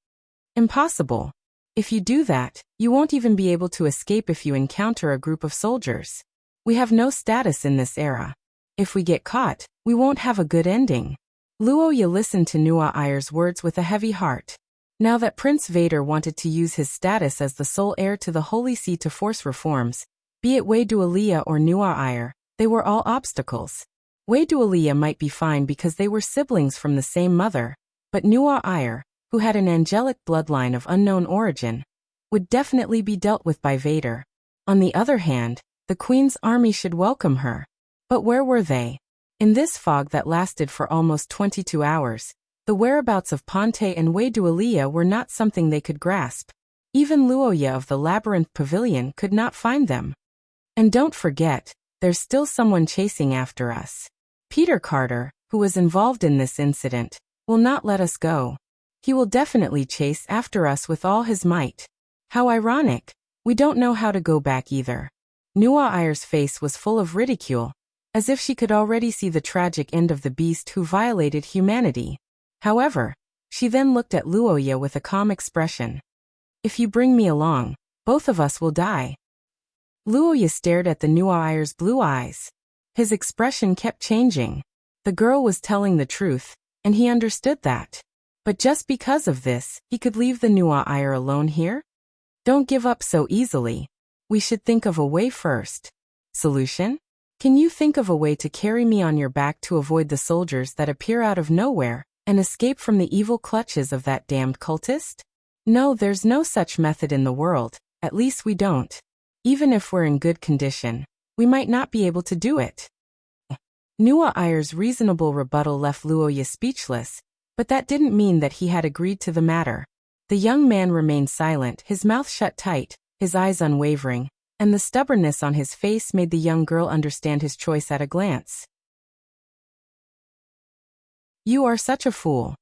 Impossible. If you do that, you won't even be able to escape if you encounter a group of soldiers. We have no status in this era. If we get caught, we won't have a good ending. Luoya listened to Noire's words with a heavy heart. Now that Prince Vader wanted to use his status as the sole heir to the Holy See to force reforms, be it Wei Dualia or Noire, they were all obstacles. Wei Dualia might be fine because they were siblings from the same mother, but Noire, who had an angelic bloodline of unknown origin, would definitely be dealt with by Vader. On the other hand, the Queen's army should welcome her. But where were they? In this fog that lasted for almost 22 hours, the whereabouts of Ponte and Wei Dualia were not something they could grasp. Even Luoya of the Labyrinth Pavilion could not find them. And don't forget, there's still someone chasing after us. Peter Carter, who was involved in this incident, will not let us go. He will definitely chase after us with all his might. How ironic. We don't know how to go back either. Noire's face was full of ridicule, as if she could already see the tragic end of the beast who violated humanity. However, she then looked at Luoya with a calm expression. If you bring me along, both of us will die. Luoya stared at the Noire's blue eyes. His expression kept changing. The girl was telling the truth, and he understood that. But just because of this, he could leave the Noire alone here? Don't give up so easily. We should think of a way first. Solution? Can you think of a way to carry me on your back to avoid the soldiers that appear out of nowhere, and escape from the evil clutches of that damned cultist? No, there's no such method in the world, at least we don't. Even if we're in good condition, we might not be able to do it. Nua Ayer's reasonable rebuttal left Luoya speechless, but that didn't mean that he had agreed to the matter. The young man remained silent, his mouth shut tight, his eyes unwavering, and the stubbornness on his face made the young girl understand his choice at a glance. You are such a fool.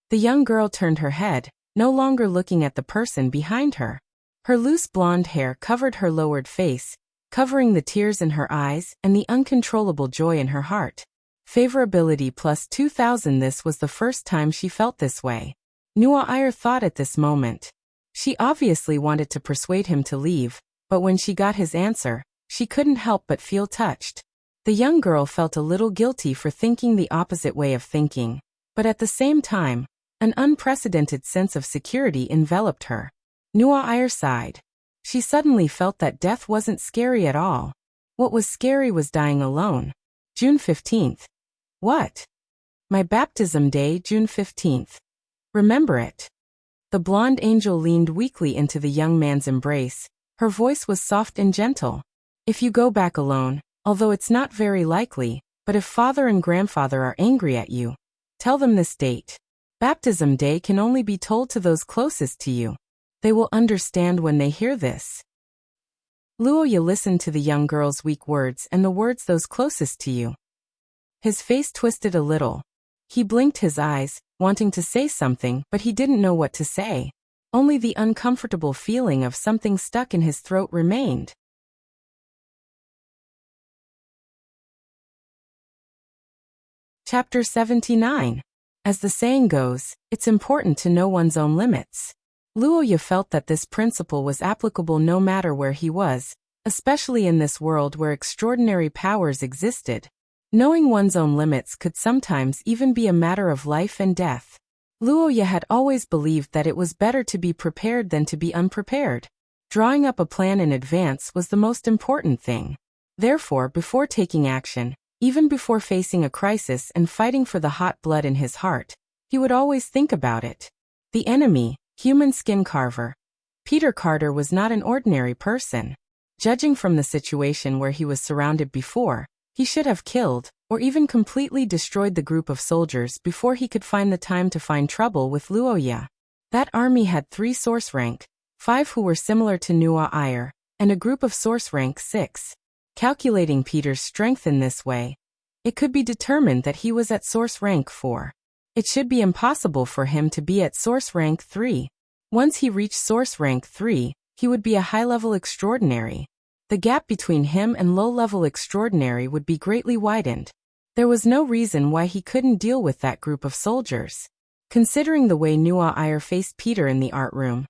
The young girl turned her head, no longer looking at the person behind her. Her loose blonde hair covered her lowered face, covering the tears in her eyes and the uncontrollable joy in her heart. Favorability plus 2,000. This was the first time she felt this way. Nua Ayer thought at this moment. She obviously wanted to persuade him to leave, but when she got his answer, she couldn't help but feel touched. The young girl felt a little guilty for thinking the opposite way of thinking, but at the same time, an unprecedented sense of security enveloped her. Nua Ayer sighed. She suddenly felt that death wasn't scary at all. What was scary was dying alone. June 15th. What? My baptism day, June 15th. Remember it. The blonde angel leaned weakly into the young man's embrace. Her voice was soft and gentle. If you go back alone, although it's not very likely, but if father and grandfather are angry at you, tell them this date. Baptism day can only be told to those closest to you. They will understand when they hear this. Luoya listened to the young girl's weak words and the words those closest to you. His face twisted a little. He blinked his eyes, wanting to say something, but he didn't know what to say. Only the uncomfortable feeling of something stuck in his throat remained. Chapter 79. As the saying goes, it's important to know one's own limits. Luoya felt that this principle was applicable no matter where he was, especially in this world where extraordinary powers existed. Knowing one's own limits could sometimes even be a matter of life and death. Luoya had always believed that it was better to be prepared than to be unprepared. Drawing up a plan in advance was the most important thing. Therefore, before taking action, even before facing a crisis and fighting for the hot blood in his heart, he would always think about it. The enemy, human skin carver. Peter Carter was not an ordinary person. Judging from the situation where he was surrounded before, he should have killed, or even completely destroyed the group of soldiers before he could find the time to find trouble with Luoya. That army had 3 source rank, 5 who were similar to Nua Ayer, and a group of source rank 6. Calculating Peter's strength in this way, it could be determined that he was at source rank 4. It should be impossible for him to be at source rank 3. Once he reached source rank 3, he would be a high-level extraordinary. The gap between him and low-level extraordinary would be greatly widened. There was no reason why he couldn't deal with that group of soldiers. Considering the way Nua Ayer faced Peter in the art room,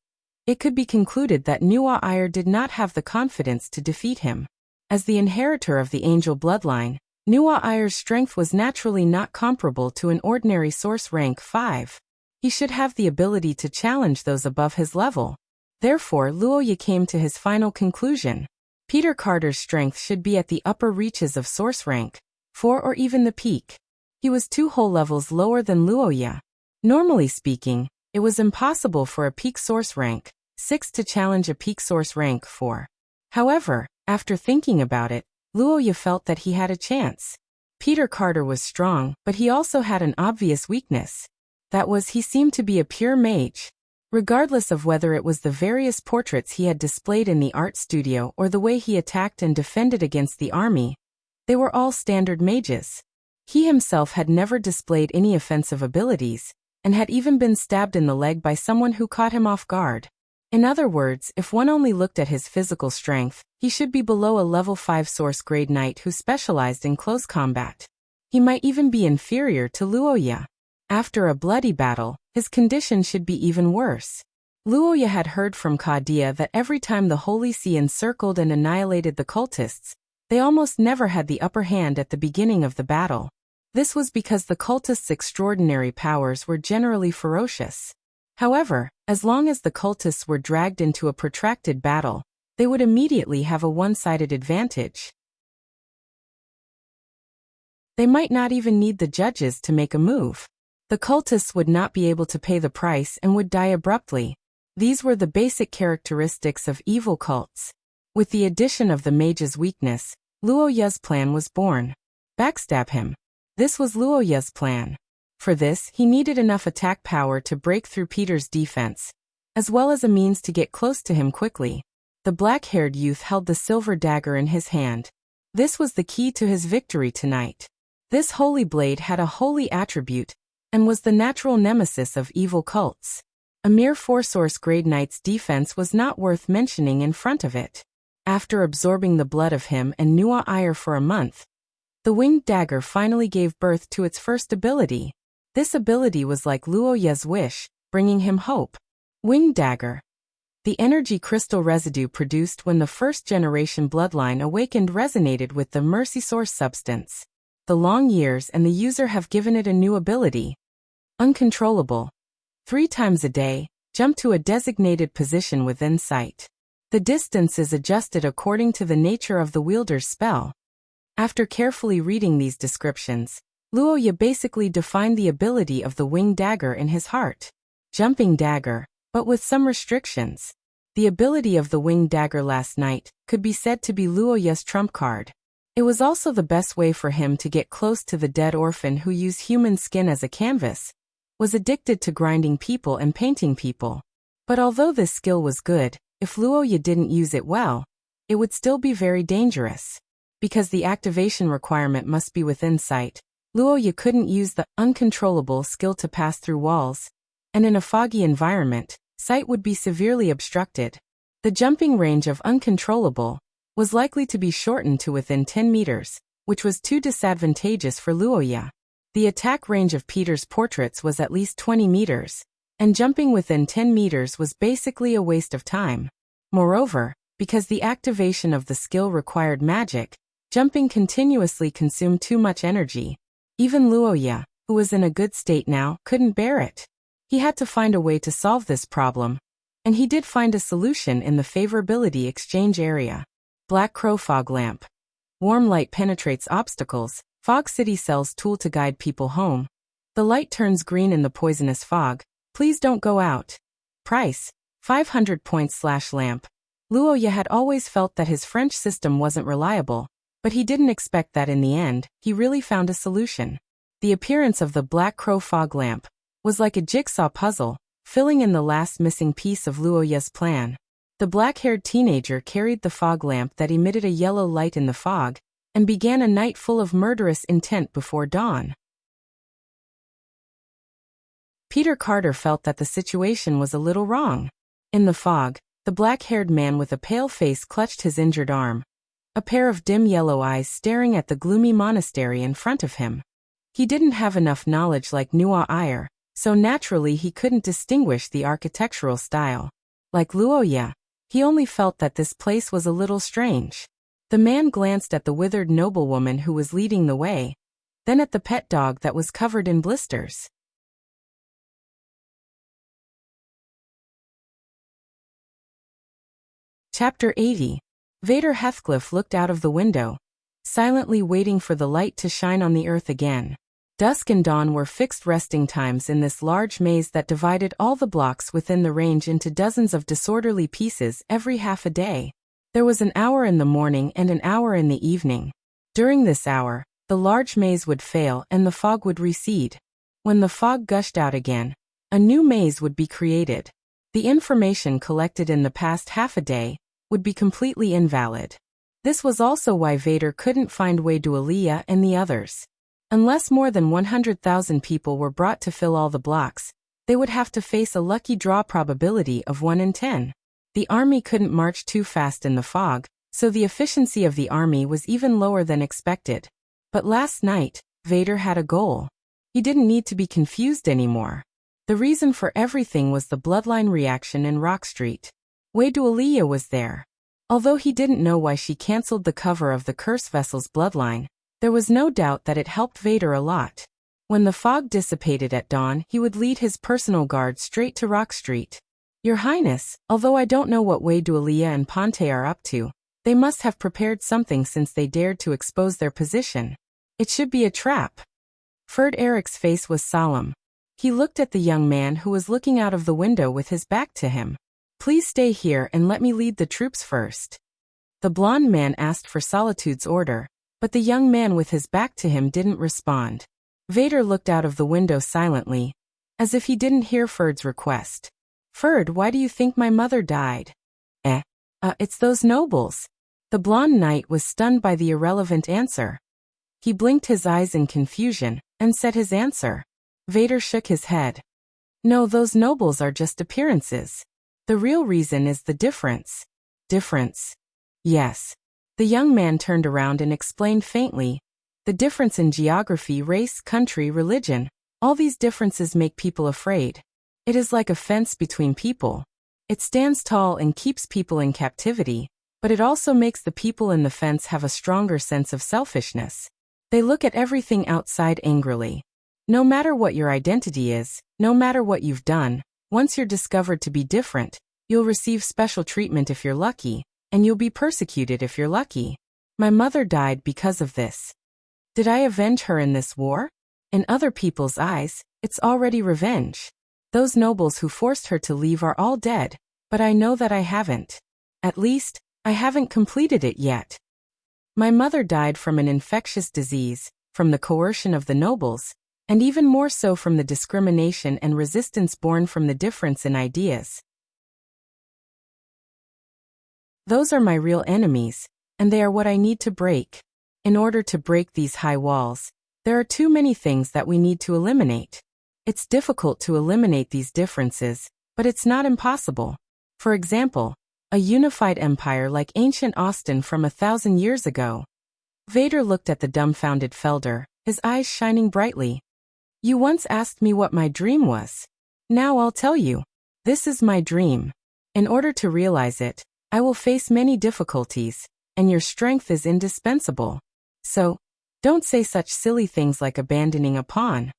it could be concluded that Nua Ayer did not have the confidence to defeat him. As the inheritor of the angel bloodline, Nua Ayer's strength was naturally not comparable to an ordinary source rank 5. He should have the ability to challenge those above his level. Therefore, Luoya came to his final conclusion. Peter Carter's strength should be at the upper reaches of source rank 4 or even the peak. He was 2 whole levels lower than Luoya. Normally speaking, it was impossible for a peak source rank 6 to challenge a peak source rank 4. However, after thinking about it, Luoya felt that he had a chance. Peter Carter was strong, but he also had an obvious weakness. That was, he seemed to be a pure mage. Regardless of whether it was the various portraits he had displayed in the art studio or the way he attacked and defended against the army, they were all standard mages. He himself had never displayed any offensive abilities, and had even been stabbed in the leg by someone who caught him off guard. In other words, if one only looked at his physical strength, he should be below a level 5 source grade knight who specialized in close combat. He might even be inferior to Luoya. After a bloody battle, his condition should be even worse. Luoya had heard from Kadia that every time the Holy See encircled and annihilated the cultists, they almost never had the upper hand at the beginning of the battle. This was because the cultists' extraordinary powers were generally ferocious. However, as long as the cultists were dragged into a protracted battle, they would immediately have a one-sided advantage. They might not even need the judges to make a move. The cultists would not be able to pay the price and would die abruptly. These were the basic characteristics of evil cults. With the addition of the mage's weakness, Luo Ye's plan was born. Backstab him. This was Luo Ye's plan. For this, he needed enough attack power to break through Peter's defense, as well as a means to get close to him quickly. The black-haired youth held the silver dagger in his hand. This was the key to his victory tonight. This holy blade had a holy attribute, and was the natural nemesis of evil cults. A mere 4-source grade knight's defense was not worth mentioning in front of it. After absorbing the blood of him and Nuwa Iyer for a month, the winged dagger finally gave birth to its first ability. This ability was like Luo Ye's wish, bringing him hope. Winged dagger. The energy crystal residue produced when the first-generation bloodline awakened resonated with the mercy source substance. The long years and the user have given it a new ability. Uncontrollable. 3 times a day, jump to a designated position within sight. The distance is adjusted according to the nature of the wielder's spell. After carefully reading these descriptions, Luo Ye basically defined the ability of the winged dagger in his heart. Jumping dagger, but with some restrictions. The ability of the winged dagger last night could be said to be Luo Ye's trump card. It was also the best way for him to get close to the dead orphan who used human skin as a canvas, was addicted to grinding people and painting people. But although this skill was good, if Luo Ye didn't use it well, it would still be very dangerous. Because the activation requirement must be within sight, Luo Ye couldn't use the uncontrollable skill to pass through walls, and in a foggy environment, sight would be severely obstructed. The jumping range of uncontrollable was likely to be shortened to within 10 meters, which was too disadvantageous for Luo Ye. The attack range of Peter's portraits was at least 20 meters, and jumping within 10 meters was basically a waste of time. Moreover, because the activation of the skill required magic, jumping continuously consumed too much energy. Even Luo Ye, who was in a good state now, couldn't bear it. He had to find a way to solve this problem, and he did find a solution in the favorability exchange area. Black Crow Fog Lamp. Warm light penetrates obstacles. Fog City sells tool to guide people home. The light turns green in the poisonous fog. Please don't go out. Price: 500 points/lamp. Luo Ye had always felt that his French system wasn't reliable, but he didn't expect that in the end, he really found a solution. The appearance of the Black Crow Fog Lamp was like a jigsaw puzzle, filling in the last missing piece of Luo Ye's plan. The black-haired teenager carried the fog lamp that emitted a yellow light in the fog, and began a night full of murderous intent before dawn. Peter Carter felt that the situation was a little wrong. In the fog, the black-haired man with a pale face clutched his injured arm, a pair of dim yellow eyes staring at the gloomy monastery in front of him. He didn't have enough knowledge like Nuwa Iyer, so naturally he couldn't distinguish the architectural style. Like Luo Ye, he only felt that this place was a little strange. The man glanced at the withered noblewoman who was leading the way, then at the pet dog that was covered in blisters. Chapter 80. Vader Heathcliff looked out of the window, silently waiting for the light to shine on the earth again. Dusk and dawn were fixed resting times in this large maze that divided all the blocks within the range into dozens of disorderly pieces every half a day. There was an hour in the morning and an hour in the evening. During this hour, the large maze would fail and the fog would recede. When the fog gushed out again, a new maze would be created. The information collected in the past half a day would be completely invalid. This was also why Vader couldn't find Wei Dualia and the others. Unless more than 100,000 people were brought to fill all the blocks, they would have to face a lucky draw probability of 1 in 10. The army couldn't march too fast in the fog, so the efficiency of the army was even lower than expected. But last night, Vader had a goal. He didn't need to be confused anymore. The reason for everything was the bloodline reaction in Rock Street. Wei Dualia was there. Although he didn't know why she cancelled the cover of the Curse Vessel's bloodline, there was no doubt that it helped Vader a lot. When the fog dissipated at dawn, he would lead his personal guard straight to Rock Street. Your Highness, although I don't know what Wei Dualia and Ponte are up to, they must have prepared something since they dared to expose their position. It should be a trap. Ferd Eric's face was solemn. He looked at the young man who was looking out of the window with his back to him. Please stay here and let me lead the troops first. The blond man asked for Solitude's order, but the young man with his back to him didn't respond. Vader looked out of the window silently, as if he didn't hear Ferd's request. Ferd, why do you think my mother died? It's those nobles. The blond knight was stunned by the irrelevant answer. He blinked his eyes in confusion, and said his answer. Vader shook his head. No, those nobles are just appearances. The real reason is the difference. Difference. Yes. The young man turned around and explained faintly. The difference in geography, race, country, religion. All these differences make people afraid. It is like a fence between people. It stands tall and keeps people in captivity, but it also makes the people in the fence have a stronger sense of selfishness. They look at everything outside angrily. No matter what your identity is, no matter what you've done, once you're discovered to be different, you'll receive special treatment if you're lucky, and you'll be persecuted if you're lucky. My mother died because of this. Did I avenge her in this war? In other people's eyes, it's already revenge. Those nobles who forced her to leave are all dead, but I know that I haven't. At least, I haven't completed it yet. My mother died from an infectious disease, from the coercion of the nobles, and even more so from the discrimination and resistance born from the difference in ideas. Those are my real enemies, and they are what I need to break. In order to break these high walls, there are too many things that we need to eliminate. It's difficult to eliminate these differences, but it's not impossible. For example, a unified empire like ancient Austin from 1,000 years ago. Vader looked at the dumbfounded Felder, his eyes shining brightly. You once asked me what my dream was. Now I'll tell you. This is my dream. In order to realize it, I will face many difficulties, and your strength is indispensable. So, don't say such silly things like abandoning a pawn.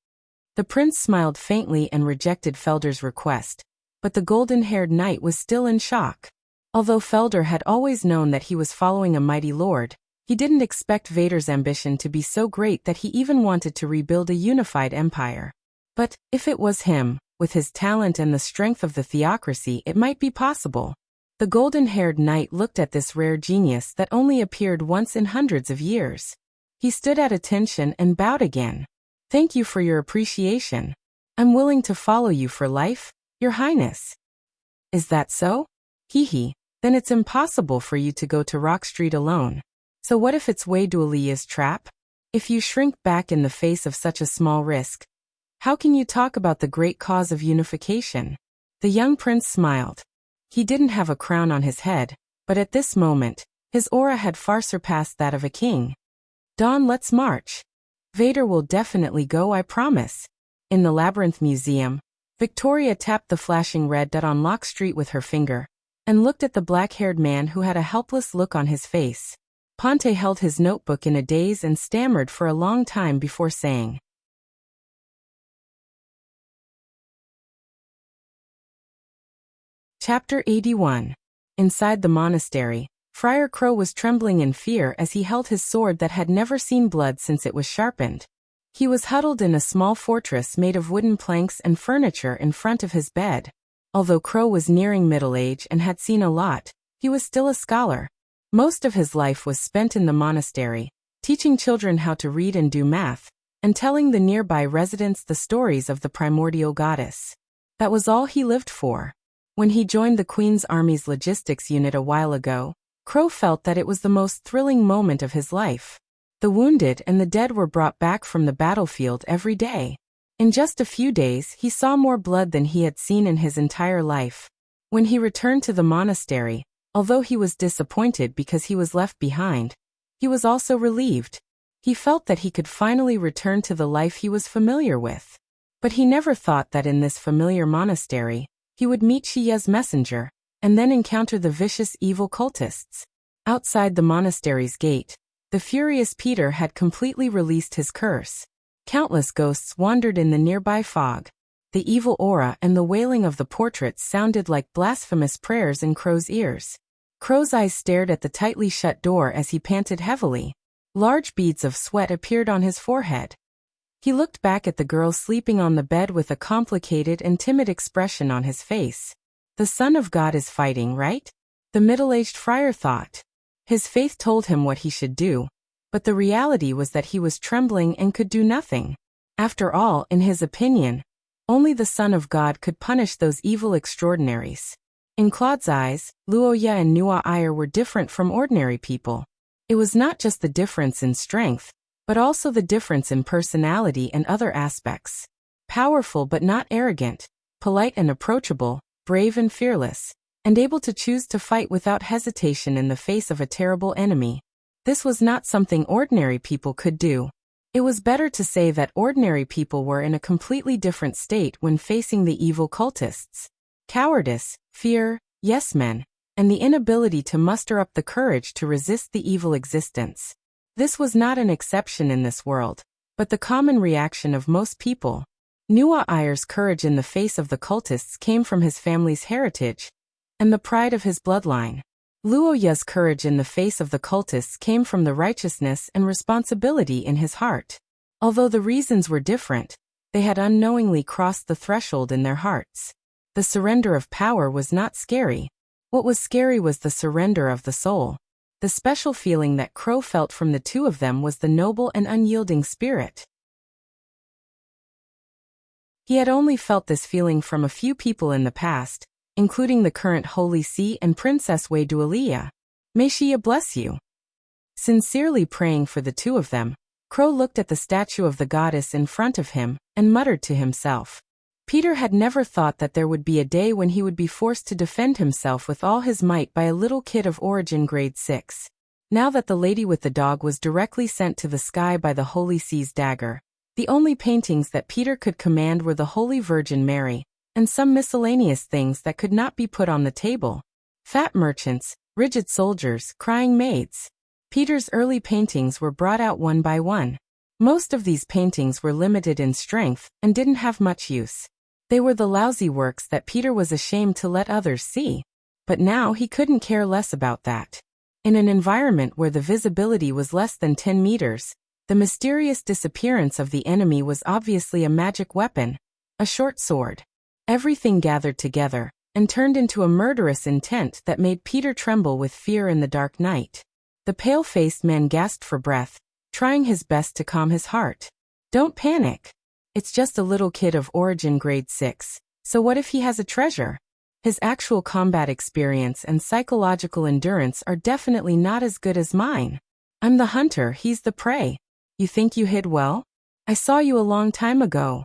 The prince smiled faintly and rejected Felder's request, but the golden-haired knight was still in shock. Although Felder had always known that he was following a mighty lord, he didn't expect Vader's ambition to be so great that he even wanted to rebuild a unified empire. But, if it was him, with his talent and the strength of the theocracy, it might be possible. The golden-haired knight looked at this rare genius that only appeared once in hundreds of years. He stood at attention and bowed again. Thank you for your appreciation. I'm willing to follow you for life, Your Highness. Is that so? Hee. Then it's impossible for you to go to Rock Street alone. So what if it's Wei Dualia's trap? If you shrink back in the face of such a small risk, how can you talk about the great cause of unification? The young prince smiled. He didn't have a crown on his head, but at this moment, his aura had far surpassed that of a king. Dawn, let's march. Vader will definitely go, I promise. In the Labyrinth Museum, Victoria tapped the flashing red dot on Lock Street with her finger, and looked at the black-haired man who had a helpless look on his face. Ponte held his notebook in a daze and stammered for a long time before saying. Chapter 81. Inside the monastery, Friar Crow was trembling in fear as he held his sword that had never seen blood since it was sharpened. He was huddled in a small fortress made of wooden planks and furniture in front of his bed. Although Crow was nearing middle age and had seen a lot, he was still a scholar. Most of his life was spent in the monastery, teaching children how to read and do math, and telling the nearby residents the stories of the primordial goddess. That was all he lived for. When he joined the Queen's Army's logistics unit a while ago, Crow felt that it was the most thrilling moment of his life. The wounded and the dead were brought back from the battlefield every day. In just a few days, he saw more blood than he had seen in his entire life. When he returned to the monastery, although he was disappointed because he was left behind, he was also relieved. He felt that he could finally return to the life he was familiar with. But he never thought that in this familiar monastery, he would meet Shiya's messenger, and then encounter the vicious evil cultists. Outside the monastery's gate, the furious Peter had completely released his curse. Countless ghosts wandered in the nearby fog. The evil aura and the wailing of the portraits sounded like blasphemous prayers in Crow's ears. Crow's eyes stared at the tightly shut door as he panted heavily. Large beads of sweat appeared on his forehead. He looked back at the girl sleeping on the bed with a complicated and timid expression on his face. The Son of God is fighting, right? The middle-aged friar thought. His faith told him what he should do, but the reality was that he was trembling and could do nothing. After all, in his opinion, only the Son of God could punish those evil extraordinaries. In Claude's eyes, Luoya and Nuo Ayer were different from ordinary people. It was not just the difference in strength, but also the difference in personality and other aspects. Powerful but not arrogant, polite and approachable, brave and fearless, and able to choose to fight without hesitation in the face of a terrible enemy. This was not something ordinary people could do. It was better to say that ordinary people were in a completely different state when facing the evil cultists. Cowardice, fear, yes men, and the inability to muster up the courage to resist the evil existence. This was not an exception in this world, but the common reaction of most people. Nuo Ayer's courage in the face of the cultists came from his family's heritage and the pride of his bloodline. Luoya's courage in the face of the cultists came from the righteousness and responsibility in his heart. Although the reasons were different, they had unknowingly crossed the threshold in their hearts. The surrender of power was not scary. What was scary was the surrender of the soul. The special feeling that Crow felt from the two of them was the noble and unyielding spirit. He had only felt this feeling from a few people in the past, including the current Holy See and Princess Wei Dualia. May she bless you. Sincerely praying for the two of them, Crow looked at the statue of the goddess in front of him and muttered to himself. Peter had never thought that there would be a day when he would be forced to defend himself with all his might by a little kid of origin grade 6. Now that the lady with the dog was directly sent to the sky by the Holy See's dagger, the only paintings that Peter could command were the Holy Virgin Mary, and some miscellaneous things that could not be put on the table. Fat merchants, rigid soldiers, crying maids. Peter's early paintings were brought out one by one. Most of these paintings were limited in strength and didn't have much use. They were the lousy works that Peter was ashamed to let others see. But now he couldn't care less about that. In an environment where the visibility was less than 10 meters, the mysterious disappearance of the enemy was obviously a magic weapon, a short sword. Everything gathered together and turned into a murderous intent that made Peter tremble with fear in the dark night. The pale-faced man gasped for breath, trying his best to calm his heart. Don't panic. It's just a little kid of origin grade 6, so what if he has a treasure? His actual combat experience and psychological endurance are definitely not as good as mine. I'm the hunter, he's the prey. You think you hid well? I saw you a long time ago.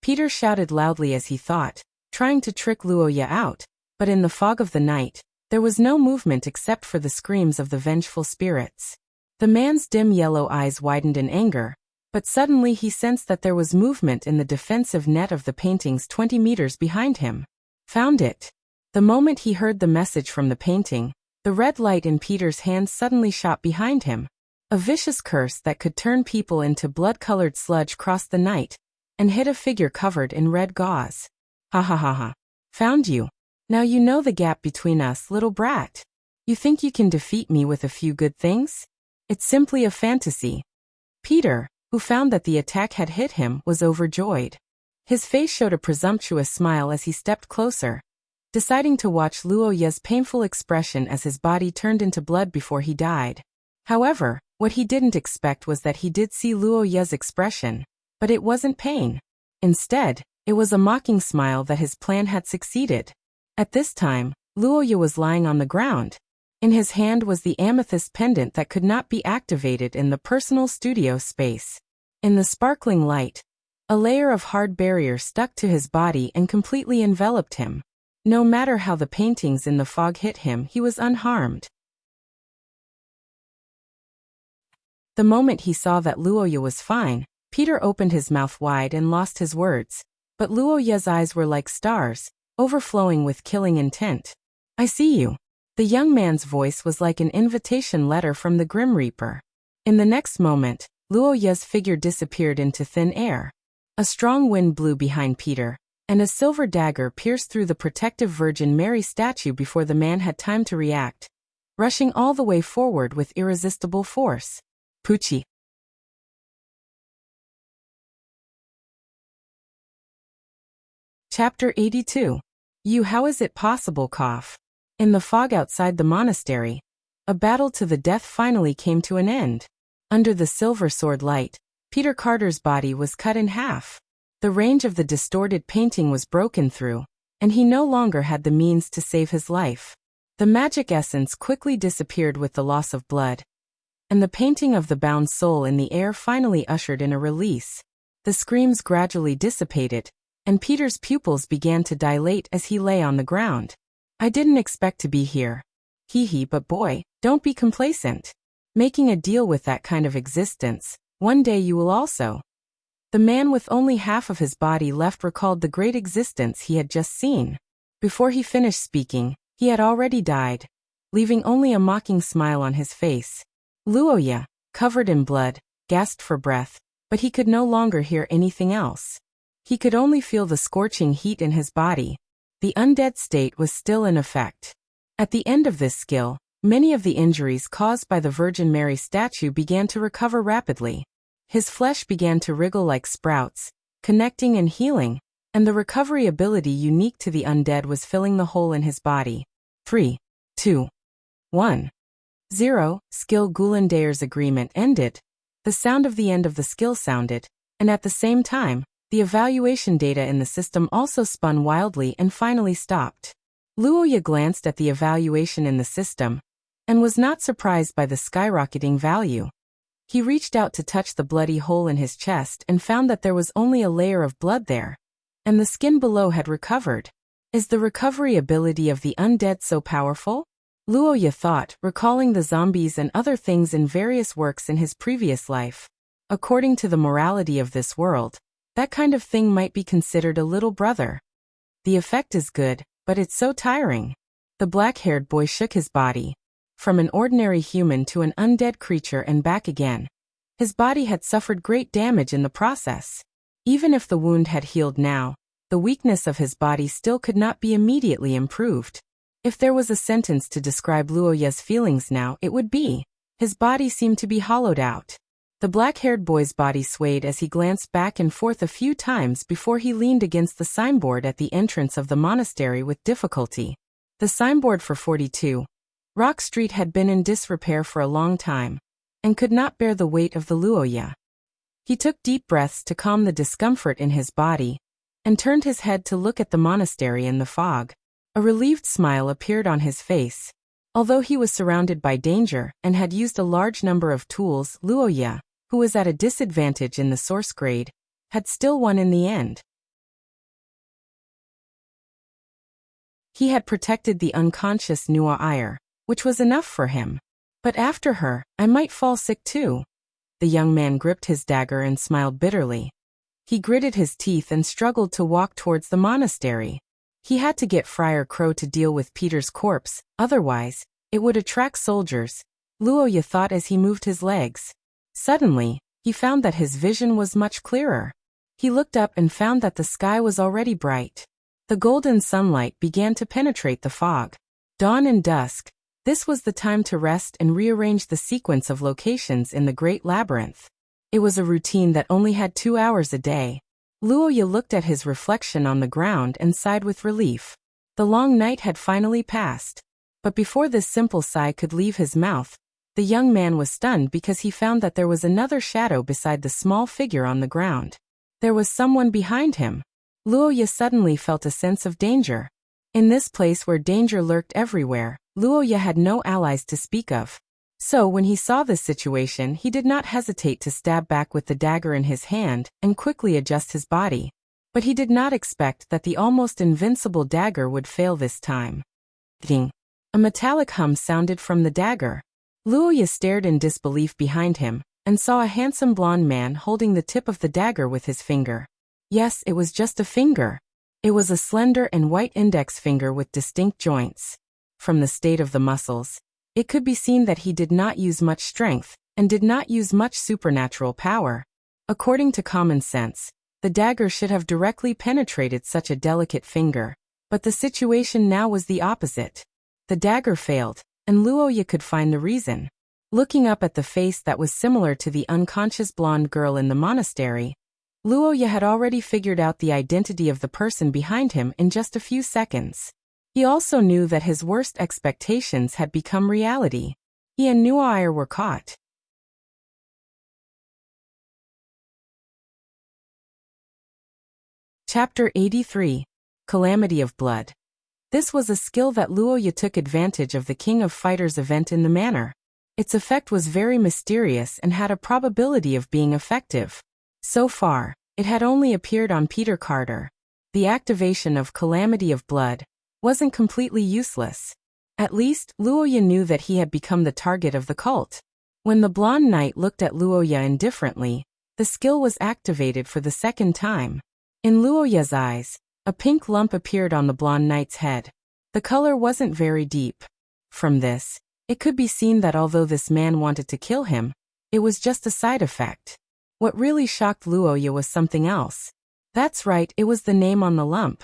Peter shouted loudly as he thought, trying to trick Luoya out, but in the fog of the night, there was no movement except for the screams of the vengeful spirits. The man's dim yellow eyes widened in anger, but suddenly he sensed that there was movement in the defensive net of the paintings 20 meters behind him. Found it. The moment he heard the message from the painting, the red light in Peter's hand suddenly shot behind him. A vicious curse that could turn people into blood-colored sludge crossed the night and hit a figure covered in red gauze. Ha ha ha ha. Found you. Now you know the gap between us, little brat. You think you can defeat me with a few good things? It's simply a fantasy. Peter, who found that the attack had hit him, was overjoyed. His face showed a presumptuous smile as he stepped closer, deciding to watch Luoya's painful expression as his body turned into blood before he died. However, what he didn't expect was that he did see Luoya's expression, but it wasn't pain. Instead, it was a mocking smile that his plan had succeeded. At this time, Luoya was lying on the ground. In his hand was the amethyst pendant that could not be activated in the personal studio space. In the sparkling light, a layer of hard barrier stuck to his body and completely enveloped him. No matter how the paintings in the fog hit him, he was unharmed. The moment he saw that Luoya was fine, Peter opened his mouth wide and lost his words. But Luoya's eyes were like stars, overflowing with killing intent. I see you. The young man's voice was like an invitation letter from the Grim Reaper. In the next moment, Luoya's figure disappeared into thin air. A strong wind blew behind Peter, and a silver dagger pierced through the protective Virgin Mary statue before the man had time to react, rushing all the way forward with irresistible force. Poochie. Chapter 82. How is it possible? Cough. In the fog outside the monastery, a battle to the death finally came to an end. Under the silver sword light, Peter Carter's body was cut in half. The range of the distorted painting was broken through, and he no longer had the means to save his life. The magic essence quickly disappeared with the loss of blood, and the painting of the bound soul in the air finally ushered in a release. The screams gradually dissipated, and Peter's pupils began to dilate as he lay on the ground. I didn't expect to be here. Hee, but boy, don't be complacent. Making a deal with that kind of existence, one day you will also. The man with only half of his body left recalled the great existence he had just seen. Before he finished speaking, he had already died, leaving only a mocking smile on his face. Luoya, covered in blood, gasped for breath, but he could no longer hear anything else. He could only feel the scorching heat in his body. The undead state was still in effect. At the end of this skill, many of the injuries caused by the Virgin Mary statue began to recover rapidly. His flesh began to wriggle like sprouts, connecting and healing, and the recovery ability unique to the undead was filling the hole in his body. 3, 2, 1, 0. Skill Gulandayer's agreement ended. The sound of the end of the skill sounded, and at the same time, the evaluation data in the system also spun wildly and finally stopped. Luoya glanced at the evaluation in the system, and was not surprised by the skyrocketing value. He reached out to touch the bloody hole in his chest and found that there was only a layer of blood there, and the skin below had recovered. Is the recovery ability of the undead so powerful? Luoya thought, recalling the zombies and other things in various works in his previous life. According to the morality of this world, that kind of thing might be considered a little brother. The effect is good, but it's so tiring. The black-haired boy shook his body. From an ordinary human to an undead creature and back again. His body had suffered great damage in the process. Even if the wound had healed now, the weakness of his body still could not be immediately improved. If there was a sentence to describe Luoya's feelings now, it would be, his body seemed to be hollowed out. The black-haired boy's body swayed as he glanced back and forth a few times before he leaned against the signboard at the entrance of the monastery with difficulty. The signboard for 42 Rock Street had been in disrepair for a long time, and could not bear the weight of the Luoya. He took deep breaths to calm the discomfort in his body, and turned his head to look at the monastery in the fog. A relieved smile appeared on his face. Although he was surrounded by danger and had used a large number of tools, Luoya, who was at a disadvantage in the source grade, had still won in the end. He had protected the unconscious Nua Iyer, which was enough for him. But after her, I might fall sick too. The young man gripped his dagger and smiled bitterly. He gritted his teeth and struggled to walk towards the monastery. He had to get Friar Crow to deal with Peter's corpse, otherwise, it would attract soldiers, Luoya thought as he moved his legs. Suddenly, he found that his vision was much clearer. He looked up and found that the sky was already bright. The golden sunlight began to penetrate the fog. Dawn and dusk, this was the time to rest and rearrange the sequence of locations in the great labyrinth. It was a routine that only had 2 hours a day. Luoya looked at his reflection on the ground and sighed with relief. The long night had finally passed. But before this simple sigh could leave his mouth, the young man was stunned because he found that there was another shadow beside the small figure on the ground. There was someone behind him. Luoya suddenly felt a sense of danger. In this place where danger lurked everywhere, Luoya had no allies to speak of. So when he saw this situation, he did not hesitate to stab back with the dagger in his hand and quickly adjust his body. But he did not expect that the almost invincible dagger would fail this time. Ding! A metallic hum sounded from the dagger. Luoya stared in disbelief behind him, and saw a handsome blond man holding the tip of the dagger with his finger. Yes, it was just a finger. It was a slender and white index finger with distinct joints. From the state of the muscles, it could be seen that he did not use much strength, and did not use much supernatural power. According to common sense, the dagger should have directly penetrated such a delicate finger, but the situation now was the opposite. The dagger failed, and Luoya could find the reason. Looking up at the face that was similar to the unconscious blonde girl in the monastery, Luoya had already figured out the identity of the person behind him in just a few seconds. He also knew that his worst expectations had become reality. He and Nuair were caught. Chapter 83. Calamity of Blood. This was a skill that Luoya took advantage of the King of Fighters event in the manner. Its effect was very mysterious and had a probability of being effective. So far, it had only appeared on Peter Carter. The activation of Calamity of Blood wasn't completely useless. At least, Luoya knew that he had become the target of the cult. When the blonde knight looked at Luoya indifferently, the skill was activated for the second time. In Luoya's eyes, a pink lump appeared on the blonde knight's head. The color wasn't very deep. From this, it could be seen that although this man wanted to kill him, it was just a side effect. What really shocked Luoya was something else. That's right, it was the name on the lump.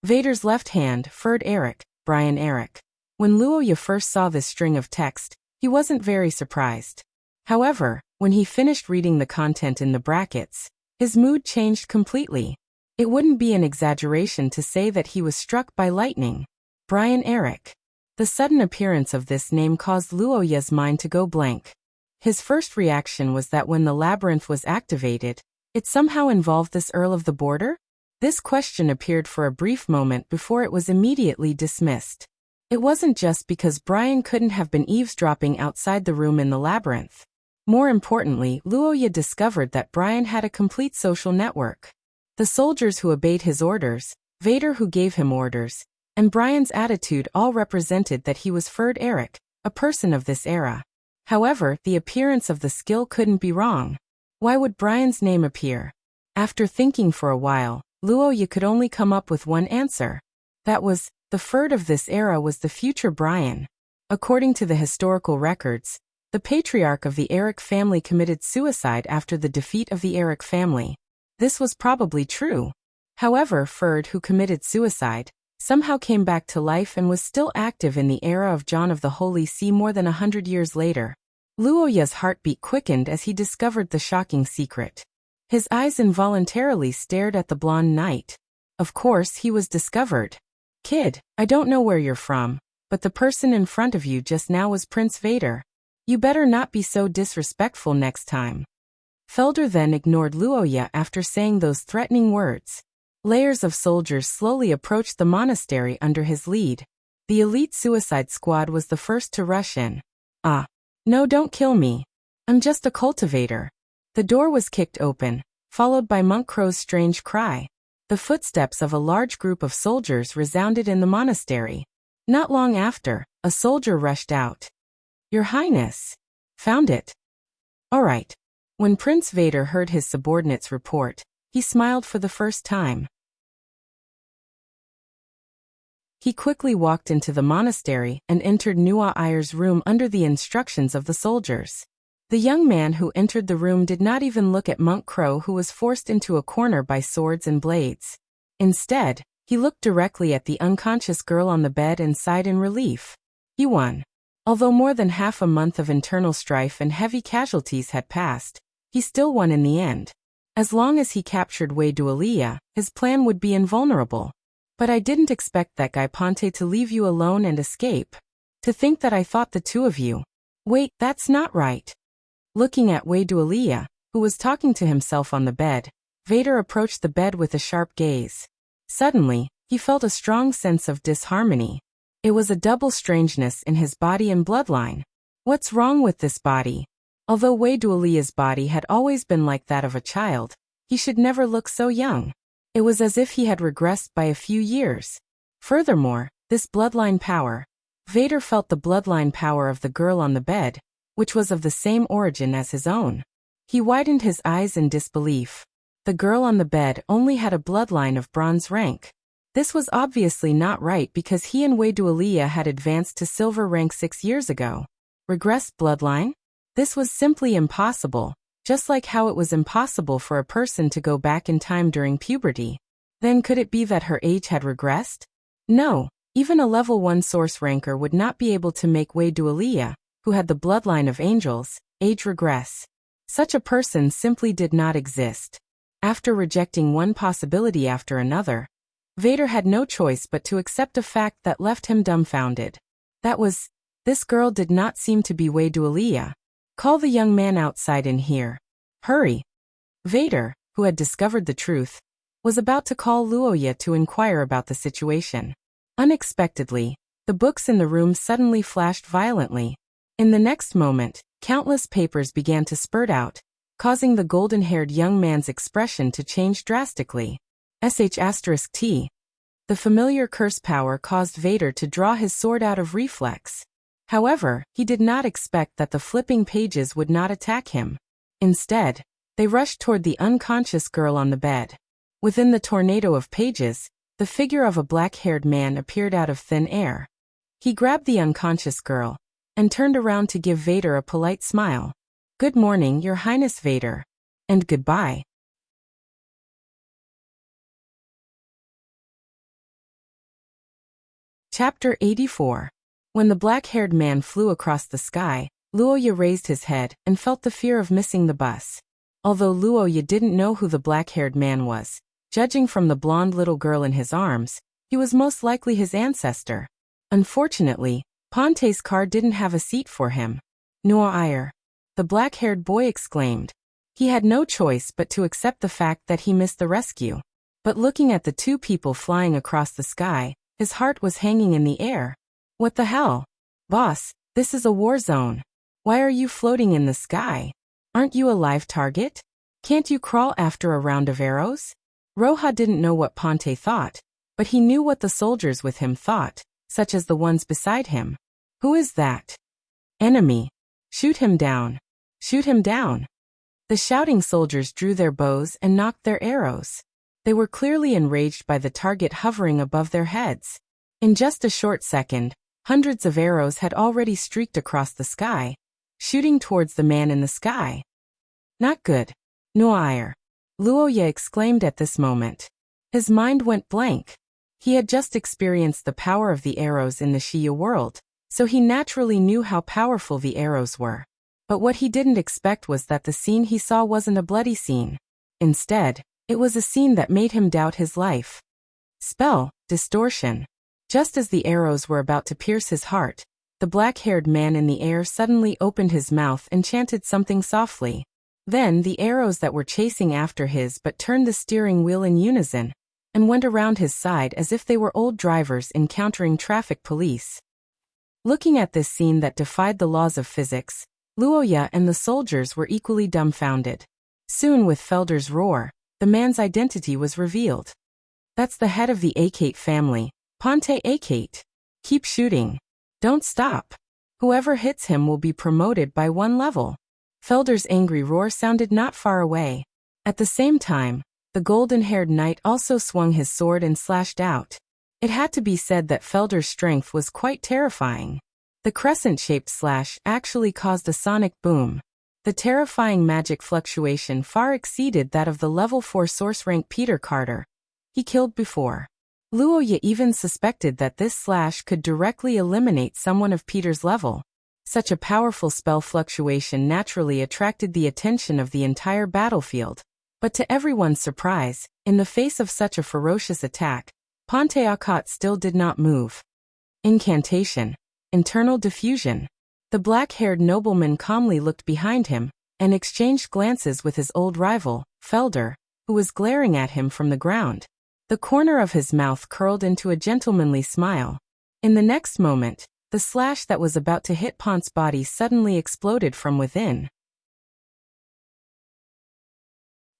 Vader's left hand, Ferd Eric, Brian Eric. When Luoya first saw this string of text, he wasn't very surprised. However, when he finished reading the content in the brackets, his mood changed completely. It wouldn't be an exaggeration to say that he was struck by lightning. Brian Eric. The sudden appearance of this name caused Luoya's mind to go blank. His first reaction was that when the labyrinth was activated, it somehow involved this Earl of the Border? This question appeared for a brief moment before it was immediately dismissed. It wasn't just because Brian couldn't have been eavesdropping outside the room in the labyrinth. More importantly, Luoya discovered that Brian had a complete social network. The soldiers who obeyed his orders, Vader who gave him orders, and Brian's attitude all represented that he was Ferd Eric, a person of this era. However, the appearance of the skill couldn't be wrong. Why would Brian's name appear? After thinking for a while, Luoya could only come up with one answer. That was, the Ferd of this era was the future Brian. According to the historical records, the patriarch of the Eric family committed suicide after the defeat of the Eric family. This was probably true. However, Ferd, who committed suicide, somehow came back to life and was still active in the era of John of the Holy See more than 100 years later. Luoya's heartbeat quickened as he discovered the shocking secret. His eyes involuntarily stared at the blonde knight. Of course, he was discovered. Kid, I don't know where you're from, but the person in front of you just now was Prince Vader. You better not be so disrespectful next time. Felder then ignored Luoya after saying those threatening words. Layers of soldiers slowly approached the monastery under his lead. The elite suicide squad was the first to rush in. Ah. No, don't kill me. I'm just a cultivator. The door was kicked open, followed by Monk Crow's strange cry. The footsteps of a large group of soldiers resounded in the monastery. Not long after, a soldier rushed out. Your Highness. Found it. All right. When Prince Vader heard his subordinate's report, he smiled for the first time. He quickly walked into the monastery and entered Nuair's room under the instructions of the soldiers. The young man who entered the room did not even look at Monk Crow, who was forced into a corner by swords and blades. Instead, he looked directly at the unconscious girl on the bed and sighed in relief. He won. Although more than half a month of internal strife and heavy casualties had passed, he still won in the end. As long as he captured Wei Dualia, his plan would be invulnerable. But I didn't expect that guy Ponte to leave you alone and escape. To think that I thought the two of you. Wait, that's not right. Looking at Wei Dualia, who was talking to himself on the bed, Vader approached the bed with a sharp gaze. Suddenly, he felt a strong sense of disharmony. It was a double strangeness in his body and bloodline. What's wrong with this body? Although Wei Dualia's body had always been like that of a child, he should never look so young. It was as if he had regressed by a few years. Furthermore, this bloodline power. Vader felt the bloodline power of the girl on the bed, which was of the same origin as his own. He widened his eyes in disbelief. The girl on the bed only had a bloodline of bronze rank. This was obviously not right because he and Wei Dualia had advanced to silver rank 6 years ago. Regressed bloodline? This was simply impossible, just like how it was impossible for a person to go back in time during puberty. Then could it be that her age had regressed? No, even a level 1 source ranker would not be able to make Wei Dualia, who had the bloodline of angels, age regress. Such a person simply did not exist. After rejecting one possibility after another, Vader had no choice but to accept a fact that left him dumbfounded. This girl did not seem to be Wei Dualia. Call the young man outside in here. Hurry. Vader, who had discovered the truth, was about to call Luoya to inquire about the situation. Unexpectedly, the books in the room suddenly flashed violently. In the next moment, countless papers began to spurt out, causing the golden-haired young man's expression to change drastically. *T. The familiar curse power caused Vader to draw his sword out of reflex. However, he did not expect that the flipping pages would not attack him. Instead, they rushed toward the unconscious girl on the bed. Within the tornado of pages, the figure of a black-haired man appeared out of thin air. He grabbed the unconscious girl and turned around to give Vader a polite smile. "Good morning, Your Highness Vader." And goodbye. Chapter 84. When the black-haired man flew across the sky, Luoya raised his head and felt the fear of missing the bus. Although Luoya didn't know who the black-haired man was, judging from the blonde little girl in his arms, he was most likely his ancestor. Unfortunately, Ponte's car didn't have a seat for him. "Noir," the black-haired boy exclaimed. He had no choice but to accept the fact that he missed the rescue. But looking at the two people flying across the sky, his heart was hanging in the air. "What the hell? Boss, this is a war zone. Why are you floating in the sky? Aren't you a live target? Can't you crawl after a round of arrows?" Roja didn't know what Ponte thought, but he knew what the soldiers with him thought, such as the ones beside him. "Who is that?" "Enemy. Shoot him down. Shoot him down." The shouting soldiers drew their bows and knocked their arrows. They were clearly enraged by the target hovering above their heads. In just a short second, hundreds of arrows had already streaked across the sky, shooting towards the man in the sky. "Not good. Noir," Luoya exclaimed at this moment. His mind went blank. He had just experienced the power of the arrows in the Shia world, so he naturally knew how powerful the arrows were. But what he didn't expect was that the scene he saw wasn't a bloody scene. Instead, it was a scene that made him doubt his life. Spell, distortion. Just as the arrows were about to pierce his heart, the black-haired man in the air suddenly opened his mouth and chanted something softly. Then the arrows that were chasing after his but turned the steering wheel in unison and went around his side as if they were old drivers encountering traffic police. Looking at this scene that defied the laws of physics, Luoya and the soldiers were equally dumbfounded. Soon, with Felder's roar, the man's identity was revealed. "That's the head of the Akate family, Ponte Akate. Keep shooting. Don't stop. Whoever hits him will be promoted by 1 level." Felder's angry roar sounded not far away. At the same time, the golden-haired knight also swung his sword and slashed out. It had to be said that Felder's strength was quite terrifying. The crescent-shaped slash actually caused a sonic boom. The terrifying magic fluctuation far exceeded that of the level 4 source rank Peter Carter he killed before. Luoya even suspected that this slash could directly eliminate someone of Peter's level. Such a powerful spell fluctuation naturally attracted the attention of the entire battlefield. But to everyone's surprise, in the face of such a ferocious attack, Ponte Akate still did not move. Incantation. Internal diffusion. The black-haired nobleman calmly looked behind him and exchanged glances with his old rival, Felder, who was glaring at him from the ground. The corner of his mouth curled into a gentlemanly smile. In the next moment, the slash that was about to hit Ponte's body suddenly exploded from within.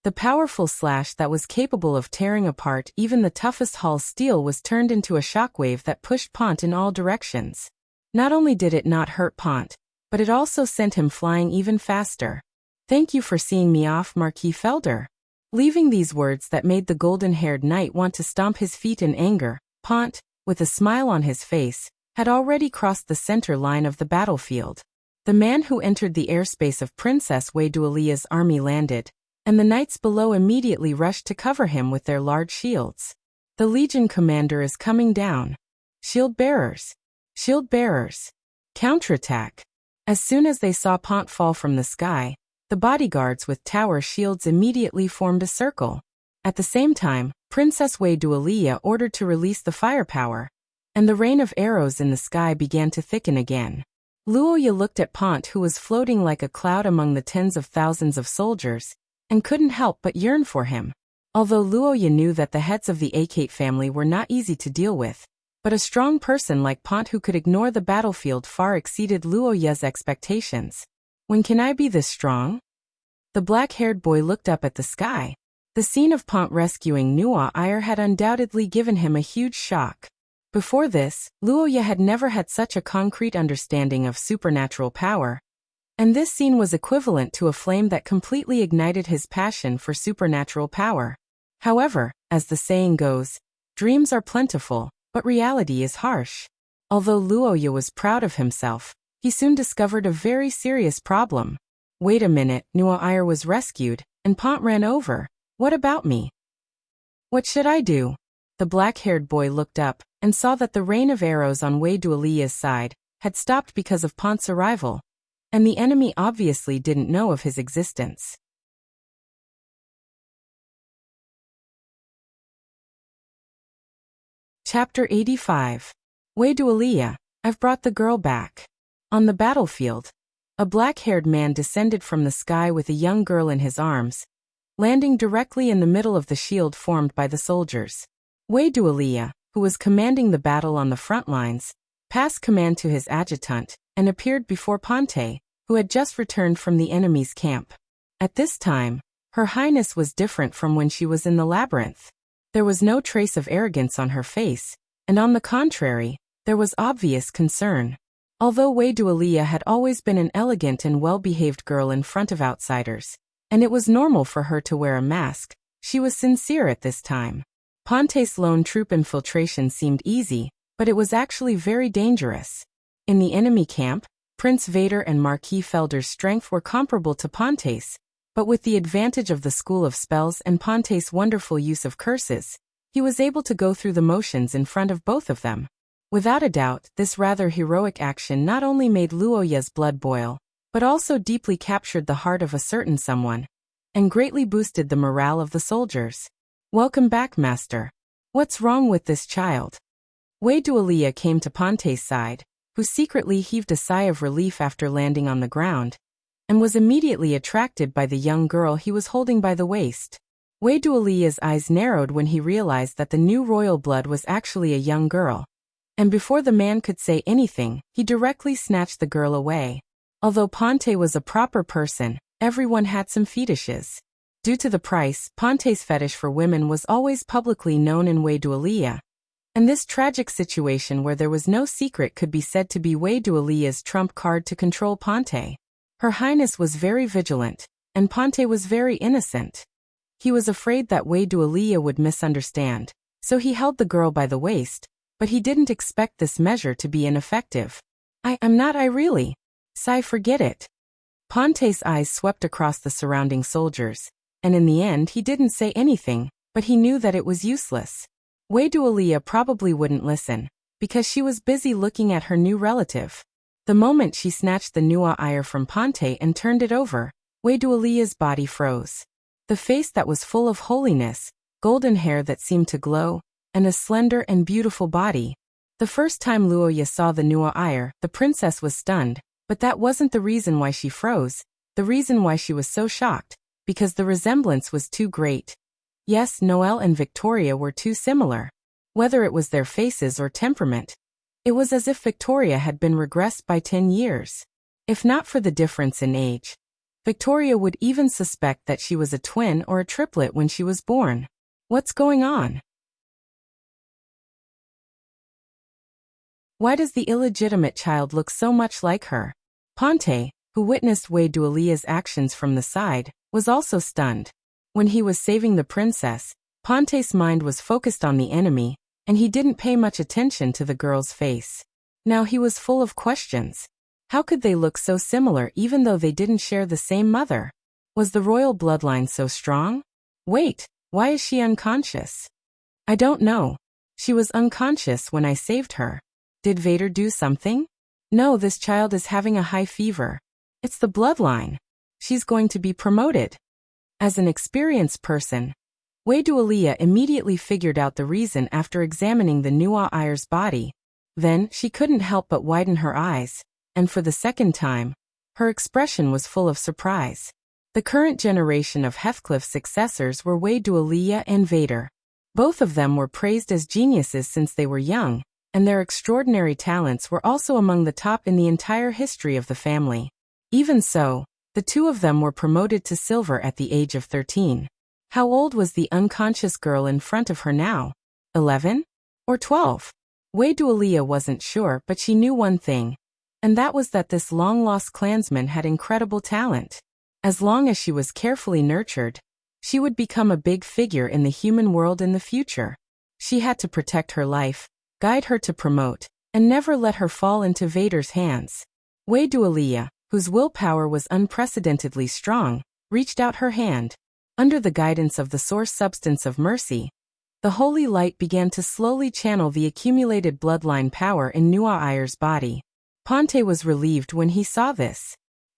The powerful slash that was capable of tearing apart even the toughest hull steel was turned into a shockwave that pushed Ponte in all directions. Not only did it not hurt Ponte, but it also sent him flying even faster. "Thank you for seeing me off, Marquis Felder." Leaving these words that made the golden-haired knight want to stomp his feet in anger, Ponte, with a smile on his face, had already crossed the center line of the battlefield. The man who entered the airspace of Princess Wei Dualia's army landed, and the knights below immediately rushed to cover him with their large shields. "The Legion commander is coming down. Shield bearers! Shield bearers! Counterattack!" As soon as they saw Ponte fall from the sky, The bodyguards with tower shields immediately formed a circle. At the same time, Princess Wei Dualia ordered to release the firepower, and the rain of arrows in the sky began to thicken again. Luoya looked at Pont, who was floating like a cloud among the tens of thousands of soldiers, and couldn't help but yearn for him. Although Luoya knew that the heads of the Akate family were not easy to deal with, but a strong person like Pont who could ignore the battlefield far exceeded Luoya's expectations. When can I be this strong? The black-haired boy looked up at the sky. The scene of Pont rescuing Nua Iyer had undoubtedly given him a huge shock. Before this, Luoya had never had such a concrete understanding of supernatural power, and this scene was equivalent to a flame that completely ignited his passion for supernatural power. However, as the saying goes, dreams are plentiful, but reality is harsh. Although Luoya was proud of himself, he soon discovered a very serious problem. Wait a minute, Nua Iyer was rescued, and Pont ran over. What about me? What should I do? The black-haired boy looked up, and saw that the rain of arrows on Wei Dualia's side had stopped because of Pont's arrival, and the enemy obviously didn't know of his existence. Chapter 85. Wei Dualia, I've brought the girl back. On the battlefield, a black-haired man descended from the sky with a young girl in his arms, landing directly in the middle of the shield formed by the soldiers. Wei Dualia, who was commanding the battle on the front lines, passed command to his adjutant, and appeared before Ponte, who had just returned from the enemy's camp. At this time, Her Highness was different from when she was in the labyrinth. There was no trace of arrogance on her face, and on the contrary, there was obvious concern. Although Wei Dualia had always been an elegant and well-behaved girl in front of outsiders, and it was normal for her to wear a mask, she was sincere at this time. Ponte's lone troop infiltration seemed easy, but it was actually very dangerous. In the enemy camp, Prince Vader and Marquis Felder's strength were comparable to Ponte's, but with the advantage of the School of Spells and Ponte's wonderful use of curses, he was able to go through the motions in front of both of them. Without a doubt, this rather heroic action not only made Luoya's blood boil, but also deeply captured the heart of a certain someone, and greatly boosted the morale of the soldiers. Welcome back, Master. What's wrong with this child? Wei Dualia came to Ponte's side, who secretly heaved a sigh of relief after landing on the ground, and was immediately attracted by the young girl he was holding by the waist. Wei Dualia's eyes narrowed when he realized that the new royal blood was actually a young girl, and before the man could say anything, he directly snatched the girl away. Although Ponte was a proper person, everyone had some fetishes. Due to the price, Ponte's fetish for women was always publicly known in Wei Dualia, and this tragic situation where there was no secret could be said to be Wei Dualia's trump card to control Ponte. Her Highness was very vigilant, and Ponte was very innocent. He was afraid that Wei Dualia would misunderstand, so he held the girl by the waist, but he didn't expect this measure to be ineffective. I'm not really. Sai, forget it. Ponte's eyes swept across the surrounding soldiers, and in the end he didn't say anything, but he knew that it was useless. Wei Dualia probably wouldn't listen, because she was busy looking at her new relative. The moment she snatched the Nua Iyer from Ponte and turned it over, Wei Dualia's body froze. The face that was full of holiness, golden hair that seemed to glow, and a slender and beautiful body. The first time Luoya saw the Nua Iyer, the princess was stunned, but that wasn't the reason why she froze. The reason why she was so shocked, because the resemblance was too great. Yes, Noelle and Victoria were too similar. Whether it was their faces or temperament, it was as if Victoria had been regressed by 10 years. If not for the difference in age, Victoria would even suspect that she was a twin or a triplet when she was born. What's going on? Why does the illegitimate child look so much like her? Ponte, who witnessed Wei Dualia's actions from the side, was also stunned. When he was saving the princess, Ponte's mind was focused on the enemy, and he didn't pay much attention to the girl's face. Now he was full of questions. How could they look so similar even though they didn't share the same mother? Was the royal bloodline so strong? Wait, why is she unconscious? I don't know. She was unconscious when I saved her. Did Vader do something? No, this child is having a high fever. It's the bloodline. she's going to be promoted. As an experienced person, Wei Dualia immediately figured out the reason after examining the Nua Ayer's body. Then, she couldn't help but widen her eyes, and for the second time, her expression was full of surprise. The current generation of Heathcliff's successors were Wei Dualia and Vader. Both of them were praised as geniuses since they were young, and their extraordinary talents were also among the top in the entire history of the family. Even so, the two of them were promoted to silver at the age of 13. How old was the unconscious girl in front of her now? 11? Or 12? Wei Dualia wasn't sure, but she knew one thing, and that was that this long-lost clansman had incredible talent. As long as she was carefully nurtured, she would become a big figure in the human world in the future. She had to protect her life, guide her to promote, and never let her fall into Vader's hands. Wei Dualia, whose willpower was unprecedentedly strong, reached out her hand. Under the guidance of the source substance of mercy, the holy light began to slowly channel the accumulated bloodline power in Nua Ayer's body. Ponte was relieved when he saw this.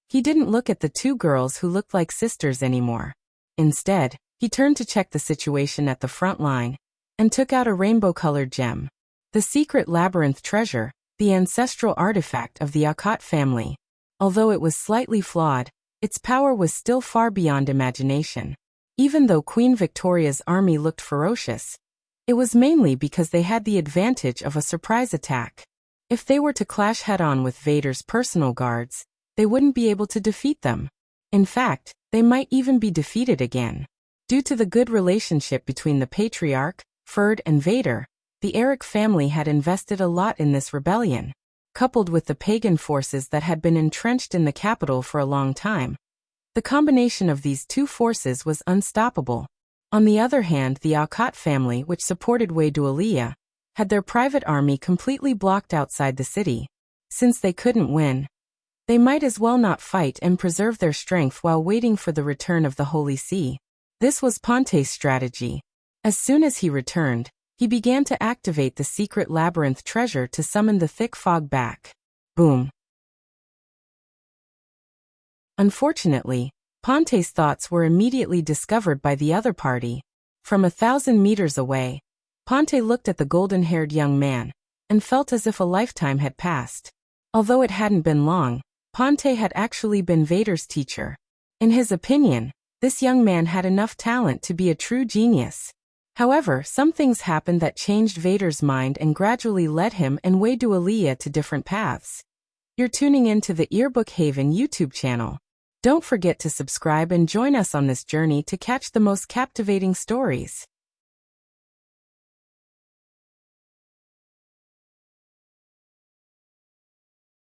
He didn't look at the two girls who looked like sisters anymore. Instead, he turned to check the situation at the front line, and took out a rainbow-colored gem. The secret labyrinth treasure, the ancestral artifact of the Akot family. Although it was slightly flawed, its power was still far beyond imagination. Even though Queen Victoria's army looked ferocious, it was mainly because they had the advantage of a surprise attack. If they were to clash head-on with Vader's personal guards, they wouldn't be able to defeat them. In fact, they might even be defeated again. Due to the good relationship between the Patriarch, Ferd, and Vader, the Eric family had invested a lot in this rebellion. Coupled with the pagan forces that had been entrenched in the capital for a long time, the combination of these two forces was unstoppable. On the other hand, the Akot family, which supported Wei Dualia, had their private army completely blocked outside the city. Since they couldn't win, they might as well not fight and preserve their strength while waiting for the return of the Holy See. This was Ponte's strategy. As soon as he returned, he began to activate the secret labyrinth treasure to summon the thick fog back. Boom. Unfortunately, Ponte's thoughts were immediately discovered by the other party. From 1,000 meters away, Ponte looked at the golden-haired young man, and felt as if a lifetime had passed. Although it hadn't been long, Ponte had actually been Vader's teacher. In his opinion, this young man had enough talent to be a true genius. However, some things happened that changed Vader's mind and gradually led him and Wei Dualia to different paths. You're tuning in to the Earbook Haven YouTube channel. Don't forget to subscribe and join us on this journey to catch the most captivating stories.